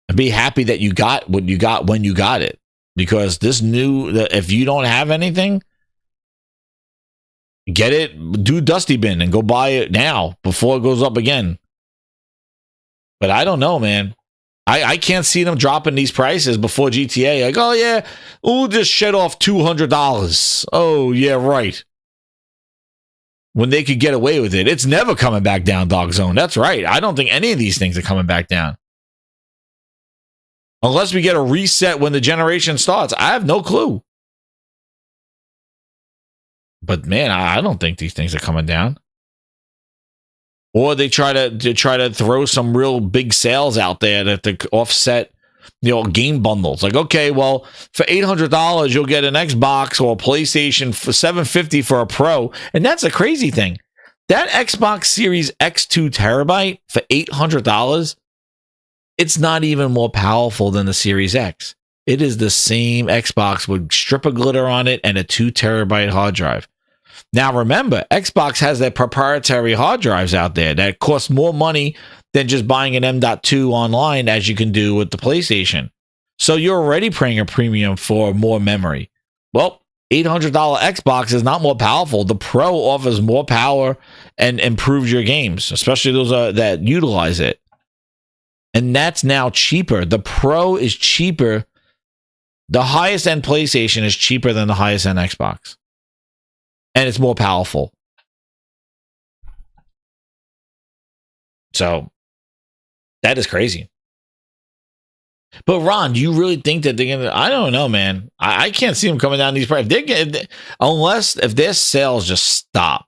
And be happy that you got what you got when you got it. Because if you don't have anything, get it, do Dusty Bin and go buy it now before it goes up again. But I don't know, man. I can't see them dropping these prices before GTA. Like, oh yeah, we'll just shed off $200. Oh yeah, right. When they could get away with it. It's never coming back down, Dog Zone. That's right. I don't think any of these things are coming back down. Unless we get a reset when the generation starts. I have no clue. But man, I don't think these things are coming down. Or they try to throw some real big sales out there that to offset, game bundles. Like, okay, well, for $800 you'll get an Xbox or a PlayStation for $750 for a Pro, and that's a crazy thing. That Xbox Series X 2 terabyte for $800, it's not even more powerful than the Series X. It is the same Xbox with strip of glitter on it and a 2 terabyte hard drive. Now, remember, Xbox has their proprietary hard drives out there that cost more money than just buying an M.2 online, as you can do with the PlayStation. So you're already paying a premium for more memory. Well, $800 Xbox is not more powerful. The Pro offers more power and improves your games, especially those that utilize it. And that's now cheaper. The Pro is cheaper. The highest end PlayStation is cheaper than the highest end Xbox. And it's more powerful. So that is crazy. But Ron, do you really think that they're gonna? I don't know, man. I can't see them coming down these prices. Unless if their sales just stop.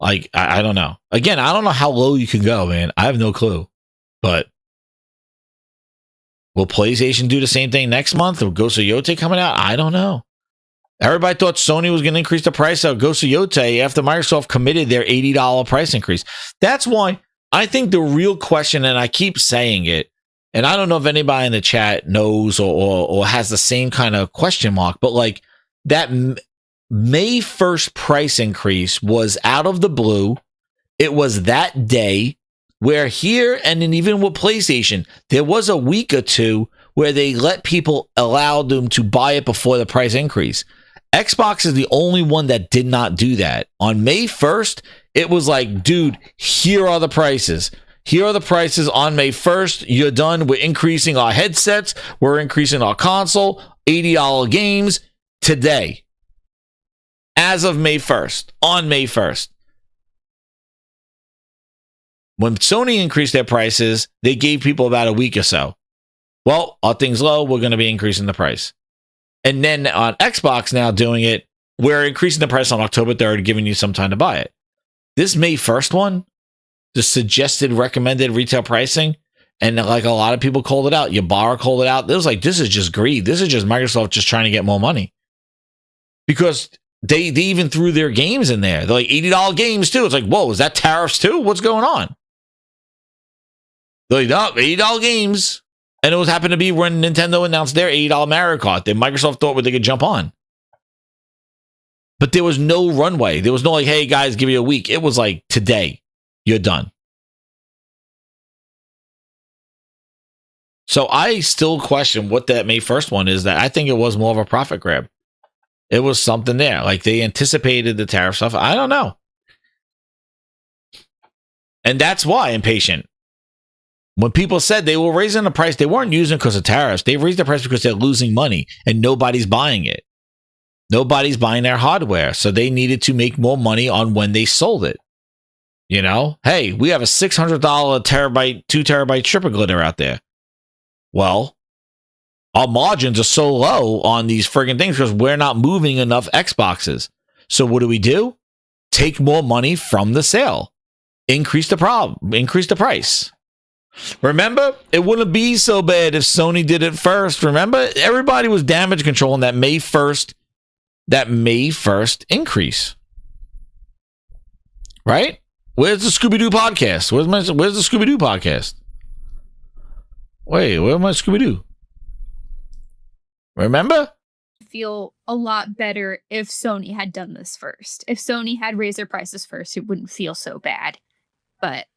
Like I don't know. Again, I don't know how low you can go, man. I have no clue. But will PlayStation do the same thing next month? Or Ghost of Yote coming out? I don't know. Everybody thought Sony was going to increase the price of Ghost of Yotei after Microsoft committed their $80 price increase. That's why I think the real question, and I keep saying it, and I don't know if anybody in the chat knows or has the same kind of question mark, but like that May 1st price increase was out of the blue. It was that day where here, and then even with PlayStation, there was a week or two where they let people, allow them to buy it before the price increase. Xbox is the only one that did not do that. On May 1st, it was like, dude, here are the prices. Here are the prices on May 1st. You're done. We're increasing our headsets. We're increasing our console. $80 games today. As of May 1st. On May 1st. When Sony increased their prices, they gave people about a week or so. Well, are things low? We're going to be increasing the price. And then on Xbox now doing it, we're increasing the price on October 3rd, giving you some time to buy it. This May 1st one, the suggested recommended retail pricing, and like a lot of people called it out. Ybarra called it out. It was like, this is just greed. This is just Microsoft just trying to get more money. Because they even threw their games in there. They're like $80 games too. It's like, whoa, is that tariffs too? What's going on? They're like, no, $80 games. And it was happened to be when Nintendo announced their $80 Mario Kart that Microsoft thought they could jump on. But there was no runway. There was no like, hey guys, give you a week. It was like, today, you're done. So I still question what that May 1st one is. That I think it was more of a profit grab. It was something there. Like they anticipated the tariff stuff. I don't know. And that's why I'm impatient. When people said they were raising the price, they weren't using it because of tariffs. They raised the price because they're losing money and nobody's buying it. Nobody's buying their hardware. So they needed to make more money on when they sold it. You know, hey, we have a $600 terabyte, 2 terabyte stripper glitter out there. Well, our margins are so low on these friggin' things because we're not moving enough Xboxes. So what do? Take more money from the sale. Increase the price. Remember, it wouldn't be so bad if Sony did it first. Remember, everybody was damage controlling that May 1st increase. Right? Where's the Scooby-Doo podcast? Where's the Scooby-Doo podcast? Wait, where's my Scooby-Doo? Remember? Feel a lot better if Sony had done this first. If Sony had raised their prices first, it wouldn't feel so bad. But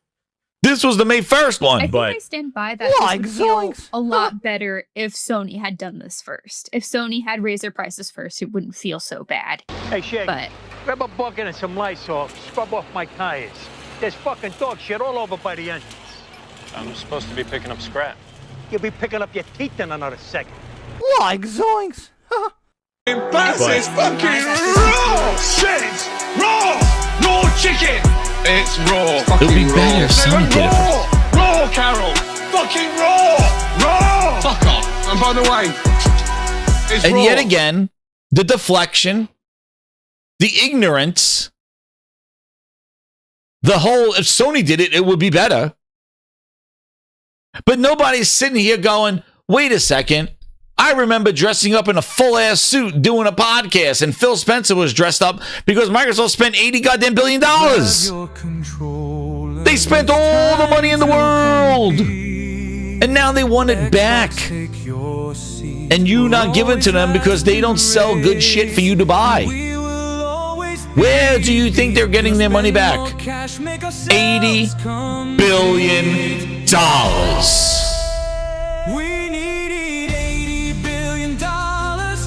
this was the May 1st one. I think I stand by that. It would feel a lot better if Sony had done this first. If Sony had raised their prices first, it wouldn't feel so bad. Hey, Shay, but grab a bucket and some Lysol. Scrub off my tires. There's fucking dog shit all over by the entrance. I'm supposed to be picking up scrap. You'll be picking up your teeth in another second. Like zoinks. This is fucking raw shit! Raw chicken! It's raw. It would be better if Sony did it first. Raw, Carol! Fucking raw! Fuck off. And by the way, it's and raw. yet again, the deflection, the ignorance, the whole, if Sony did it, it would be better. But nobody's sitting here going, wait a second. I remember dressing up in a full-ass suit doing a podcast, and Phil Spencer was dressed up because Microsoft spent $80 goddamn billion. They spent all the money in the world, and now they want it back. And you not give it to them because they don't sell good shit for you to buy. Where do you think they're getting their money back? $80 billion. We needed $80 billion.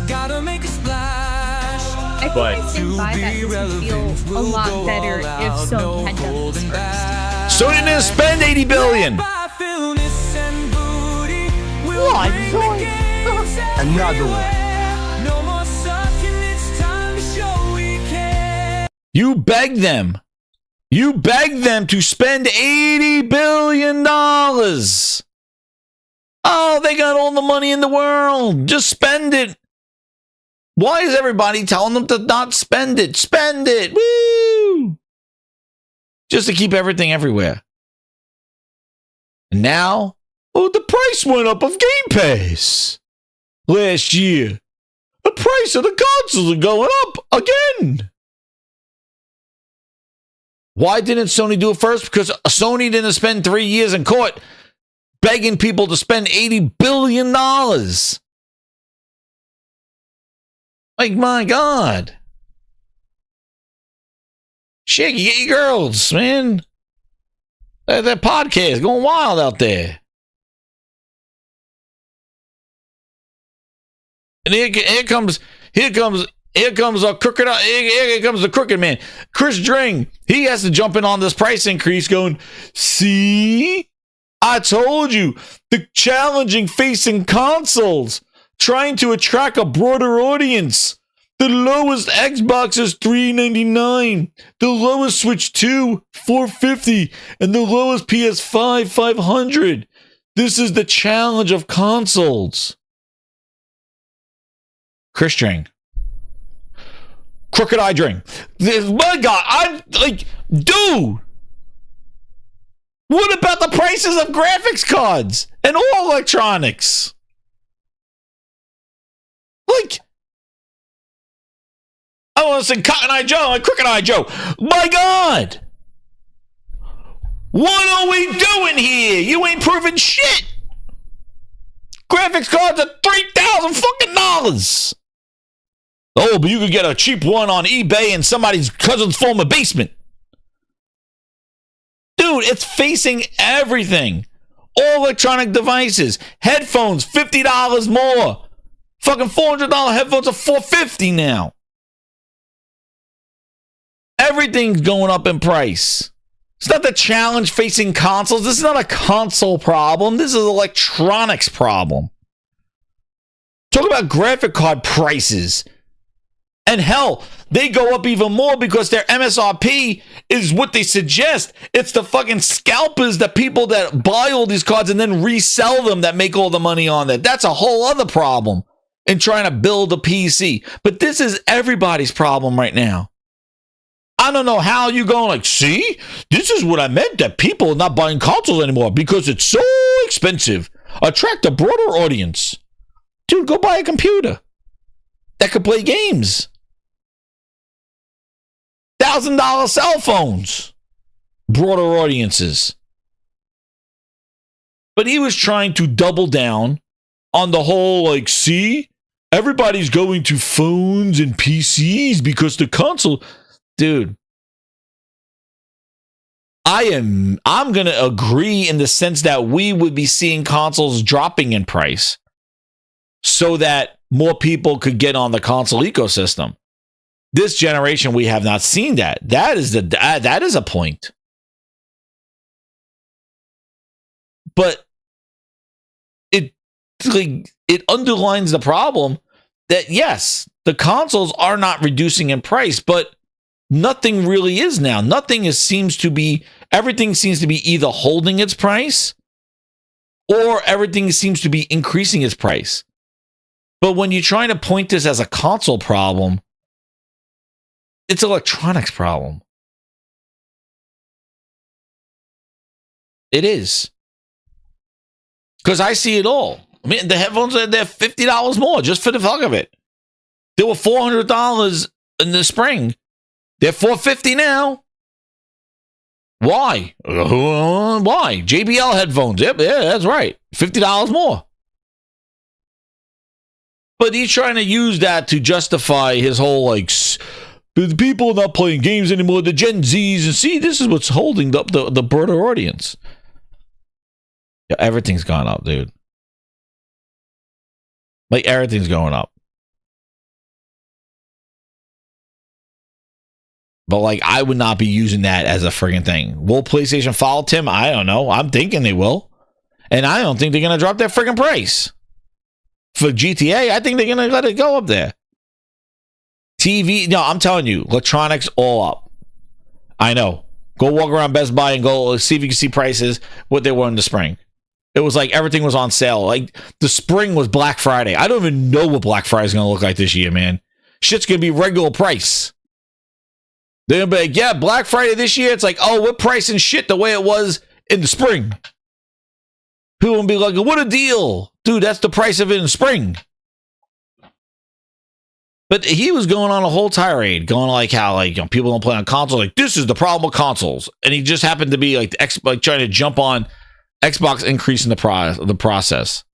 Gotta make a splash. I think I stand by that this would feel a lot better if Sony had done this first. Sony didn't spend $80 billion. Another one. You begged them. You begged them to spend $80 billion. Oh, they got all the money in the world. Just spend it. Why is everybody telling them to not spend it? Spend it. Woo! Just to keep everything everywhere. And now, oh, the price went up of Game Pass last year. the price of the consoles are going up again. Why didn't Sony do it first? Because Sony didn't spend 3 years in court begging people to spend $80 billion. Like, my God. Shit, you get your girls, man. That podcast going wild out there. And here comes a crooked. Here comes the crooked man, Chris Dring. He has to jump in on this price increase, going, "See, I told you, the challenging facing consoles, trying to attract a broader audience. The lowest Xbox is $399, the lowest Switch 2 $450, and the lowest PS5 $500. This is the challenge of consoles." Chris Dring. Crooked Eye Dring. My God, I'm like, dude. What about the prices of graphics cards and all electronics? Like, I want to say Cotton Eye Joe, like Crooked Eye Joe. My God. What are we doing here? You ain't proving shit. Graphics cards are $3,000 fucking dollars. Oh, but you could get a cheap one on eBay in somebody's cousin's former basement. Dude, it's facing everything. All electronic devices. Headphones, $50 more. Fucking $400 headphones are $450 now. Everything's going up in price. It's not the challenge facing consoles. This is not a console problem. This is an electronics problem. Talk about graphic card prices. And hell, they go up even more because their MSRP is what they suggest. It's the fucking scalpers, the people that buy all these cards and then resell them, that make all the money on it. That's a whole other problem in trying to build a PC. But this is everybody's problem right now. I don't know how you going like, see, this is what I meant, that people are not buying consoles anymore because it's so expensive. Attract a broader audience. Dude, go buy a computer that could play games. $1,000 cell phones. Broader audiences. But he was trying to double down on the whole, like, see, everybody's going to phones and PCs because the console. Dude, I'm going to agree in the sense that we would be seeing consoles dropping in price so that more people could get on the console ecosystem. This generation, we have not seen that. That is a point. But it underlines the problem that, yes, the consoles are not reducing in price, but nothing really is now. Everything seems to be either holding its price or everything seems to be increasing its price. But when you're trying to point this as a console problem, it's an electronics problem. It is. Because I see it all. I mean, the headphones, they're $50 more just for the fuck of it. They were $400 in the spring. They're $450 now. Why? Why? JBL headphones. Yep, yeah, that's right. $50 more. But he's trying to use that to justify his whole, like, the people not playing games anymore, the Gen Zs, and see, this is what's holding up the broader audience. Yeah, everything's gone up, dude. Like, everything's going up. But, like, I would not be using that as a friggin' thing. Will PlayStation follow Tim? I don't know. I'm thinking they will. And I don't think they're going to drop their friggin' price. For GTA, I think they're going to let it go up there. TV, no, I'm telling you, electronics all up. I know. Go walk around Best Buy and go see if you can see prices, what they were in the spring. It was like everything was on sale. Like, the spring was Black Friday. I don't even know what Black Friday is going to look like this year, man. Shit's going to be regular price. They're going to be like, yeah, Black Friday this year, it's like, oh, we're pricing shit the way it was in the spring. People will be like, what a deal. Dude, that's the price of it in spring. But he was going on a whole tirade, going like how like people don't play on consoles. Like this is the problem with consoles, and he just happened to be like like trying to jump on Xbox increasing the process.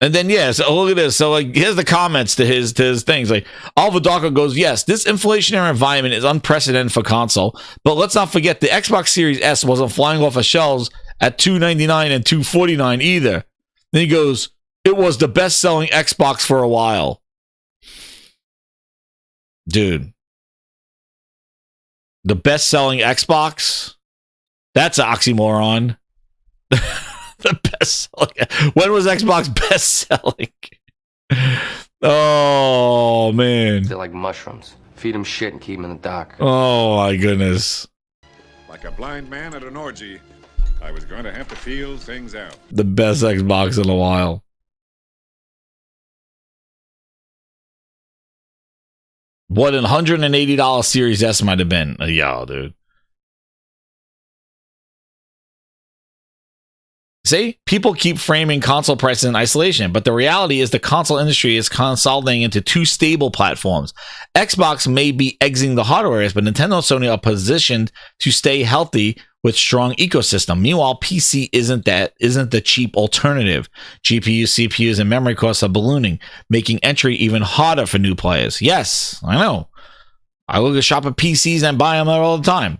And then so look at this. So like here's the comments to his things. Like Oliver Darko goes, yes, this inflationary environment is unprecedented for console, but let's not forget the Xbox Series S wasn't flying off of shelves at $299 and $249 either. Then he goes, it was the best-selling Xbox for a while. Dude. The best-selling Xbox? That's an oxymoron. The best-selling. When was Xbox best-selling? Oh, man. They're like mushrooms. Feed them shit and keep them in the dark. Oh, my goodness. Like a blind man at an orgy, I was going to have to feel things out. The best Xbox in a while. What an $180 Series S might have been. Yo, dude. See, people keep framing console prices in isolation, but the reality is the console industry is consolidating into two stable platforms. Xbox may be exiting the hardware race, but Nintendo and Sony are positioned to stay healthy with strong ecosystem. Meanwhile, PC isn't the cheap alternative. GPUs, CPUs, and memory costs are ballooning, making entry even harder for new players. Yes, I know. I look at shop at PCs and buy them there all the time.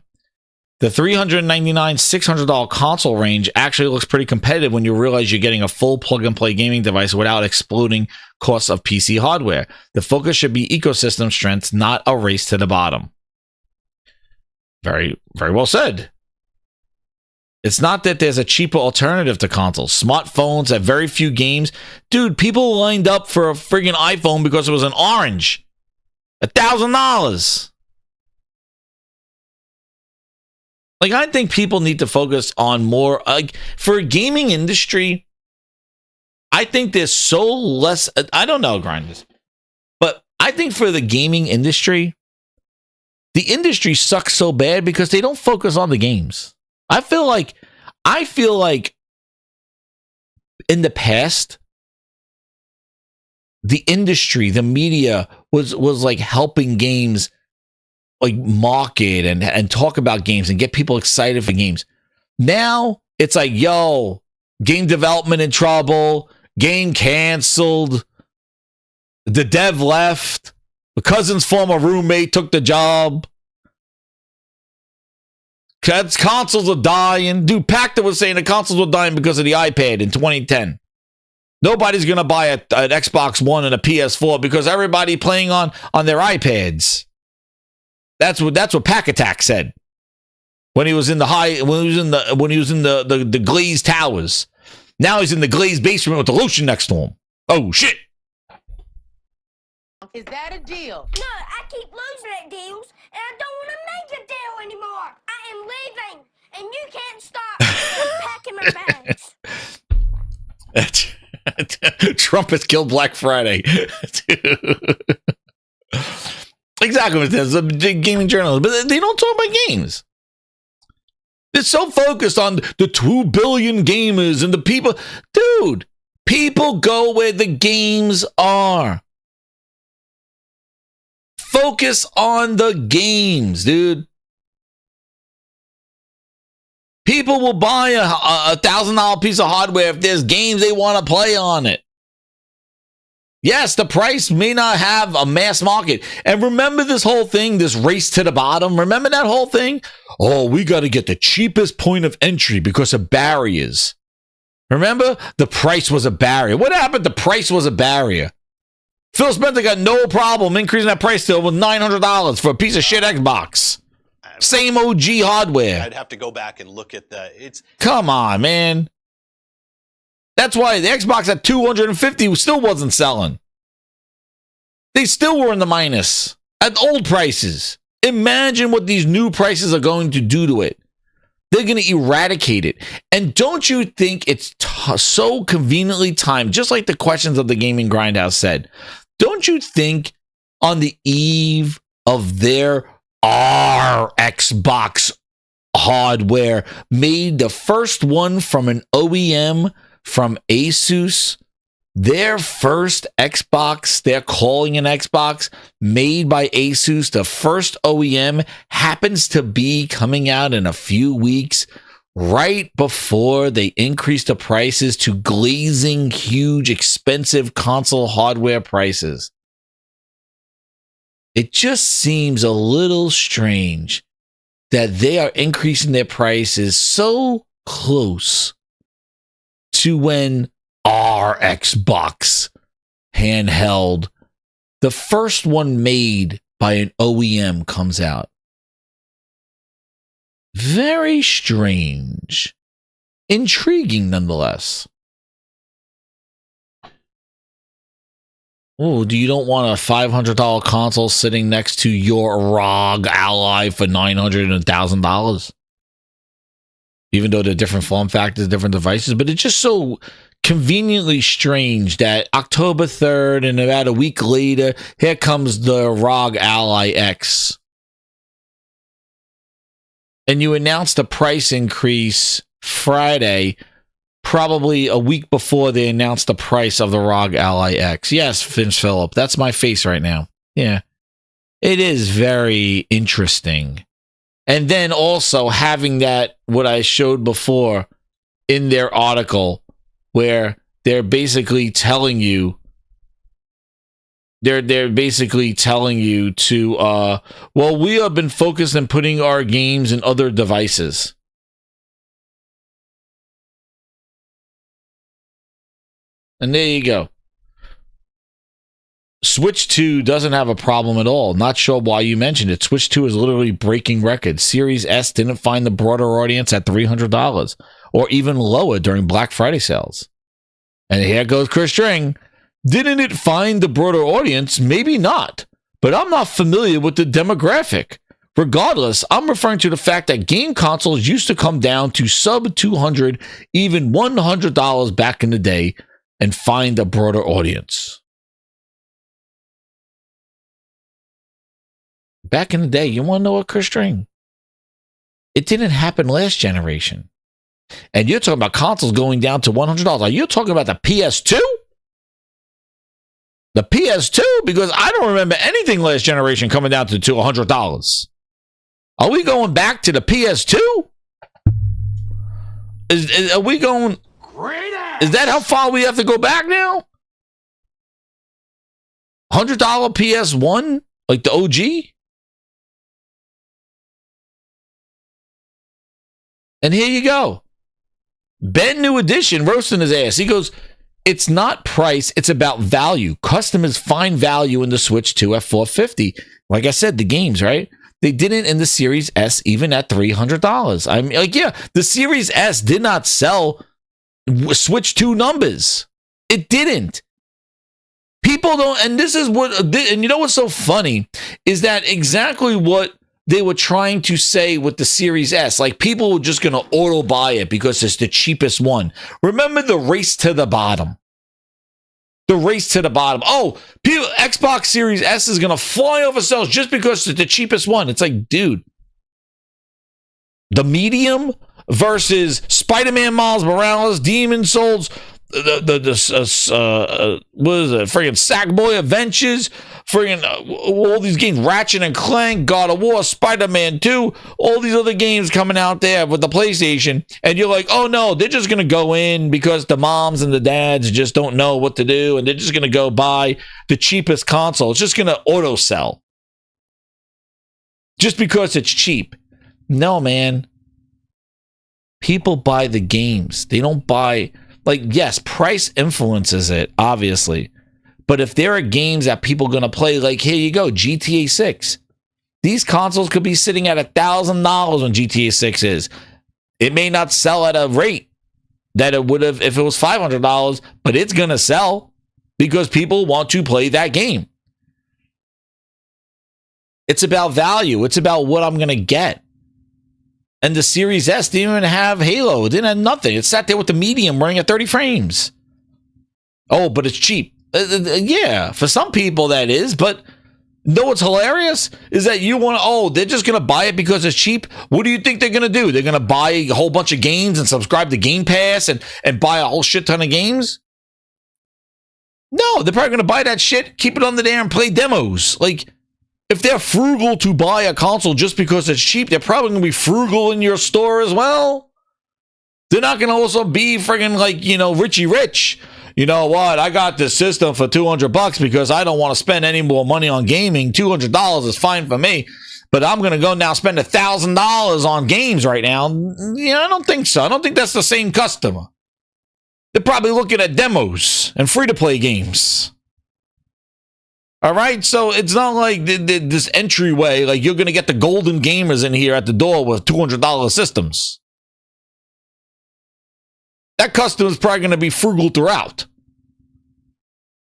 The $399, $600 console range actually looks pretty competitive when you realize you're getting a full plug-and-play gaming device without exploding costs of PC hardware. The focus should be ecosystem strengths, not a race to the bottom. Very, very well said. It's not that there's a cheaper alternative to consoles. Smartphones have very few games. Dude, people lined up for a friggin' iPhone because it was an orange. $1,000. Like, I think people need to focus on more, like, for a gaming industry, I think there's so less, I don't know, Grinders, but I think for the gaming industry, the industry sucks so bad because they don't focus on the games. I feel like in the past, the industry, the media was like helping games like market and talk about games and get people excited for games. Now it's like, yo, game development in trouble, game canceled, the dev left, the cousin's former roommate took the job. Consoles are dying. Dude, Pacta was saying the consoles were dying because of the iPad in 2010. Nobody's going to buy an Xbox One and a PS4 because everybody playing on their iPads. That's what Pack Attack said when he was in the glazed towers. Now he's in the glazed basement with the lotion next to him. Oh shit! Is that a deal? No, I keep losing at deals, and I don't want to make a deal anymore. I am leaving, and you can't stop me from packing my bags. Trump has killed Black Friday. Exactly what it is. A gaming journalist, but they don't talk about games. They're so focused on the 2 billion gamers and the people. Dude, people go where the games are. Focus on the games, dude. People will buy a $1,000 piece of hardware if there's games they want to play on it. Yes, the price may not have a mass market. And remember this whole thing, this race to the bottom? Remember that whole thing? Oh, we got to get the cheapest point of entry because of barriers. Remember? The price was a barrier. What happened? The price was a barrier. Phil Spencer got no problem increasing that price still with $900 for a piece of shit Xbox. Same OG hardware. I'd have to go back and look at the... Come on, man. That's why the Xbox at $250 still wasn't selling. They still were in the minus at old prices. Imagine what these new prices are going to do to it. They're going to eradicate it. And don't you think it's so conveniently timed, just like the questions of the Gaming Grindhouse said, don't you think on the eve of their Xbox hardware made the first one from an OEM from Asus. Their first Xbox, they're calling an Xbox, made by Asus. The first OEM happens to be coming out in a few weeks, right before they increase the prices to glazing huge, expensive console hardware prices. It just seems a little strange that they are increasing their prices so close to when our Xbox handheld, the first one made by an OEM, comes out. Very strange. Intriguing nonetheless. Oh, you don't want a $500 console sitting next to your ROG Ally for $900 and $1,000? Even though they're different form factors, different devices, but it's just so conveniently strange that October 3rd and about a week later, here comes the ROG Ally X. And you announced a price increase Friday, probably a week before they announced the price of the ROG Ally X. Yes, Finch Phillip, that's my face right now. Yeah. It is very interesting. And then also having that, what I showed before in their article, where they're basically telling you, they're basically telling you to, well, we have been focused on putting our games in other devices. And there you go. Switch 2 doesn't have a problem at all. Not sure why you mentioned it. Switch 2 is literally breaking records. Series S didn't find the broader audience at $300 or even lower during Black Friday sales. And here goes Chris String. Didn't it find the broader audience? Maybe not. But I'm not familiar with the demographic. Regardless, I'm referring to the fact that game consoles used to come down to sub $200, even $100 back in the day, and find a broader audience. Back in the day, you want to know what, Chris String? It didn't happen last generation. And you're talking about consoles going down to $100. Are you talking about the PS2? The PS2? Because I don't remember anything last generation coming down to $100. Are we going back to the PS2? Are we going... Is that how far we have to go back now? $100 PS1? Like the OG? And here you go. Ben New Edition roasting his ass. He goes, it's not price, it's about value. Customers find value in the Switch 2 at $450. Like I said, the games, right? They didn't in the Series S, even at $300. I mean, like, yeah, the Series S did not sell Switch 2 numbers. It didn't. People don't, and this is what, and you know what's so funny is that exactly what they were trying to say with the Series S. Like, people were just going to auto buy it because it's the cheapest one. Remember the race to the bottom. The race to the bottom. Oh, Xbox Series S is going to fly over sales just because it's the cheapest one. It's like, dude, the medium versus Spider-Man Miles Morales, Demon Souls, what is it? Friggin' Sackboy Adventures, friggin' all these games, Ratchet and Clank, God of War, Spider-Man 2, all these other games coming out there with the PlayStation, and you're like, oh no, they're just gonna go in because the moms and the dads just don't know what to do, and they're just gonna go buy the cheapest console. It's just gonna auto sell just because it's cheap. No, man. People buy the games. They don't buy, like, yes, price influences it, obviously. But if there are games that people are going to play, like, here you go, GTA 6. These consoles could be sitting at $1,000 when GTA 6 is. It may not sell at a rate that it would have if it was $500, but it's going to sell because people want to play that game. It's about value. It's about what I'm going to get. And the Series S didn't even have Halo. It didn't have nothing. It sat there with the medium running at 30 frames. Oh, but it's cheap. Yeah, for some people that is, but know what's hilarious is that you want to, oh, they're just going to buy it because it's cheap. What do you think they're going to do? They're going to buy a whole bunch of games and subscribe to Game Pass and buy a whole shit ton of games? No, they're probably going to buy that shit, keep it under there and play demos. Like, if they're frugal to buy a console just because it's cheap, they're probably going to be frugal in your store as well. They're not going to also be friggin' like, you know, Richie Rich. You know what? I got this system for $200 because I don't want to spend any more money on gaming. $200 is fine for me, but I'm going to go now spend $1,000 on games right now. You know, I don't think so. I don't think that's the same customer. They're probably looking at demos and free-to-play games. All right? So it's not like this entryway, like you're going to get the golden gamers in here at the door with $200 systems. That customer is probably going to be frugal throughout.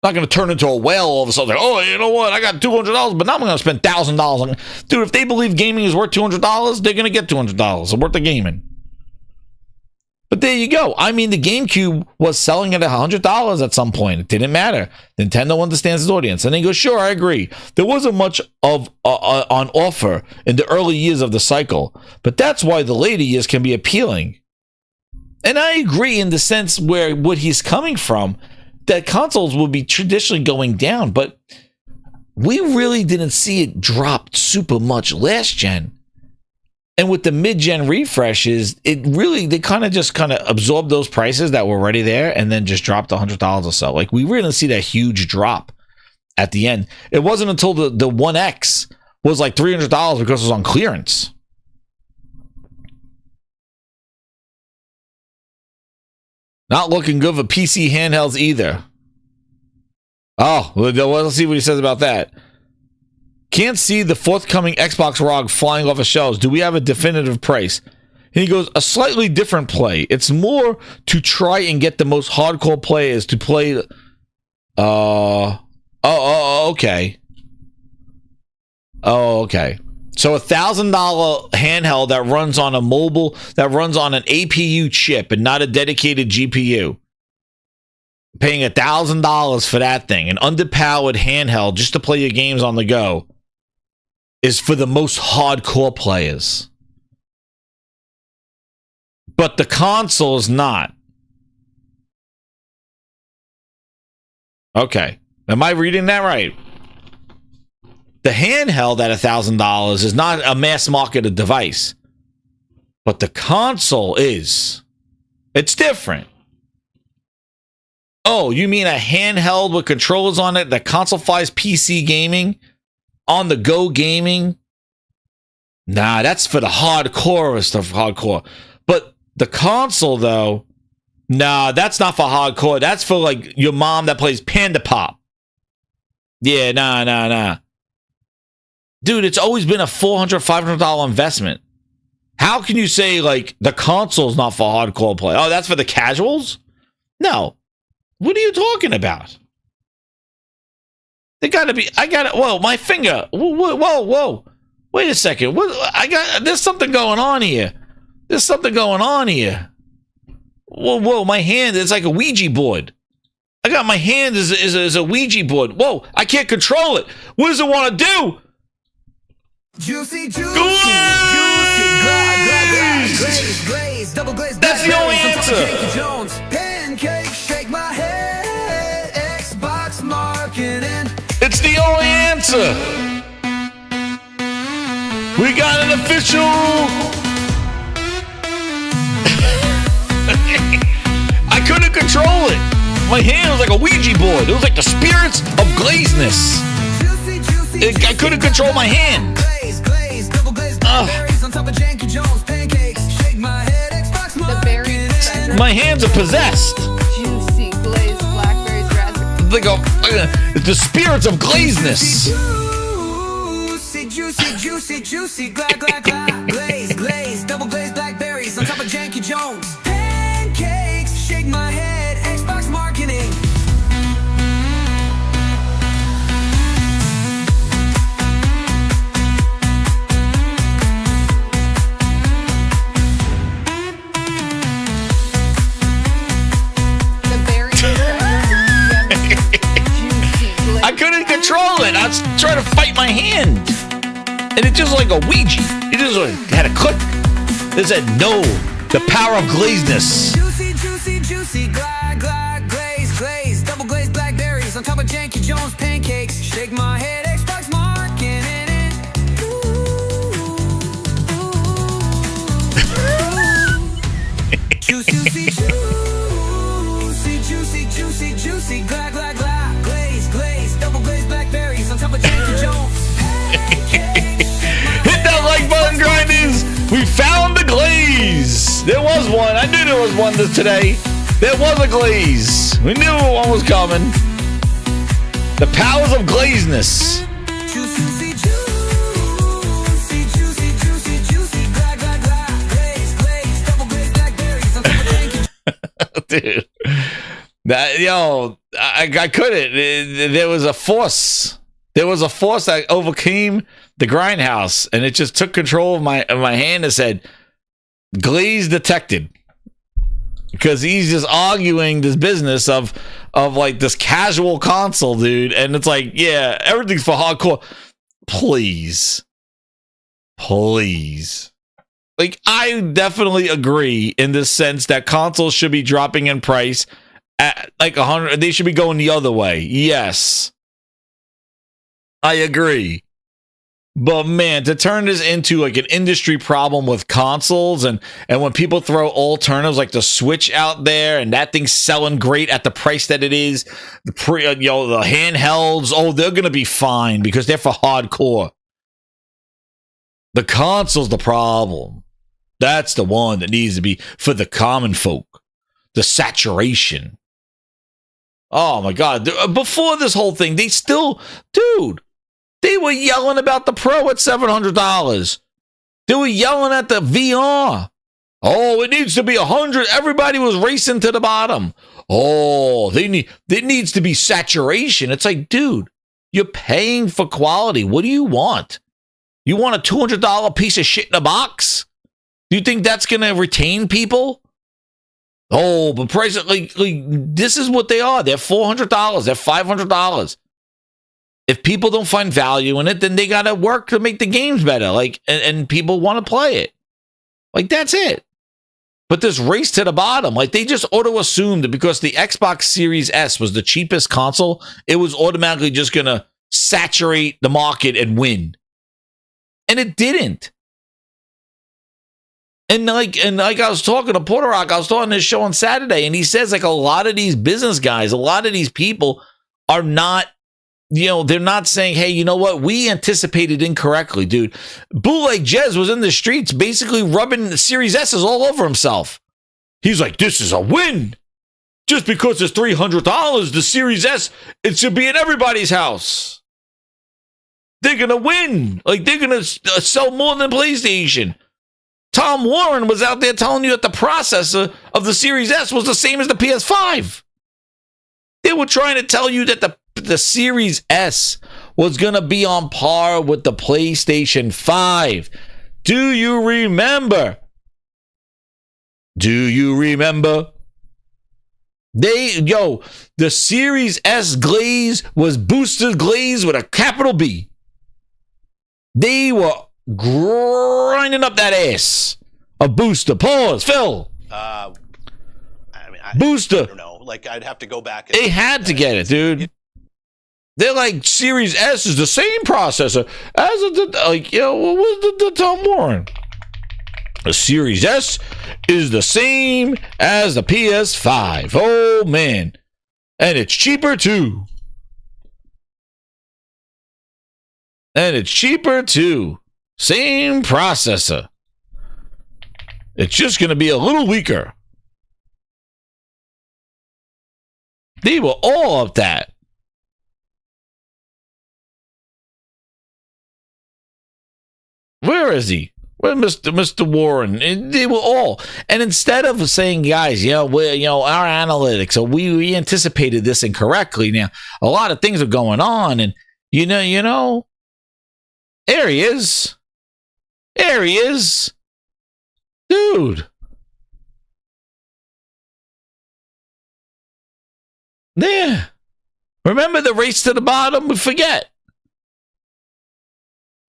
Not going to turn into a whale all of a sudden. Oh, you know what? I got $200, but now I'm going to spend $1,000 on. Dude, if they believe gaming is worth $200, they're going to get $200. It's worth the gaming. But there you go. I mean, the GameCube was selling at $100 at some point. It didn't matter. Nintendo understands its audience. And they go, sure, I agree. There wasn't much of on offer in the early years of the cycle. But that's why the later years can be appealing. And I agree in the sense where what he's coming from, that consoles will be traditionally going down, but we really didn't see it drop super much last gen. And with the mid-gen refreshes, they kind of absorbed those prices that were already there and then just dropped $100 or so. Like, we really didn't see that huge drop at the end. It wasn't until the One X was like $300 because it was on clearance. Not looking good for PC handhelds either. Oh, well, let's see what he says about that. Can't see the forthcoming Xbox ROG flying off of shelves. Do we have a definitive price? And he goes, a slightly different play. It's more to try and get the most hardcore players to play. Okay. Oh, okay. So $1,000 handheld that runs on a mobile, that runs on an APU chip and not a dedicated GPU. Paying $1,000 for that thing, an underpowered handheld just to play your games on the go, is for the most hardcore players. But the console is not. Okay. Am I reading that right? The handheld at $1,000 is not a mass marketed device, but the console is. It's different. Oh, you mean a handheld with controllers on it that console-fies PC gaming? On the go gaming? Nah, that's for the hardcore stuff, hardcore. But the console, though, nah, that's not for hardcore. That's for like your mom that plays Panda Pop. Yeah, nah. Dude, it's always been a $400, $500 investment. How can you say, like, the console's not for hardcore play? Oh, that's for the casuals? No. What are you talking about? They gotta be, whoa, my finger. Whoa. Wait a second. There's something going on here. Whoa, my hand is like a Ouija board. I got my hand is a Ouija board. Whoa, I can't control it. What does it want to do? Juicy, glaze, double glaze. That's the only answer. Pancake, shake my head. Xbox marketing. It's the only answer. We got an official. I couldn't control it. My hand was like a Ouija board. It was like the spirits of glazeness. I couldn't control my hand. My hands are possessed. Juicy glazed blackberries, raspberries. Like the spirits of glazeness. Juicy, glaze, double glazed blackberries on top of Janky Jones. Pancakes, shake my head, Xbox marketing. I couldn't control it. I was trying to fight saturate my hand. And it just like a Ouija. It just like, had a click. It said, no, the power of glazeness. Juicy, juicy, juicy, glide, glide, glaze, glaze, double glazed blackberries on top of Janky Jones pancakes. Shake my head, Xbox marking in it. Juicy, juicy, juicy, juicy, juicy, juicy, glide, glide, glide, glaze, glaze, double glazed blackberries on top of Janky Jones. Hit that like button, grinders. We found the glaze. There was one. I knew there was one today. There was a glaze. We knew one was coming. The powers of glazeness. Juicy, juicy, juicy, juicy, juicy, glide, glide, glide, glaze, glaze, double glazed blackberries on top of Janky. Dude. I couldn't. There was a force. There was a force that overcame the grindhouse, and it just took control of my hand and said, glaze detected. Because he's just arguing this business of like this casual console, dude. And it's like, yeah, everything's for hardcore. Please. Like, I definitely agree in this sense that consoles should be dropping in price at like 100. They should be going the other way. Yes. I agree. But man, to turn this into like an industry problem with consoles and when people throw alternatives like the Switch out there and that thing's selling great at the price that it is, the handhelds, they're going to be fine because they're for hardcore. The console's the problem. That's the one that needs to be for the common folk. The saturation. Oh my God. Before this whole thing, they still, dude, they were yelling about the Pro at $700. They were yelling at the VR. Oh, it needs to be 100. Everybody was racing to the bottom. Oh, it needs to be saturation. It's like, dude, you're paying for quality. What do you want? You want a $200 piece of shit in a box? Do you think that's going to retain people? Oh, but price like this is what they are. They're $400. They're $500. If people don't find value in it, then they got to work to make the games better. Like, and people want to play it. Like, that's it. But this race to the bottom, like they just auto-assumed that because the Xbox Series S was the cheapest console, it was automatically just going to saturate the market and win. And it didn't. And like I was talking to Porter Rock, I was talking this show on Saturday, and he says like a lot of these business guys, a lot of these people are not, they're not saying, hey, you know what? We anticipated incorrectly, dude. Bootleg Jez was in the streets basically rubbing the Series S's all over himself. He's like, this is a win. Just because it's $300, the Series S, it should be in everybody's house. They're going to win. Like, they're going to sell more than PlayStation. Tom Warren was out there telling you that the processor of the Series S was the same as the PS5. They were trying to tell you that the Series S was going to be on par with the PlayStation 5. Do you remember? The Series S glaze was boosted glaze with a capital B. They were grinding up that ass. A booster. Pause. Phil. Booster. I don't know. Like, I'd have to go back. They had to get it, dude. They're like, Series S is the same processor as what was the Tom Warren? The Series S is the same as the PS5. Oh, man. And it's cheaper, too. Same processor. It's just going to be a little weaker. They were all up that. Where is he? Where Mr. Warren? And they were all. And instead of saying, guys, our analytics, so we anticipated this incorrectly. Now, a lot of things are going on, and there he is. Dude. There. Remember the race to the bottom? We forget.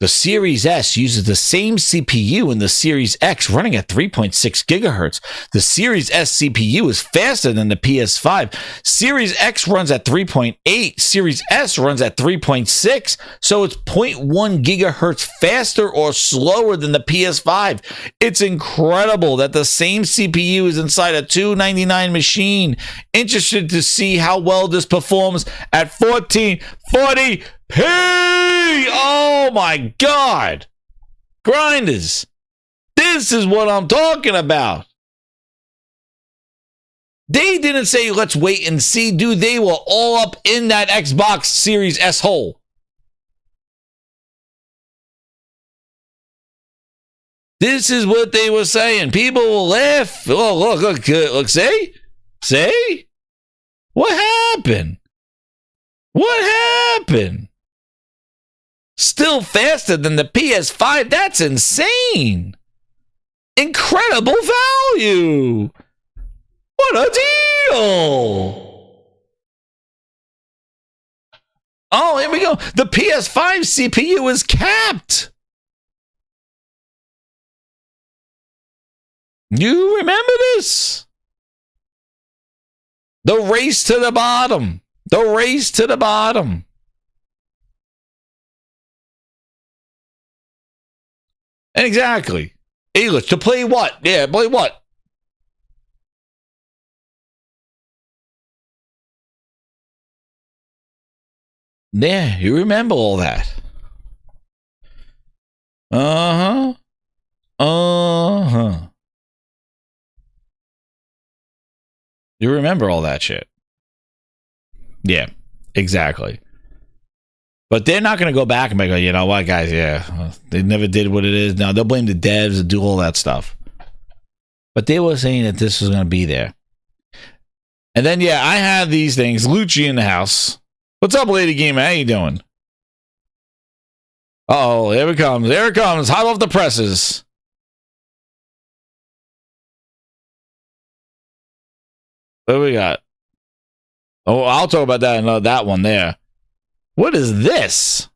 The Series S uses the same CPU in the Series X, running at 3.6 gigahertz. The Series S CPU is faster than the PS5. Series X runs at 3.8. Series S runs at 3.6. So it's 0.1 gigahertz faster or slower than the PS5. It's incredible that the same CPU is inside a $299 machine. Interested to see how well this performs at 1440p. Oh my God. Grinders. This is what I'm talking about. They didn't say, let's wait and see, dude. They were all up in that Xbox Series S hole. This is what they were saying. People will laugh. Oh, look, see? What happened? What happened? Still faster than the PS5. That's insane. Incredible value. What a deal. Oh, here we go. The PS5 CPU is capped. You remember this? The race to the bottom. The race to the bottom. Exactly. English, to play what? Yeah, play what? Yeah, you remember all that. Uh-huh. Uh-huh. You remember all that shit. Yeah, exactly. But they're not going to go back and be like, you know what, guys, yeah, they never did what it is. Now they'll blame the devs and do all that stuff. But they were saying that this was going to be there. And then, yeah, I have these things. Lucci in the house. What's up, Lady Gamer? How you doing? Uh-oh, here it comes. Here it comes. Hot off the presses. What do we got? Oh, I'll talk about that. That one there. What is this?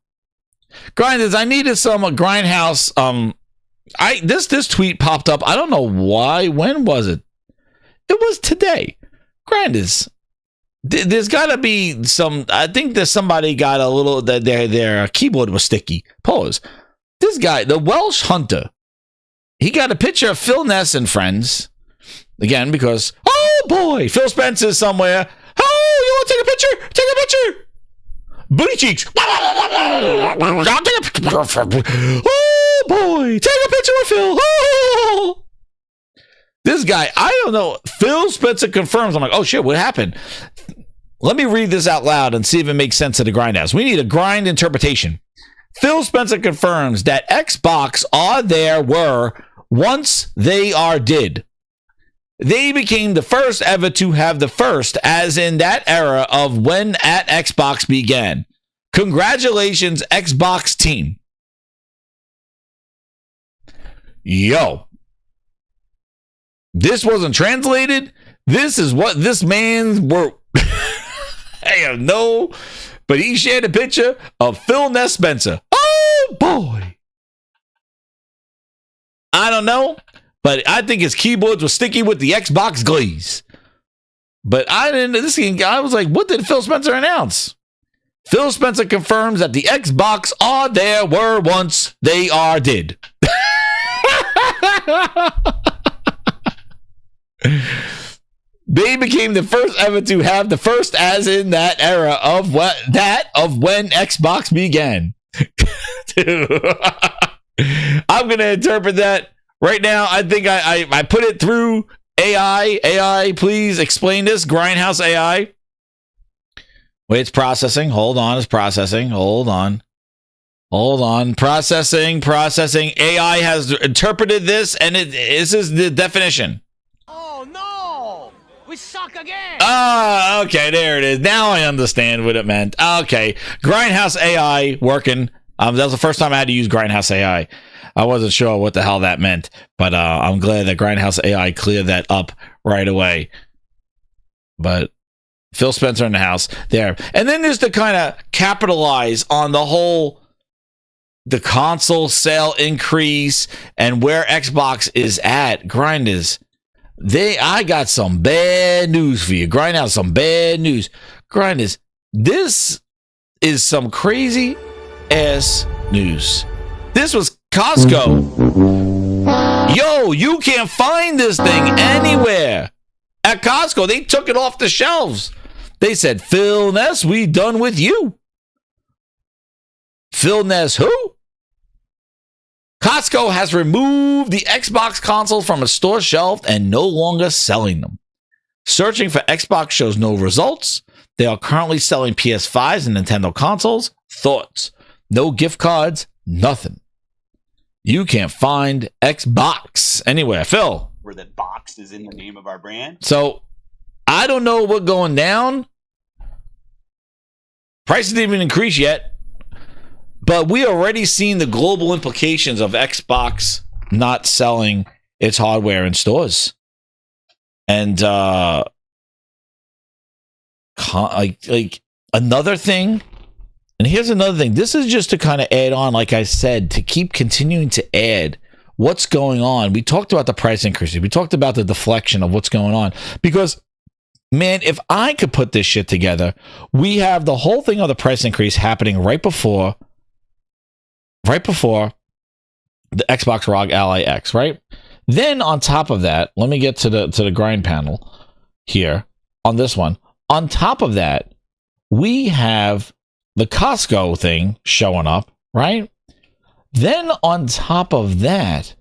Grinders, I needed some Grindhouse. This tweet popped up. I don't know why. When was it? It was today. Grinders, there's got to be some. I think that somebody got a little. Their keyboard was sticky. Pause. This guy, the Welsh Hunter, he got a picture of Phil Ness and friends. Again, because oh boy, Phil Spencer's somewhere. Oh, you want to take a picture? Take a picture. Booty cheeks. Oh boy, take a picture with Phil. Oh. This guy, I don't know. Phil Spencer confirms. I'm like, oh shit, what happened? Let me read this out loud and see if it makes sense to the Grindhouse. We need a grind interpretation. Phil Spencer confirms that Xbox are there were once they are did. They became the first ever to have the first, as in that era of when at Xbox began. Congratulations, Xbox team. Yo. This wasn't translated. This is what this man wrote. I have no, but he shared a picture of Phil Ness Spencer. Oh boy. I don't know. But I think his keyboards were sticky with the Xbox glaze. But I didn't. This thing, I was like, what did Phil Spencer announce? Phil Spencer confirms that the Xbox are there were once they are did. They became the first ever to have the first, as in that era of when Xbox began. I'm gonna interpret that. Right now, I think I put it through AI. AI, please explain this. Grindhouse AI. Wait, it's processing. Hold on, it's processing. Hold on. Processing. AI has interpreted this, and this is the definition. Oh, no! We suck again! Ah, okay, there it is. Now I understand what it meant. Okay, Grindhouse AI working. That was the first time I had to use Grindhouse AI. I wasn't sure what the hell that meant, but I'm glad that Grindhouse AI cleared that up right away. But Phil Spencer in the house there. And then there's to kind of capitalize on the whole the console sale increase and where Xbox is at, Grinders, I got some bad news for you. Grind out some bad news. Grinders, this is some crazy ass news. This was Costco. Yo, you can't find this thing anywhere. At Costco, they took it off the shelves. They said, Phil Ness, we done with you. Phil Ness who? Costco has removed the Xbox consoles from a store shelf and no longer selling them. Searching for Xbox shows no results. They are currently selling PS5s and Nintendo consoles. Thoughts? No gift cards, nothing. You can't find Xbox anywhere. Phil? Where that box is in the name of our brand. So, I don't know what's going down. Prices didn't even increase yet. But we already seen the global implications of Xbox not selling its hardware in stores. And like another thing, and here's another thing. This is just to kind of add on, like I said, to keep continuing to add what's going on. We talked about the price increases. We talked about the deflection of what's going on. Because, man, if I could put this shit together, we have the whole thing of the price increase happening right before the Xbox ROG Ally X, right? Then on top of that, let me get to the grind panel here on this one. On top of that, we have the Costco thing showing up, right? Then on top of that,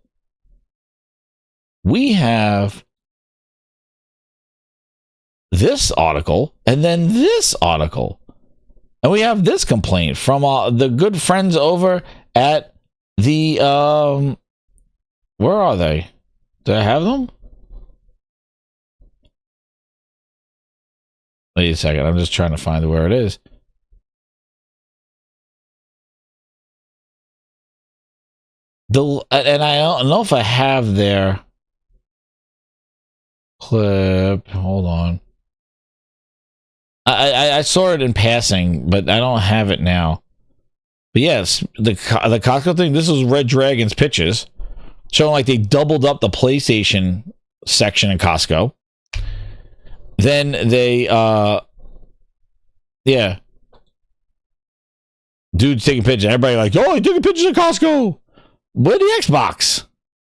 we have this article and then this article. And we have this complaint from the good friends over at the, where are they? Do I have them? Wait a second. I'm just trying to find where it is. And I don't know if I have their clip. Hold on. I saw it in passing, but I don't have it now. But yes, the Costco thing, this is Red Dragon's pitches, showing like they doubled up the PlayStation section in Costco. Then they, yeah. Dude's taking pictures. Everybody like, oh, he took pictures of Costco. Where the Xbox?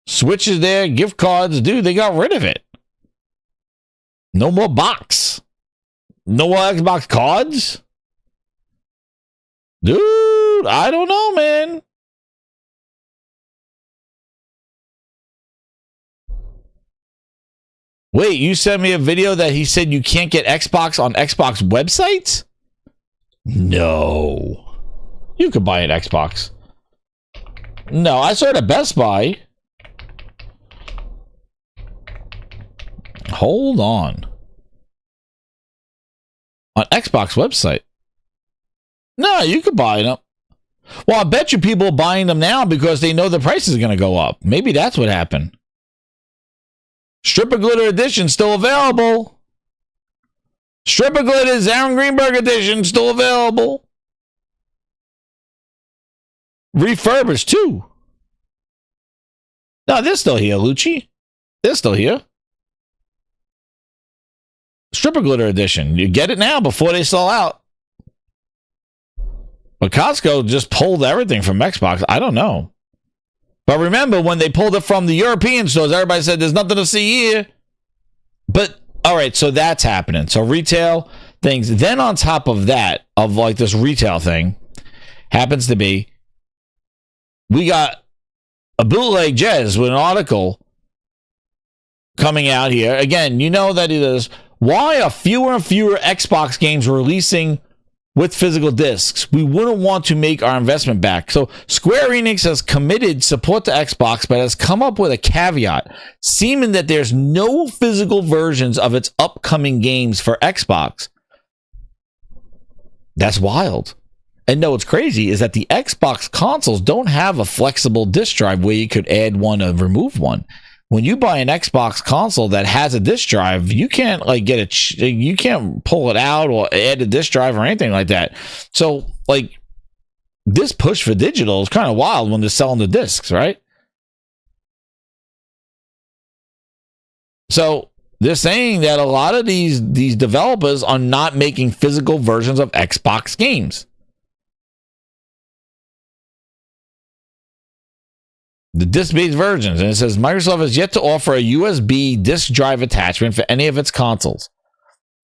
Switch is there, gift cards. Dude, they got rid of it. No more box. No more Xbox cards? Dude, I don't know, man. Wait, you sent me a video that he said you can't get Xbox on Xbox websites? No. You could buy an Xbox. No, I saw it at Best Buy. Hold on. On Xbox website. No, you could buy them. Well, I bet you people are buying them now because they know the price is going to go up. Maybe that's what happened. Stripper Glitter Edition still available. Stripper Glitter Aaron Greenberg Edition still available. Refurbished too. No, they're still here, Lucci. They're still here. Stripper Glitter Edition. You get it now before they sell out. But Costco just pulled everything from Xbox. I don't know. But remember, when they pulled it from the European stores, everybody said there's nothing to see here. But, all right, so that's happening. So retail things. Then on top of that, of like this retail thing, happens to be, we got a bootleg Jez with an article coming out here. Again, you know that it is, why are fewer and fewer Xbox games releasing with physical discs? We wouldn't want to make our investment back. So Square Enix has committed support to Xbox, but has come up with a caveat, seeming that there's no physical versions of its upcoming games for Xbox. That's wild. And no, what's crazy is that the Xbox consoles don't have a flexible disk drive where you could add one and remove one. When you buy an Xbox console that has a disk drive, you can't like get it. You can't pull it out or add a disk drive or anything like that. So like this push for digital is kind of wild when they're selling the discs, right? So they're saying that a lot of these developers are not making physical versions of Xbox games. The disc-based versions. And it says Microsoft has yet to offer a USB disk drive attachment for any of its consoles.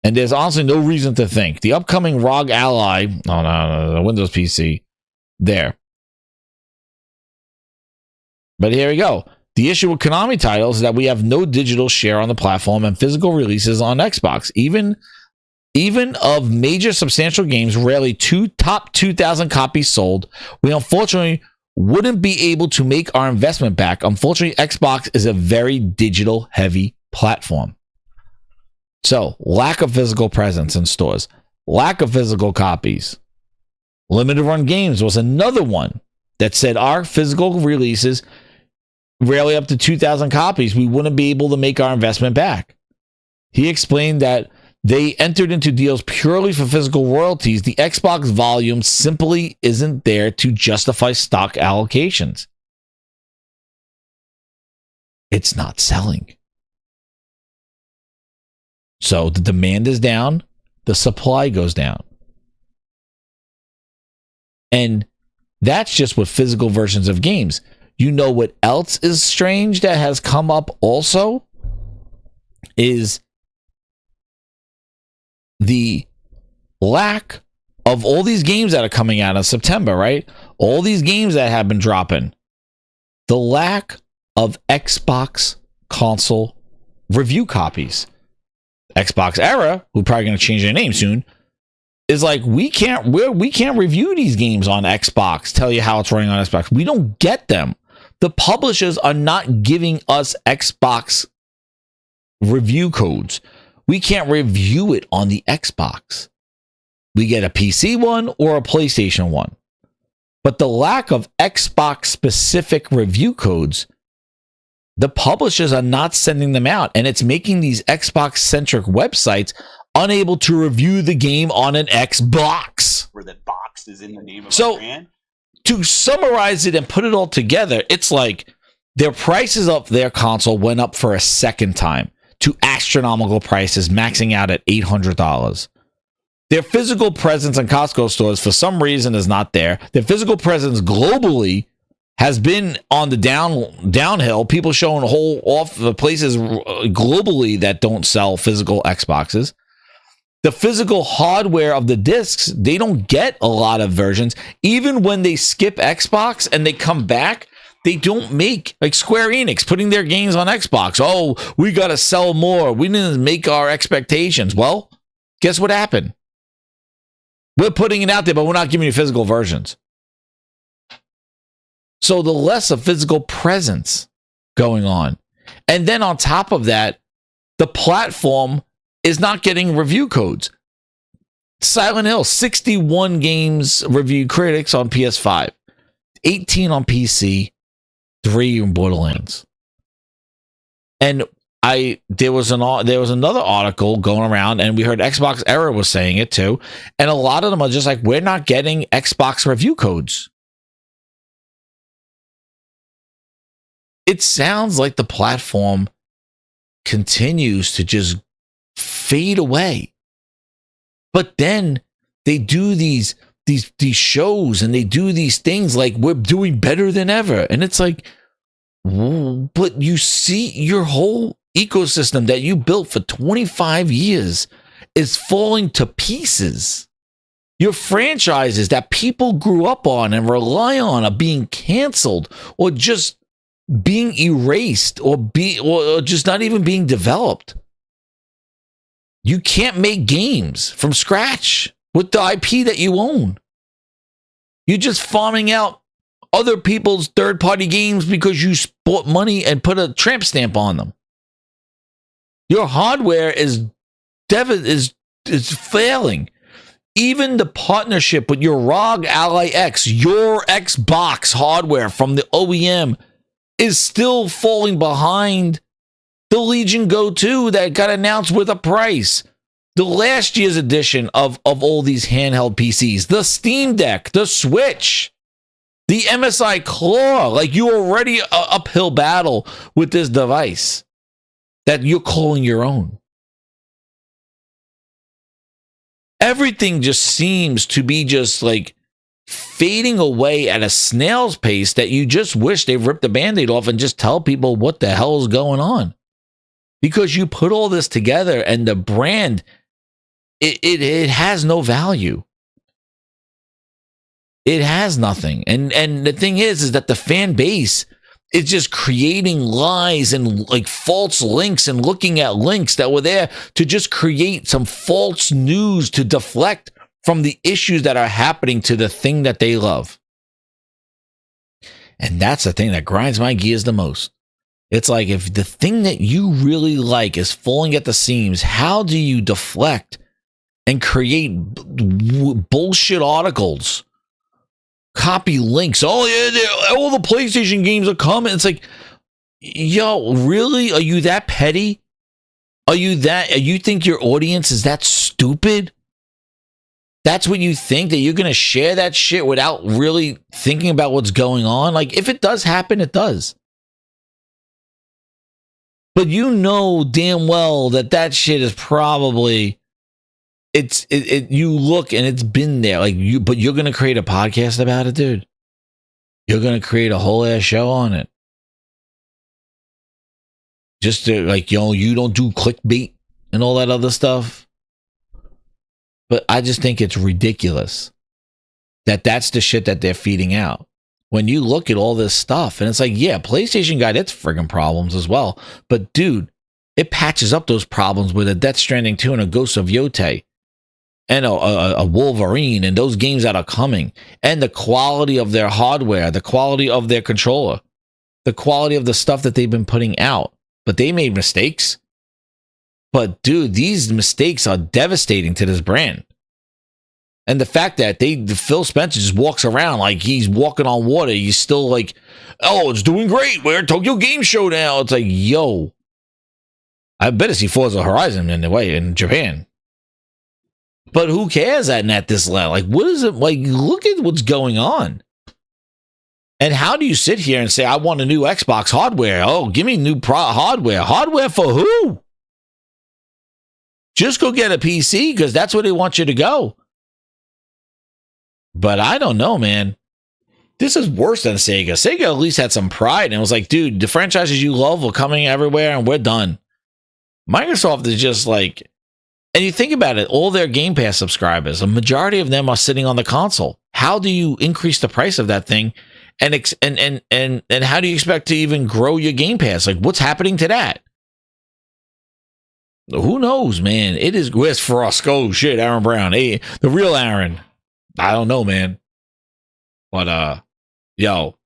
And there's honestly no reason to think. The upcoming ROG Ally, the Windows PC, there. But here we go. The issue with Konami titles is that we have no digital share on the platform and physical releases on Xbox. Even of major substantial games, rarely top 2,000 copies sold. We unfortunately wouldn't be able to make our investment back. Unfortunately, Xbox is a very digital heavy platform. So, lack of physical presence in stores, lack of physical copies. Limited run games was another one that said our physical releases rarely up to 2,000 copies. We wouldn't be able to make our investment back. He explained that they entered into deals purely for physical royalties. The Xbox volume simply isn't there to justify stock allocations. It's not selling. So the demand is down, the supply goes down. And that's just with physical versions of games. You know what else is strange that has come up also? Is the lack of all these games that are coming out in September, right? All these games that have been dropping. The lack of Xbox console review copies. Xbox Era, who's probably going to change their name soon, is like, we can't review these games on Xbox, tell you how it's running on Xbox. We don't get them. The publishers are not giving us Xbox review codes. We can't review it on the Xbox. We get a PC one or a PlayStation one. But the lack of Xbox specific review codes, the publishers are not sending them out, and it's making these Xbox centric websites unable to review the game on an Xbox. Where the box is in the name of a brand. To summarize it and put it all together, it's like their prices of their console went up for a second time to astronomical prices, maxing out at $800. Their physical presence in Costco stores, for some reason, is not there. Their physical presence globally has been on the downhill. People showing whole off the places globally that don't sell physical Xboxes. The physical hardware of the discs, they don't get a lot of versions. Even when they skip Xbox and they come back, they don't make, like Square Enix putting their games on Xbox. Oh, we got to sell more. We didn't make our expectations. Well, guess what happened? We're putting it out there, but we're not giving you physical versions. So the less of physical presence going on. And then on top of that, the platform is not getting review codes. Silent Hill, 61 games review critics on PS5, 18 on PC, 3 in Borderlands. And there was another article going around, and we heard Xbox Era was saying it too, and a lot of them are just like, we're not getting Xbox review codes. It sounds like the platform continues to just fade away. But then they do these shows and they do these things like, we're doing better than ever. And it's like, but you see your whole ecosystem that you built for 25 years is falling to pieces. Your franchises that people grew up on and rely on are being canceled or just being erased or just not even being developed. You can't make games from scratch with the IP that you own. You're just farming out other people's third-party games because you spent money and put a tramp stamp on them. Your hardware is failing. Even the partnership with your ROG Ally X, your Xbox hardware from the OEM, is still falling behind the Legion Go 2 that got announced with a price. the last year's edition of all these handheld PCs, the Steam Deck, the Switch, the MSI Claw. Like, you already a uphill battle with this device that you're calling your own. Everything just seems to be just like fading away at a snail's pace that you just wish they ripped the Band-Aid off and just tell people what the hell is going on. Because you put all this together and the brand, it has no value. It has nothing. And the thing is that the fan base is just creating lies and like false links and looking at links that were there to just create some false news to deflect from the issues that are happening to the thing that they love. And that's the thing that grinds my gears the most. It's like, if the thing that you really like is falling at the seams, how do you deflect and create bullshit articles? Copy links. Oh yeah, all the PlayStation games are coming. It's like, yo, really? Are you that petty? You think your audience is that stupid? That's what you think, that you're going to share that shit without really thinking about what's going on? Like, if it does happen, it does. But you know damn well that shit is probably, you look and it's been there. Like, but you're going to create a podcast about it, dude. You're going to create a whole ass show on it. Just to, like, you don't do clickbait and all that other stuff. But I just think it's ridiculous that that's the shit that they're feeding out. When you look at all this stuff, and it's like, yeah, PlayStation got its friggin' problems as well. But dude, it patches up those problems with a Death Stranding 2 and a Ghost of Yotei and a Wolverine and those games that are coming, and the quality of their hardware, the quality of their controller, the quality of the stuff that they've been putting out. But they made mistakes. But dude, these mistakes are devastating to this brand. And the fact that Phil Spencer just walks around like he's walking on water. He's still like, oh, it's doing great. We're at Tokyo Game Show now. It's like, yo, I better see Forza Horizon in Japan. But who cares at this level? Like, what is it? Like, look at what's going on. And how do you sit here and say, I want a new Xbox hardware? Oh, give me new hardware. Hardware for who? Just go get a PC because that's where they want you to go. But I don't know, man. This is worse than Sega. Sega at least had some pride and it was like, dude, the franchises you love are coming everywhere and we're done. Microsoft is just like, and you think about it, all their Game Pass subscribers, a majority of them are sitting on the console. How do you increase the price of that thing? And how do you expect to even grow your Game Pass? Like, what's happening to that? Who knows, man? It is West Frosco shit, Aaron Brown. Hey, the real Aaron. I don't know, man. But yo,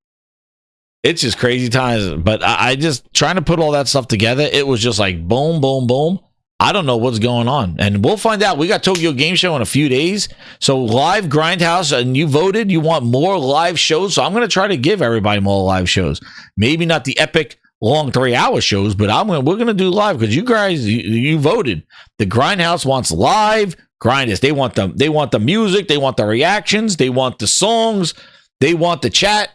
it's just crazy times. But I just trying to put all that stuff together. It was just like boom, boom, boom. I don't know what's going on. And we'll find out. We got Tokyo Game Show in a few days. So live Grindhouse, and you voted. You want more live shows. So I'm going to try to give everybody more live shows. Maybe not the epic long 3-hour shows, but we're going to do live because you guys, you voted. The Grindhouse wants live Grinders. They want the music, they want the reactions, they want the songs, they want the chat.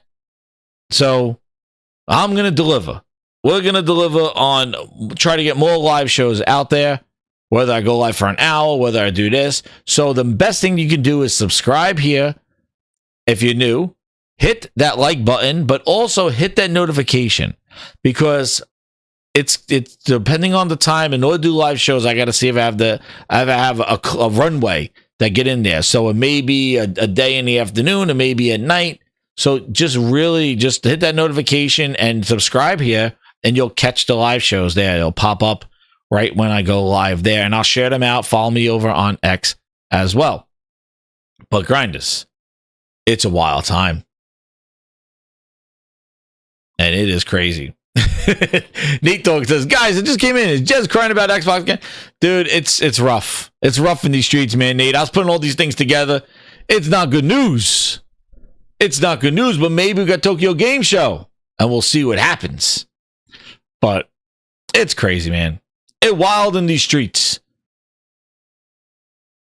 So I'm going to deliver. We're going to deliver on try to get more live shows out there, whether I go live for an hour, whether I do this. So the best thing you can do is subscribe here if you're new. Hit that like button, but also hit that notification because it's depending on the time. In order to do live shows, I got to see if I have a runway that get in there. So it may be a day in the afternoon, it may be at night. So just hit that notification and subscribe here, and you'll catch the live shows there. It'll pop up right when I go live there, and I'll share them out. Follow me over on X as well. But Grinders, it's a wild time. And it is crazy. Nate Dog says, guys, it just came in. It's just crying about Xbox again. Dude, it's rough. It's rough in these streets, man, Nate. I was putting all these things together. It's not good news. It's not good news, but maybe we got Tokyo Game Show, and we'll see what happens. But it's crazy, man. It's wild in these streets.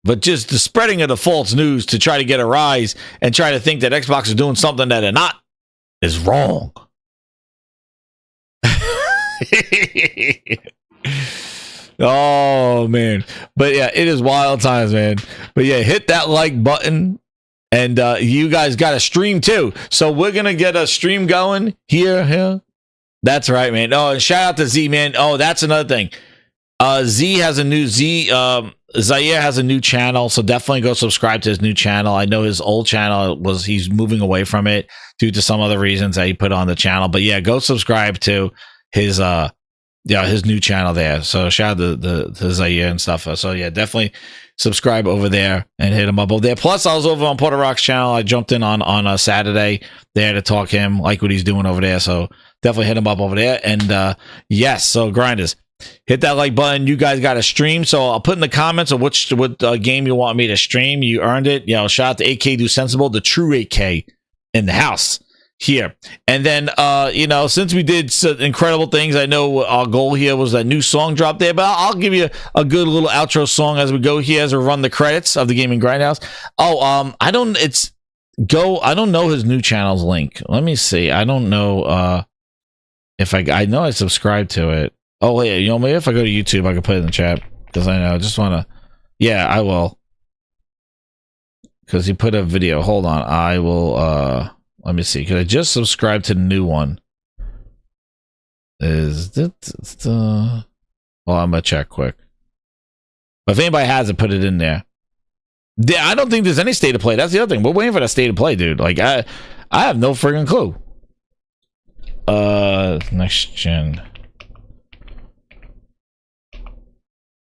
But just the spreading of the false news to try to get a rise and try to think that Xbox is doing something that they're not is wrong. Oh, man. But yeah, it is wild times, man. But yeah, hit that like button. And you guys got a stream too. So we're going to get a stream going here. That's right, man. Oh, and shout out to Z, man. Oh, that's another thing. Zaire has a new channel, so definitely go subscribe to his new channel. I know his old channel he's moving away from it due to some other reasons that he put on the channel. But yeah, go subscribe to his new channel there. So shout out to Zaire and stuff. So yeah, definitely subscribe over there and hit him up over there. Plus, I was over on Porter Rock's channel. I jumped in on a Saturday there to talk to him, like what he's doing over there. So definitely hit him up over there. And yes, so grinders, hit that like button. You guys got to stream. So I'll put in the comments of what game you want me to stream. You earned it. You know, shout out to 8K Do Sensible, the true 8K in the house here. And then, since we did some incredible things, I know our goal here was that new song drop there, but I'll give you a good little outro song as we go here, as we run the credits of the Gaming Grindhouse. I don't know his new channel's link. Let me see. I don't know if I know I subscribed to it. Oh, wait, maybe if I go to YouTube, I can put it in the chat, because I just want to, yeah, I will, because he put a video. Hold on. I will, let me see, because I just subscribed to the new one. Is it the... Well, I'm going to check quick. But if anybody has it, put it in there. Yeah, I don't think there's any state of play. That's the other thing. We're waiting for that state of play, dude. Like, I have no friggin' clue. Next gen.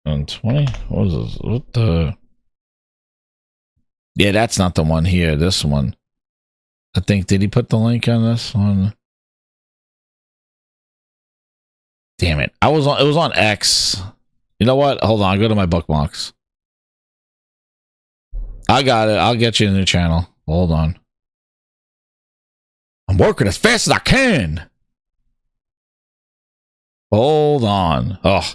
120? What is this? What the... Yeah, that's not the one here. This one. I think, did he put the link on this one? Damn it. It was on X. You know what? Hold on. I'll go to my bookmarks. I got it. I'll get you a new channel. Hold on. I'm working as fast as I can. Hold on. Oh,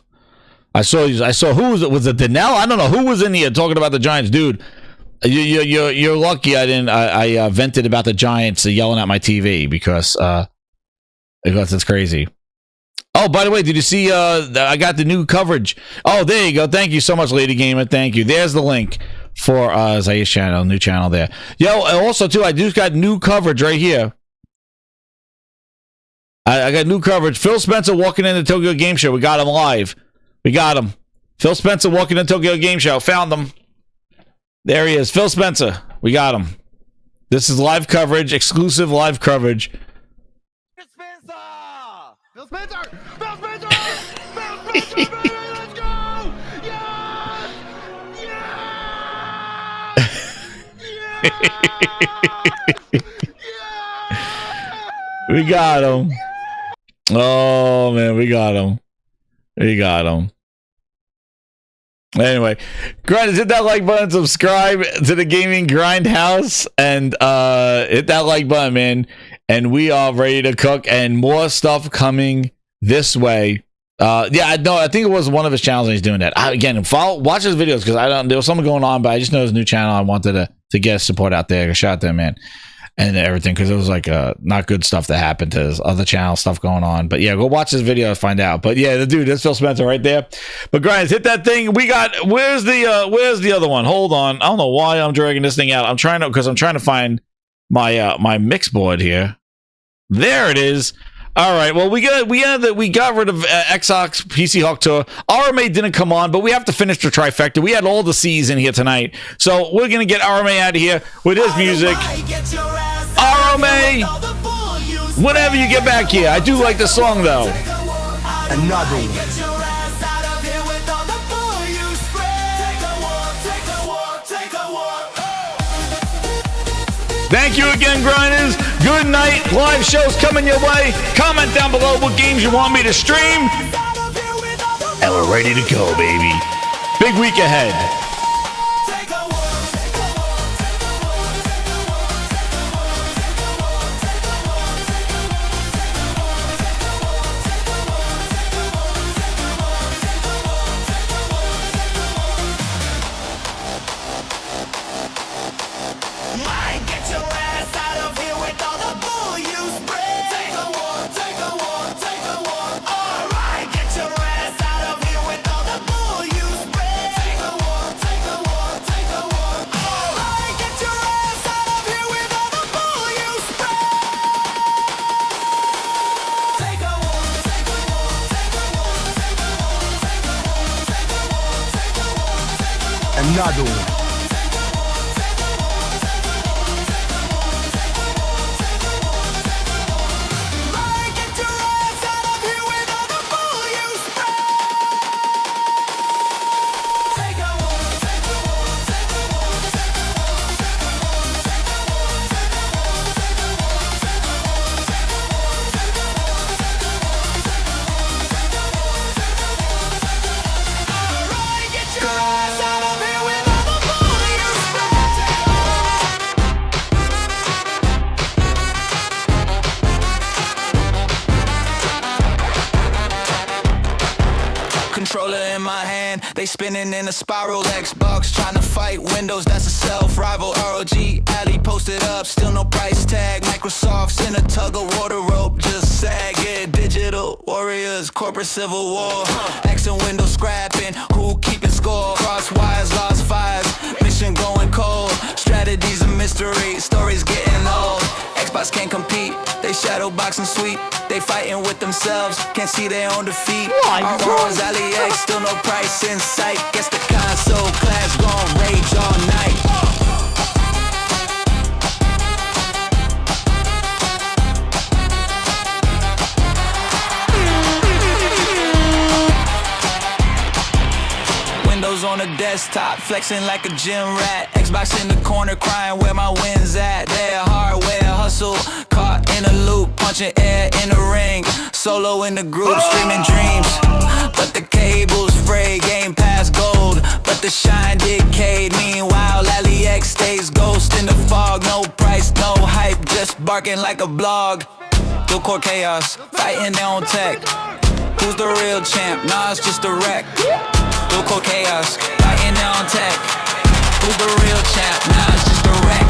I saw who was it? Was it Danelle? I don't know who was in here talking about the Giants, dude. You're lucky I vented about the Giants yelling at my TV because it's crazy. Oh, by the way, did you see I got the new coverage? Oh, there you go. Thank you so much, Lady Gamer. Thank you. There's the link for Zaire's channel, new channel there. Yo, also too, I just got new coverage right here. I got new coverage. Phil Spencer walking in the Tokyo Game Show. We got him live. We got him. Phil Spencer walking in the Tokyo Game Show. Found him. There he is, Phil Spencer. We got him. This is live coverage, exclusive live coverage. Phil Spencer! Phil Spencer! Phil Spencer! Phil Spencer! Let's go! Yes! Yes! We got him. Oh, man, we got him. We got him. Anyway, grinders, hit that like button, subscribe to the Gaming Grindhouse, and hit that like button, man. And we are ready to cook, and more stuff coming this way. I think it was one of his channels and he's doing that. Watch his videos, because there was something going on, but I just know his new channel. I wanted to get support out there. Shout out to him, man, and everything, because it was like not good stuff that happened to his other channel, stuff going on. But yeah, go watch this video to find out. But yeah, the dude, that's Phil Spencer right there. But grinders, hit that thing. We got, where's the other one? Hold on. I don't know why I'm dragging this thing out. I'm trying to find my mix board here. There it is. All right. Well, we got rid of Xbox PC Hawk Tour. RMA didn't come on, but we have to finish the trifecta. We had all the C's in here tonight, so we're gonna get RMA out of here with his music. RMA, whenever you get back here. I do like the song though. Another one. Thank you again, grinders. Good night. Live shows coming your way. Comment down below what games you want me to stream. And we're ready to go, baby. Big week ahead. Another one. Controller in my hand, they spinning in a spiral. Xbox trying to fight Windows, that's a self-rival. ROG alley posted up, still no price tag. Microsoft's in a tug of water rope, just sag it. Digital warriors, corporate civil war. X and Windows scrapping, who keeping score? Crosswires, lost files, mission going cold. Strategies a mystery, stories getting old. Xbox can't compete, they shadow boxing sweet. They fighting with themselves, can't see their own defeat. Our wars, AliEx, still no price in sight. Guess the console class gon' rage all night. Windows on the desktop, flexing like a gym rat. Xbox in the corner, crying where my win's at. Their hardware hustle, caught in a loop, punching air in the ring. Solo in the group, streaming dreams. But the cable's frayed, Game Pass gold, but the shine decayed. Meanwhile, AliEx stays ghost in the fog. No price, no hype, just barking like a blog. Dual core chaos, fighting their own tech. Who's the real champ? Nah, it's just a wreck. Dual core chaos, fighting their own tech. Who's the real champ? Nah, it's just a wreck.